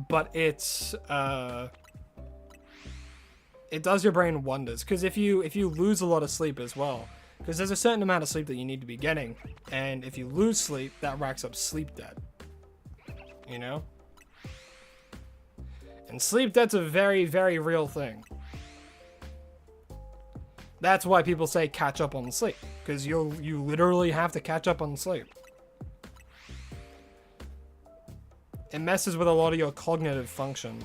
but it does your brain wonders. Because if you lose a lot of sleep as well, because there's a certain amount of sleep that you need to be getting, and if you lose sleep, that racks up sleep debt. You know? And sleep debt's a very, very real thing. That's why people say catch up on sleep, because you literally have to catch up on sleep. It messes with a lot of your cognitive function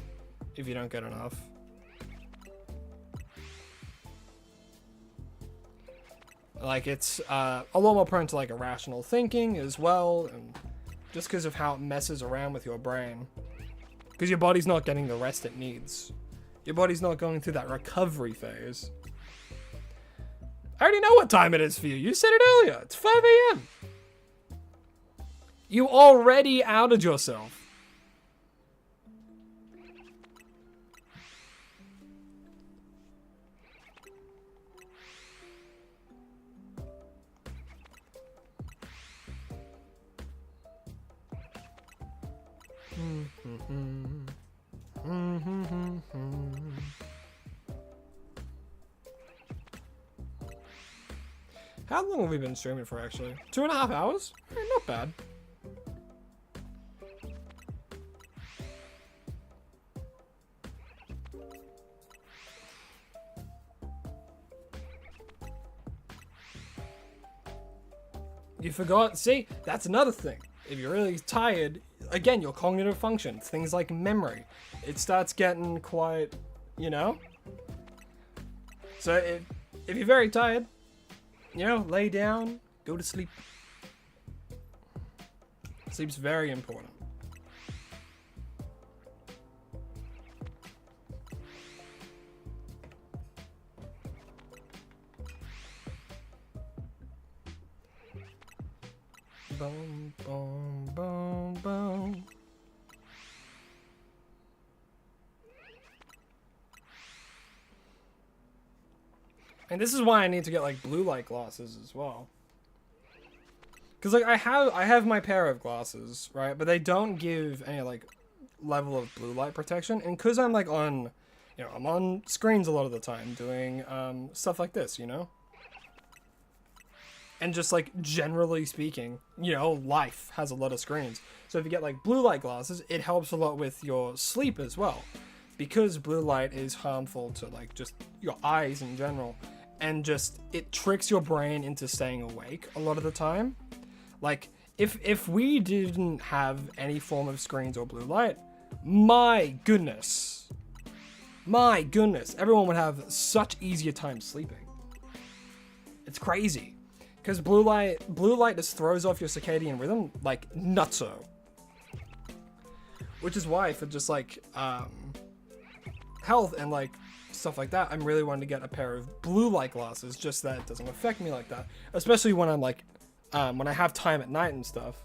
if you don't get enough. Like it's a lot more prone to like irrational thinking as well, and just because of how it messes around with your brain. Because your body's not getting the rest it needs. Your body's not going through that recovery phase. I already know what time it is for you. You said it earlier. It's 5 a.m. You already outed yourself. How long have we been streaming for, actually? 2.5 hours? Not bad. You forgot? See, that's another thing. If you're really tired, again, your cognitive function, things like memory, it starts getting quite, you know? So if you're very tired, you know, lay down, go to sleep. Sleep's very important. Boom, boom, boom, boom. And this is why I need to get like blue light glasses as well. Cause like I have my pair of glasses, right? But they don't give any like level of blue light protection. And cause I'm like on, you know, I'm on screens a lot of the time doing stuff like this, you know? And just like generally speaking, you know, life has a lot of screens. So if you get like blue light glasses, it helps a lot with your sleep as well. Because blue light is harmful to like just your eyes in general. And just, it tricks your brain into staying awake a lot of the time. Like, if we didn't have any form of screens or blue light, my goodness, everyone would have such easier time sleeping. It's crazy. Because blue light just throws off your circadian rhythm like nutso. Which is why for just like health and like stuff like that, I'm really wanting to get a pair of blue light glasses just so that it doesn't affect me like that. Especially when I'm like, when I have time at night and stuff.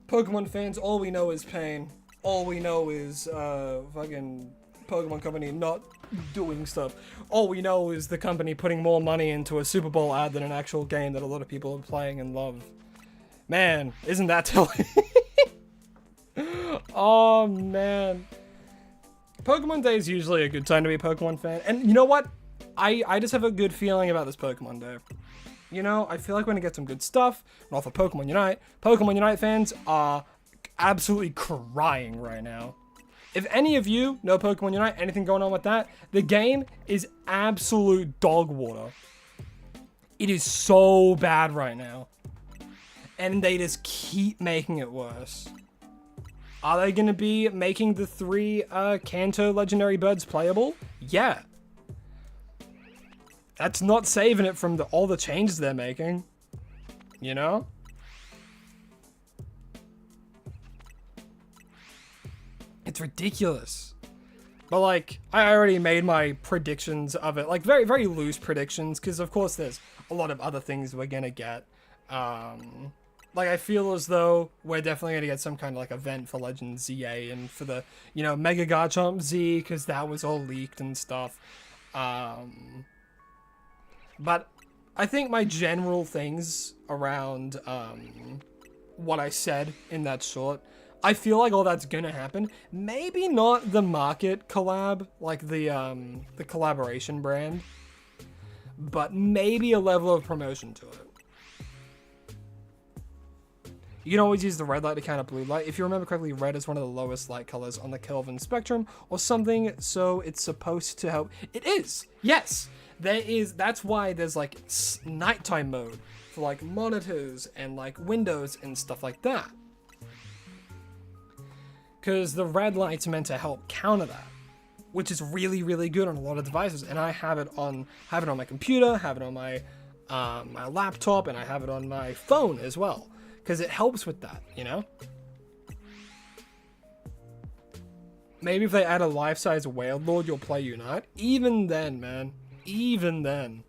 Pokemon fans, all we know is pain. All we know is fucking Pokemon Company not doing stuff. All we know is the company putting more money into a Super Bowl ad than an actual game that a lot of people are playing and love. Man, isn't that telling? Oh man. Pokemon Day is usually a good time to be a Pokemon fan. And you know what? I just have a good feeling about this Pokemon Day. You know, I feel like we're going to get some good stuff. And off of Pokemon Unite. Pokemon Unite fans are absolutely crying right now. If any of you know Pokemon Unite, anything going on with that, the game is absolute dog water. It is so bad right now. And they just keep making it worse. Are they going to be making the 3 Kanto legendary birds playable? Yeah. That's not saving it from all the changes they're making. You know? It's ridiculous. But like, I already made my predictions of it. Like, very, very loose predictions. Because, of course, there's a lot of other things we're going to get. Like, I feel as though we're definitely going to get some kind of, like, event for Legend ZA. And for the, you know, Mega Garchomp Z. Because that was all leaked and stuff. But I think my general things around what I said in that short, I feel like all that's gonna happen. Maybe not the market collab, like the collaboration brand, but maybe a level of promotion to it. You can always use the red light to counter blue light. If you remember correctly, red is one of the lowest light colors on the Kelvin spectrum or something, so it's supposed to help. It is! Yes! That's why there's like nighttime mode for like monitors and like windows and stuff like that. Because the red light's meant to help counter that, which is really, really good on a lot of devices. And I have it on my computer, have it on my my laptop, and I have it on my phone as well. Because it helps with that, you know? Maybe if they add a life-size Wailord, you'll play Unite. Even then, man. Even then.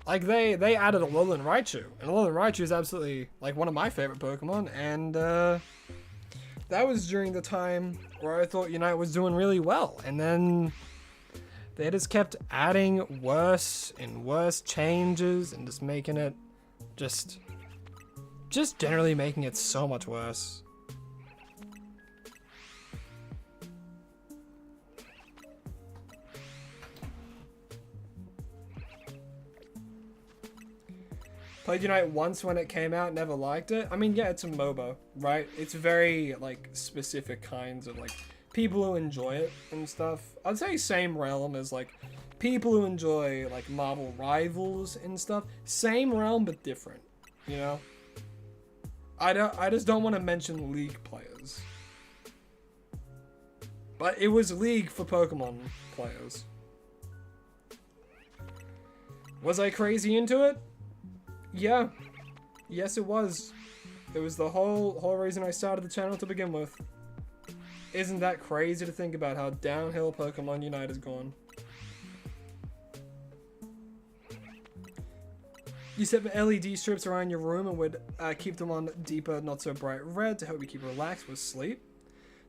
Like, they added a Alolan Raichu. And Alolan Raichu is absolutely, like, one of my favorite Pokemon. And, that was during the time where I thought Unite was doing really well. And then they just kept adding worse and worse changes and just making it just generally making it so much worse. Played Unite once when it came out, never liked it. I mean, yeah, it's a MOBA, right? It's very, like, specific kinds of, like, people who enjoy it and stuff. I'd say same realm as, like, people who enjoy, like, Marvel Rivals and stuff. Same realm, but different, you know? I just don't want to mention League players. But it was League for Pokemon players. Was I crazy into it? Yeah. Yes, it was. It was the whole reason I started the channel to begin with. Isn't that crazy to think about how downhill Pokemon Unite has gone? You set the LED strips around your room and would keep them on deeper, not so bright red to help you keep relaxed with sleep.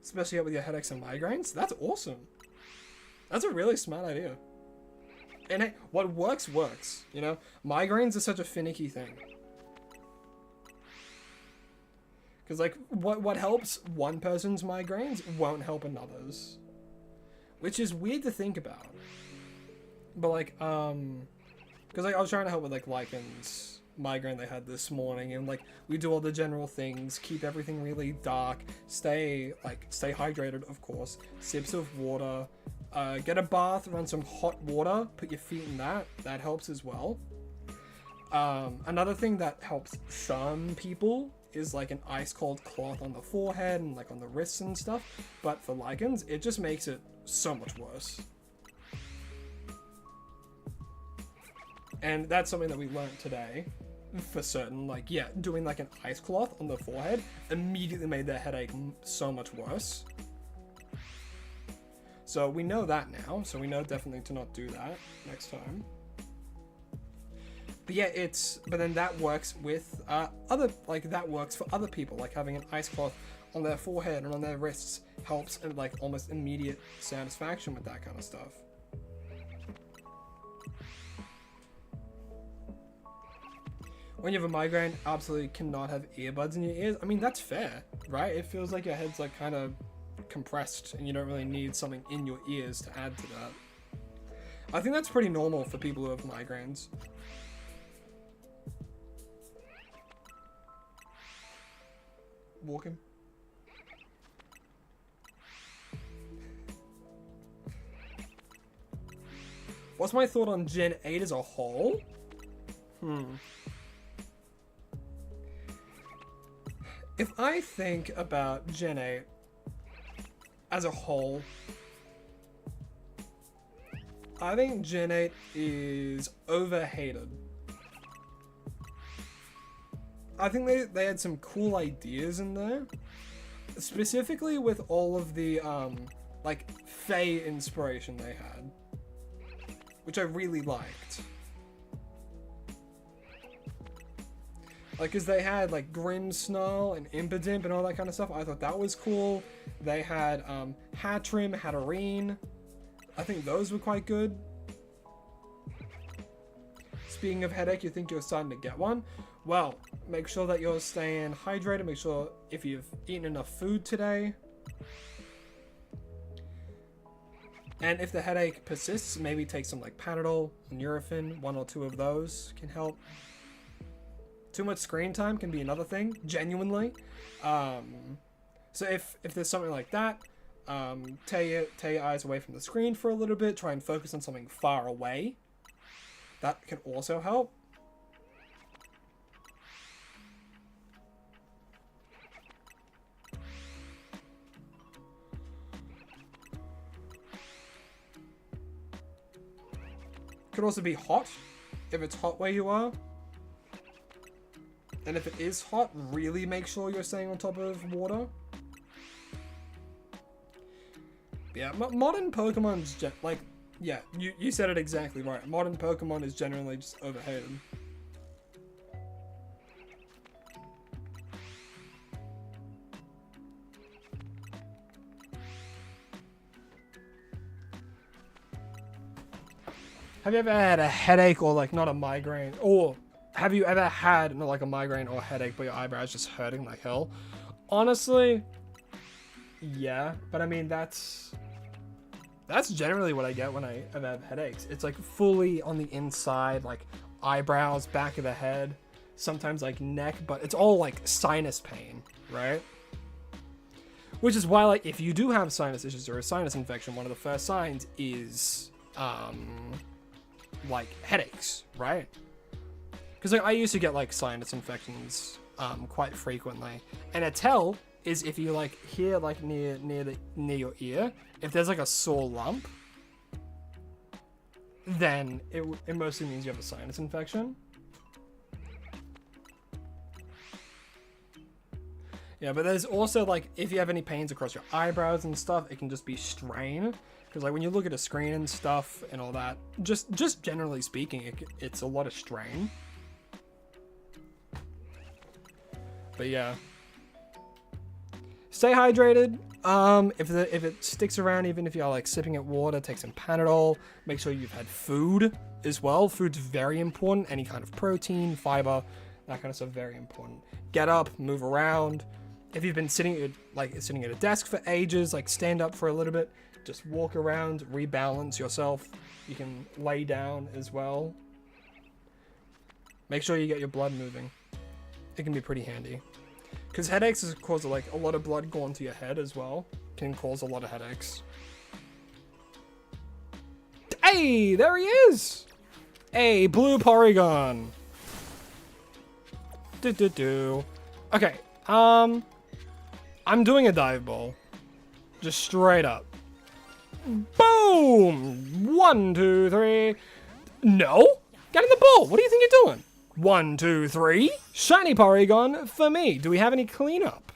Especially up with your headaches and migraines. That's awesome. That's a really smart idea. And hey, what works, works. You know, migraines are such a finicky thing. Because, like, what helps one person's migraines won't help another's. Which is weird to think about. But, like, because, like, I was trying to help with, like, Lycan's migraine they had this morning. And, like, we do all the general things. Keep everything really dark. Stay hydrated, of course. Sips of water. Get a bath, run some hot water. Put your feet in that. That helps as well. Another thing that helps some people is like an ice cold cloth on the forehead and like on the wrists and stuff, but for Lycans it just makes it so much worse. And that's something that we learned today for certain. Like, yeah, doing like an ice cloth on the forehead immediately made their headache so much worse. So we know that now, so we know definitely to not do that next time. But yeah, but then that works with that works for other people, like having an ice cloth on their forehead and on their wrists helps and like almost immediate satisfaction with that kind of stuff. When you have a migraine, absolutely cannot have earbuds in your ears. I mean, that's fair, right? It feels like your head's like kind of compressed and you don't really need something in your ears to add to that. I think that's pretty normal for people who have migraines. Walking. What's my thought on Gen 8 as a whole? If I think about Gen 8 as a whole, I think Gen 8 is overhated. I think they had some cool ideas in there, specifically with all of the like Fae inspiration they had, which I really liked. Like, cause they had like Grimmsnarl and Impidimp and all that kind of stuff. I thought that was cool. They had Hatrim, Hatterene. I think those were quite good. Speaking of headache, you think you're starting to get one? Well, make sure that you're staying hydrated. Make sure if you've eaten enough food today. And if the headache persists, maybe take some like Panadol, Nurofen, 1 or 2 of those can help. Too much screen time can be another thing, genuinely. So if there's something like that, tear your eyes away from the screen for a little bit. Try and focus on something far away. That can also help. Could also be hot, if it's hot where you are. And if it is hot, really make sure you're staying on top of water. Yeah, modern Pokemon's like, yeah, you said it exactly right. Modern Pokemon is generally just overhated. Have you ever had a headache or like not a migraine? Or have you ever had like a migraine or a headache but your eyebrows just hurting like hell? Honestly, yeah. But I mean, that's generally what I get when I have headaches. It's like fully on the inside, like eyebrows, back of the head, sometimes like neck, but it's all like sinus pain, right? Which is why, like, if you do have sinus issues or a sinus infection, one of the first signs is like headaches, right? Because like I used to get like sinus infections quite frequently, and a tell is if you like hear like near your ear, if there's like a sore lump, then it mostly means you have a sinus infection. Yeah, but there's also like if you have any pains across your eyebrows and stuff, it can just be strain. Because like when you look at a screen and stuff and all that, just generally speaking, it's a lot of strain. But yeah. stay hydrated. If it sticks around, even if you're like sipping at water, take some Panadol. Make sure you've had food as well. Food's very important. Any kind of protein, fiber, that kind of stuff, very important. Get up, move around. If you've been sitting at a desk for ages, like stand up for a little bit. Just walk around, rebalance yourself. You can lay down as well. Make sure you get your blood moving. It can be pretty handy. Because headaches cause like a lot of blood going to your head as well. Can cause a lot of headaches. Hey, there he is! Hey, blue Porygon. Okay, I'm doing a dive ball. Just straight up. Boom! 1, 2, 3. No! Get in the ball! What do you think you're doing? 1, 2, 3. Shiny Porygon for me. Do we have any cleanup?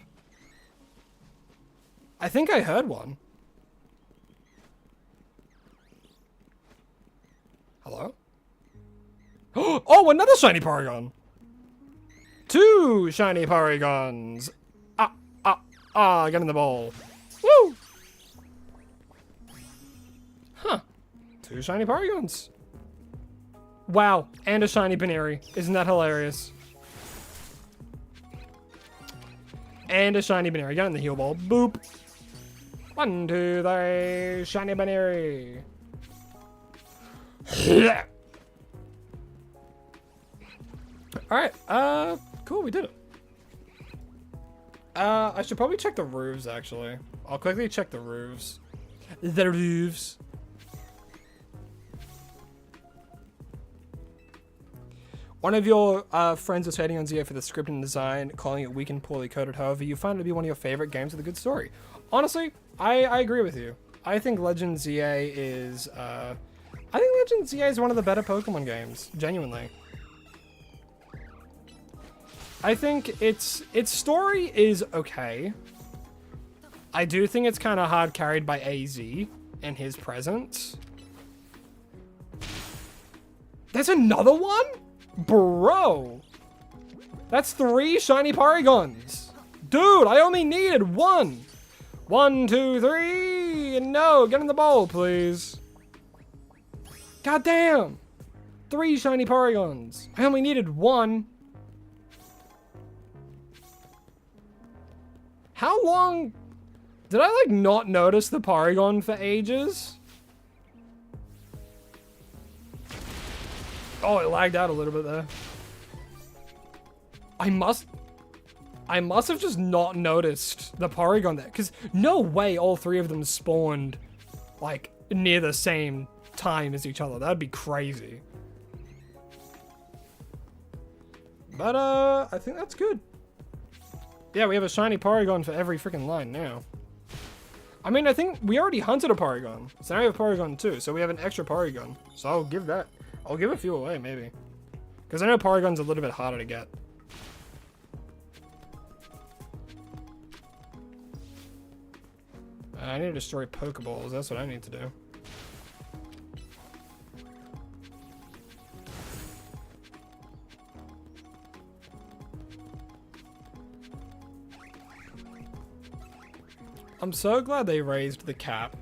I think I heard one. Hello? Oh, another shiny Porygon! 2 shiny Porygons! Get in the ball. Woo! Huh. 2 shiny Porygons. Wow, and a shiny Baneri. Isn't that hilarious? And a shiny Baneri. Get in the heal ball. Boop. 1, 2, 3. Shiny Baneri. Alright, cool, we did it. I should probably check the roofs, actually. I'll quickly check the roofs. The roofs. One of your friends was hating on ZA for the script and design, calling it weak and poorly coded. However, you find it to be one of your favorite games with a good story. Honestly, I agree with you. I think Legend ZA is, one of the better Pokemon games. Genuinely. I think its story is okay. I do think it's kind of hard carried by AZ and his presence. There's another one? Bro. That's 3 shiny Porygons. Dude, I only needed 1. 1, 2, 3. No, get in the bowl, please. God damn. 3 shiny Porygons. I only needed 1. How long? Did I like not notice the Porygon for ages? Oh, it lagged out a little bit there. I must have just not noticed the Porygon there, because no way all 3 of them spawned like near the same time as each other. That'd be crazy. But I think that's good. Yeah, we have a shiny Porygon for every freaking line now. I mean, I think we already hunted a Porygon. So now we have Porygon 2, so we have an extra Porygon. So I'll give a few away, maybe. Because I know Porygon's a little bit harder to get. I need to destroy Pokeballs, that's what I need to do. I'm so glad they raised the cap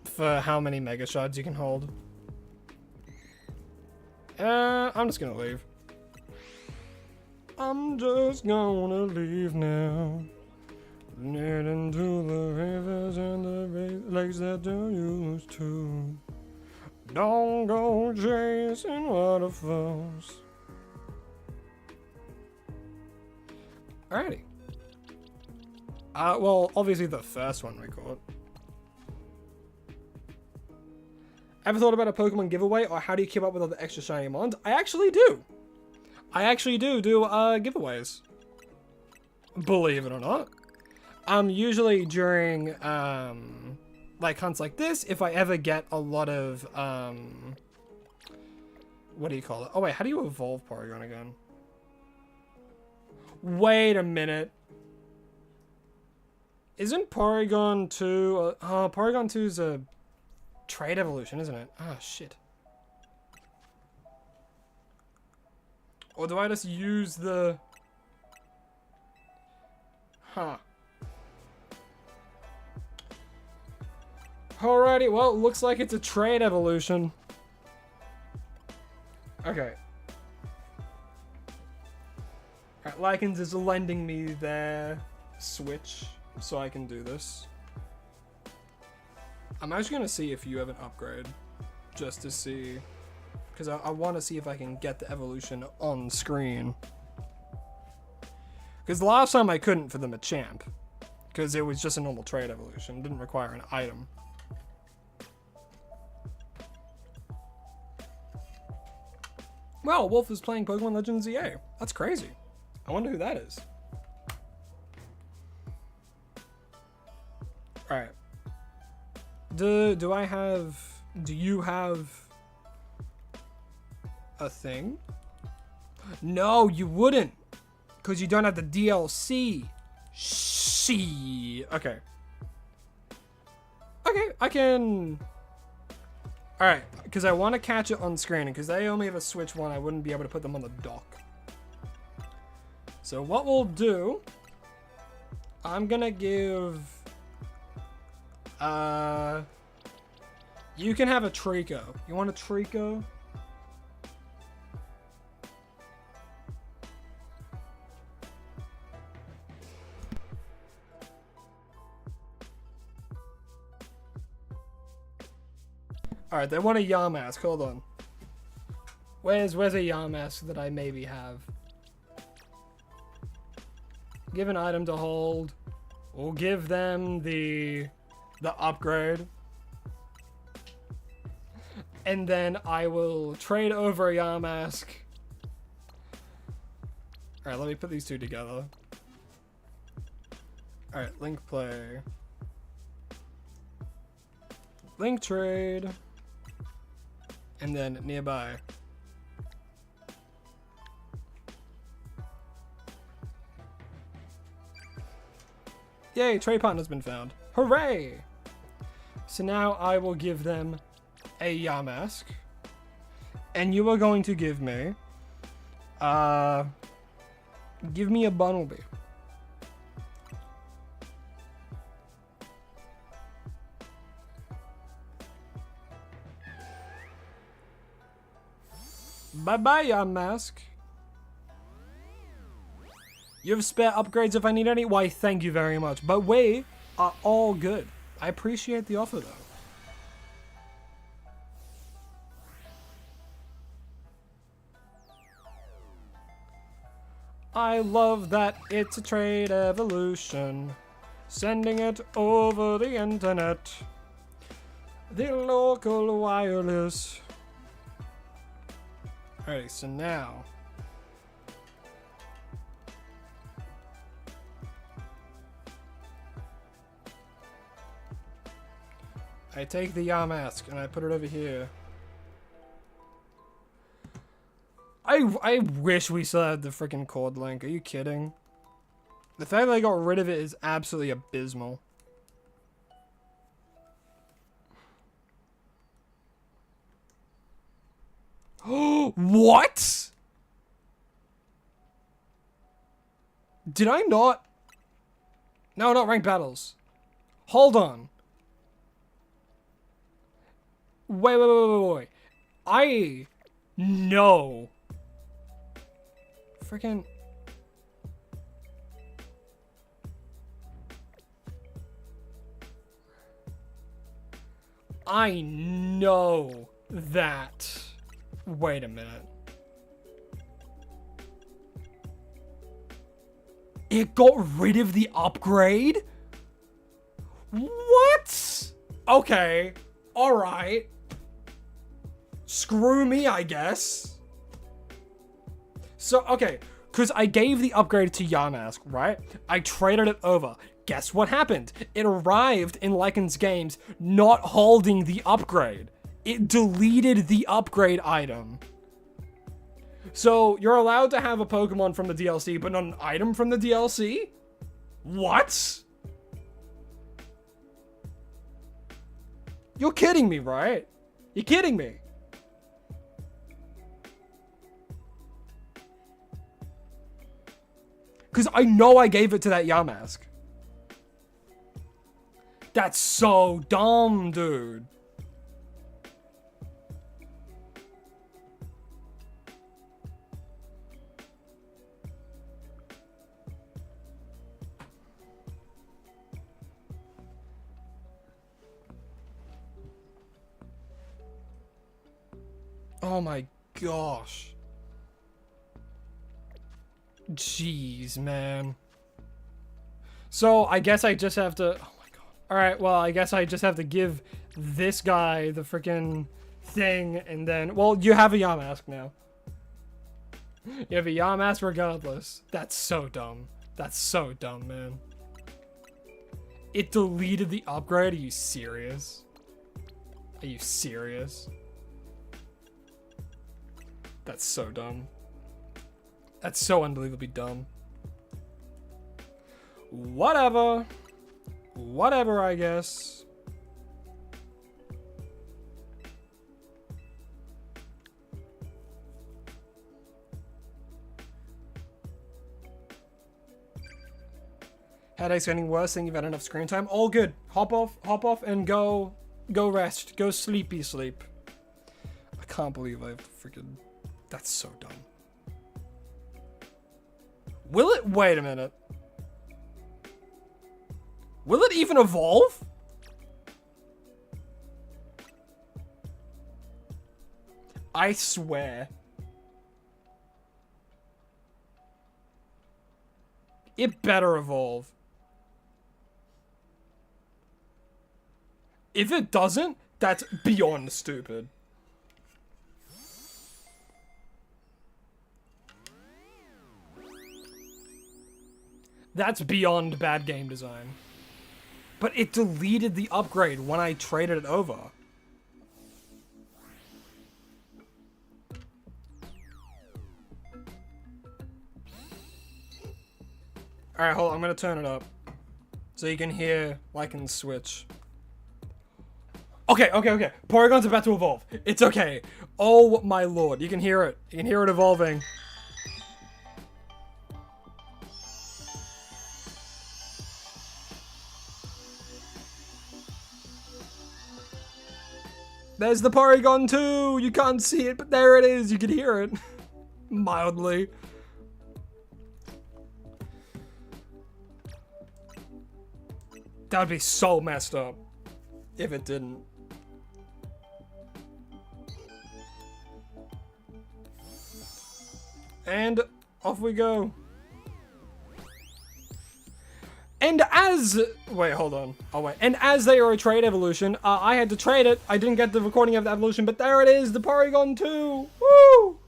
for how many Mega Shards you can hold. I'm just gonna leave. I'm just gonna leave now. Near into the rivers and the lakes that you used to. Don't go chasing waterfalls. Alrighty. Well, obviously the first one we caught. Ever thought about a Pokemon giveaway, or how do you keep up with all the extra shiny mons? I actually do. I actually do giveaways. Believe it or not. Usually during, like hunts like this, if I ever get a lot of, what do you call it? Oh wait, how do you evolve Porygon again? Wait a minute. Isn't Porygon 2... Porygon 2 is a trade evolution, isn't it? Ah, shit. Or do I just use the... Huh. Alrighty, well, it looks like it's a trade evolution. Okay. Alright, Lycans is lending me their switch so I can do this. I'm actually going to see if you have an upgrade. Just to see. Because I want to see if I can get the evolution on screen. Because the last time I couldn't for the Machamp. Because it was just a normal trade evolution. It didn't require an item. Well, Wolf is playing Pokemon Legends EA. That's crazy. I wonder who that is. Alright. Do you have a thing? No, you wouldn't. Because you don't have the DLC. Okay. Okay, I can... Alright, because I want to catch it on screen, and because they only have a Switch 1, I wouldn't be able to put them on the dock. So what we'll do... I'm gonna give... You can have a Trico. You want a Trico? Alright, they want a Yamask. Hold on. Where's a Yamask that I maybe have? Give an item to hold. We'll give them the upgrade. And then I will trade over a Yamask. Alright, let me put these two together. Alright, link play. Link trade. And then nearby. Yay, trade partner's been found. Hooray! So now I will give them a Yamask. And you are going to give me... give me a Bunnelby. Bye-bye, Yamask. You have spare upgrades if I need any? Why, thank you very much. But we are all good. I appreciate the offer, though. I love that it's a trade evolution. Sending it over the internet. The local wireless. Alright, so now... I take the Yamask and I put it over here. I wish we still had the freaking cord link. Are you kidding? The fact that I got rid of it is absolutely abysmal. Oh, what? Did I not? No, not ranked battles. Hold on. Wait. I know. Freaking. I know that. Wait a minute. It got rid of the upgrade? What? Okay. Alright. Screw me, I guess. So, okay. Because I gave the upgrade to Yamask, right? I traded it over. Guess what happened? It arrived in Lycan's games not holding the upgrade. It deleted the upgrade item. So, you're allowed to have a Pokemon from the DLC, but not an item from the DLC? What? You're kidding me, right? You're kidding me. Because I know I gave it to that Yamask. That's so dumb, dude. Oh my gosh. Jeez, man. So, I guess I just have to... Oh my god. Alright, well, I guess I just have to give this guy the freaking thing, and then... Well, you have a yaw mask now. You have a yaw mask regardless. That's so dumb. That's so dumb, man. It deleted the upgrade? Are you serious? Are you serious? That's so dumb. That's so unbelievably dumb. Whatever. Whatever, I guess. Headaches getting worse, think you've had enough screen time. All good. Hop off and go rest. Go sleepy sleep. I can't believe I freaking... That's so dumb. Will it... Wait a minute. Will it even evolve? I swear. It better evolve. If it doesn't, that's beyond stupid. That's beyond bad game design. But it deleted the upgrade when I traded it over. Alright, hold on, I'm gonna turn it up. So you can hear, like, in Switch. Okay. Porygon's about to evolve. It's okay. Oh my lord, you can hear it. You can hear it evolving. There's the Porygon 2! You can't see it, but there it is. You can hear it. Mildly. That would be so messed up if it didn't. And off we go. And as... Wait, hold on. Oh, wait. And as they are a trade evolution, I had to trade it. I didn't get the recording of the evolution, but there it is, the Porygon 2! Woo!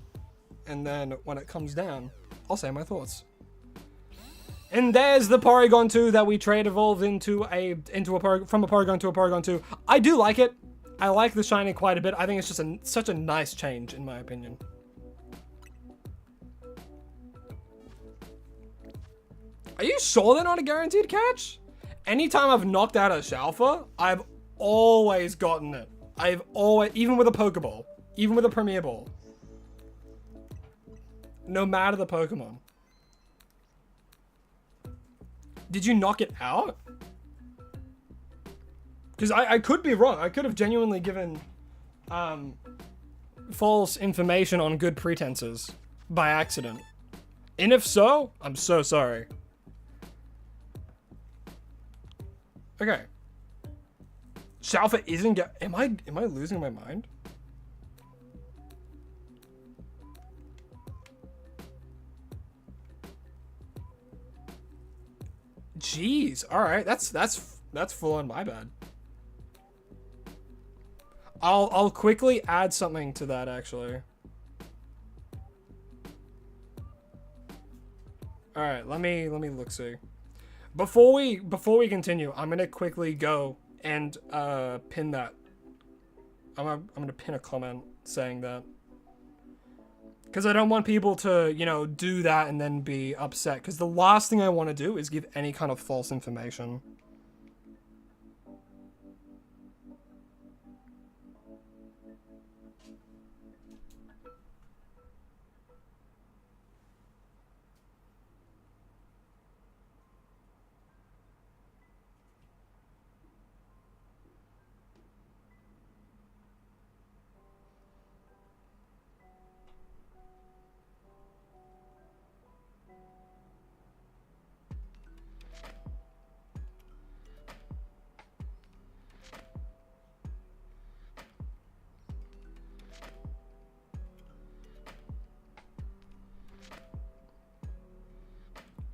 And then when it comes down, I'll say my thoughts. And there's the Porygon 2 that we trade evolved from a Porygon to a Porygon 2. I do like it. I like the shiny quite a bit. I think it's just such a nice change, in my opinion. Are you sure they're not a guaranteed catch? Anytime I've knocked out a Shalfa, I've always gotten it. Even with a Pokeball, even with a Premier Ball. No matter the Pokemon. Did you knock it out? Because I could be wrong. I could have genuinely given false information on good pretenses by accident. And if so, I'm so sorry. Okay. Shalfa isn't am I losing my mind? Jeez. All right. That's full on my bad. I'll quickly add something to that actually. All right. Let me look see. Before we continue, I'm gonna quickly go and pin that. I'm gonna pin a comment saying that. Because I don't want people to, you know, do that and then be upset. Because the last thing I want to do is give any kind of false information.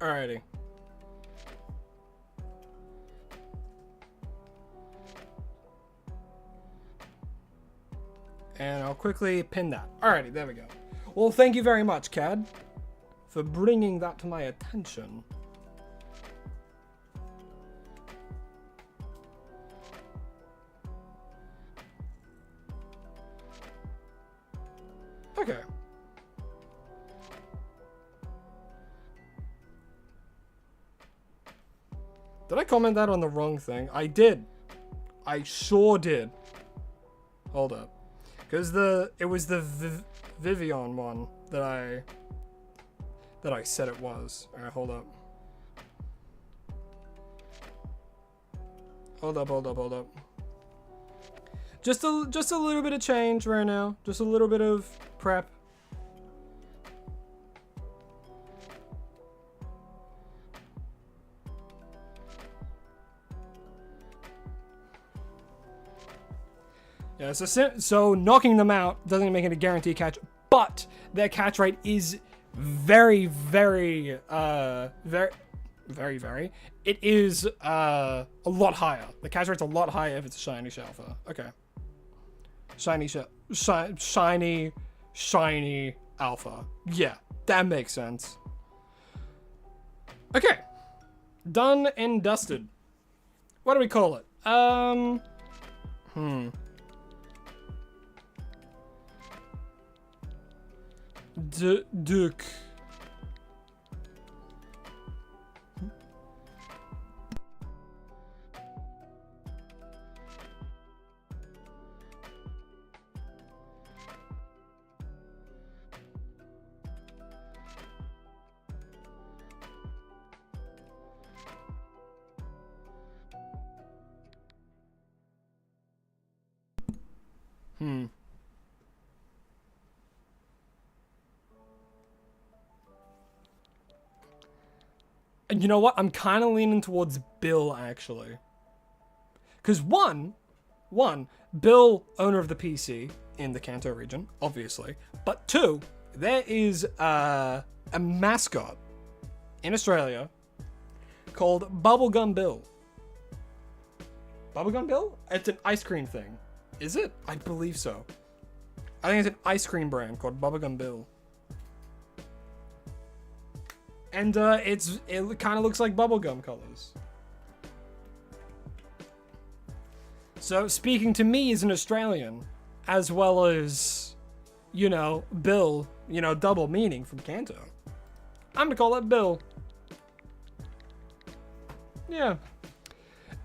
Alrighty. And I'll quickly pin that. Alrighty, there we go. Well, thank you very much, Cad, for bringing that to my attention. Okay. Did I comment that on the wrong thing? I did. I sure did. Hold up. Because it was the Vivian one that I said it was. Alright, hold up. Hold up. Just a little bit of change right now. Just a little bit of prep. Yeah, so knocking them out doesn't make it a guaranteed catch, but their catch rate is very, very, it is a lot higher. The catch rate's a lot higher if it's a shiny alpha. Okay. Shiny alpha. Yeah, that makes sense. Okay. Done and dusted. What do we call it? Duke. And you know what? I'm kind of leaning towards Bill, actually. Because one, Bill, owner of the PC in the Kanto region, obviously. But two, there is a mascot in Australia called Bubblegum Bill. Bubblegum Bill? It's an ice cream thing. Is it? I believe so. I think it's an ice cream brand called Bubblegum Bill. And it kind of looks like bubblegum colors. So speaking to me as an Australian, as well as, you know, Bill, you know, double meaning from Kanto, I'm gonna call it Bill. Yeah.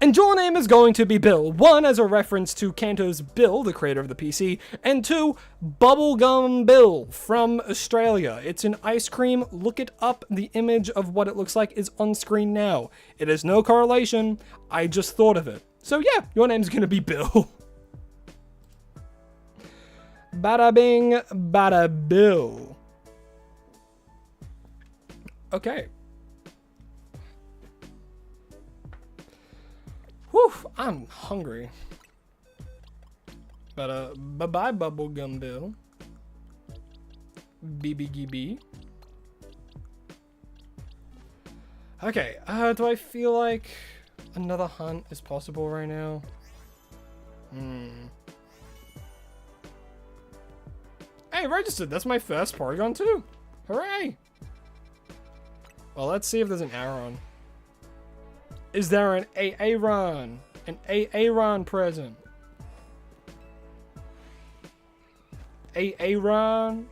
And your name is going to be Bill. One, as a reference to Kanto's Bill, the creator of the PC, and two, Bubblegum Bill from Australia. It's an ice cream. Look it up. The image of what it looks like is on screen now. It has no correlation. I just thought of it. So yeah, your name's gonna be Bill. Bada bing, bada Bill. Okay. Whew, I'm hungry. But bye-bye, Bubblegum Bill. BBGB. Okay, do I feel like another hunt is possible right now? Hey, registered! That's my first Porygon too! Hooray! Well, let's see if there's an Aron. Is there an Aaron? An Aaron present? Aaron?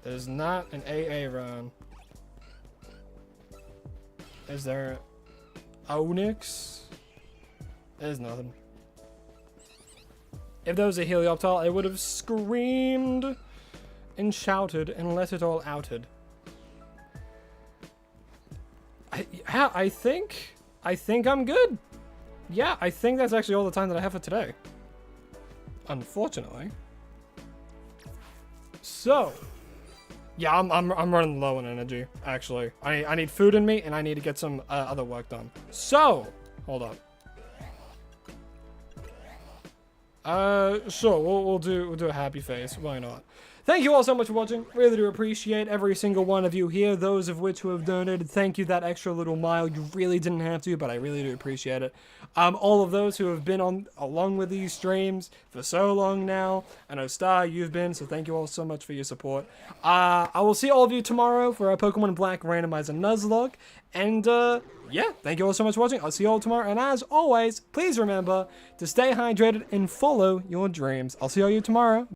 There's not an Aaron. Is there Onyx? There's nothing. If there was a Helioptile, I would have screamed and shouted and let it all outed. I think I'm good. Yeah, I think that's actually all the time that I have for today. Unfortunately. So, yeah, I'm running low on energy, actually. I need food in me, and I need to get some other work done. So, hold up. Sure, we'll do a happy face. Why not? Thank you all so much for watching. Really do appreciate every single one of you here. Those of which who have donated, thank you that extra little mile. You really didn't have to, but I really do appreciate it. All of those who have been on along with these streams for so long now. I know Star, you've been, so thank you all so much for your support. I will see all of you tomorrow for our Pokemon Black Randomizer Nuzlocke. And yeah, thank you all so much for watching. I'll see you all tomorrow. And as always, please remember to stay hydrated and follow your dreams. I'll see all you tomorrow.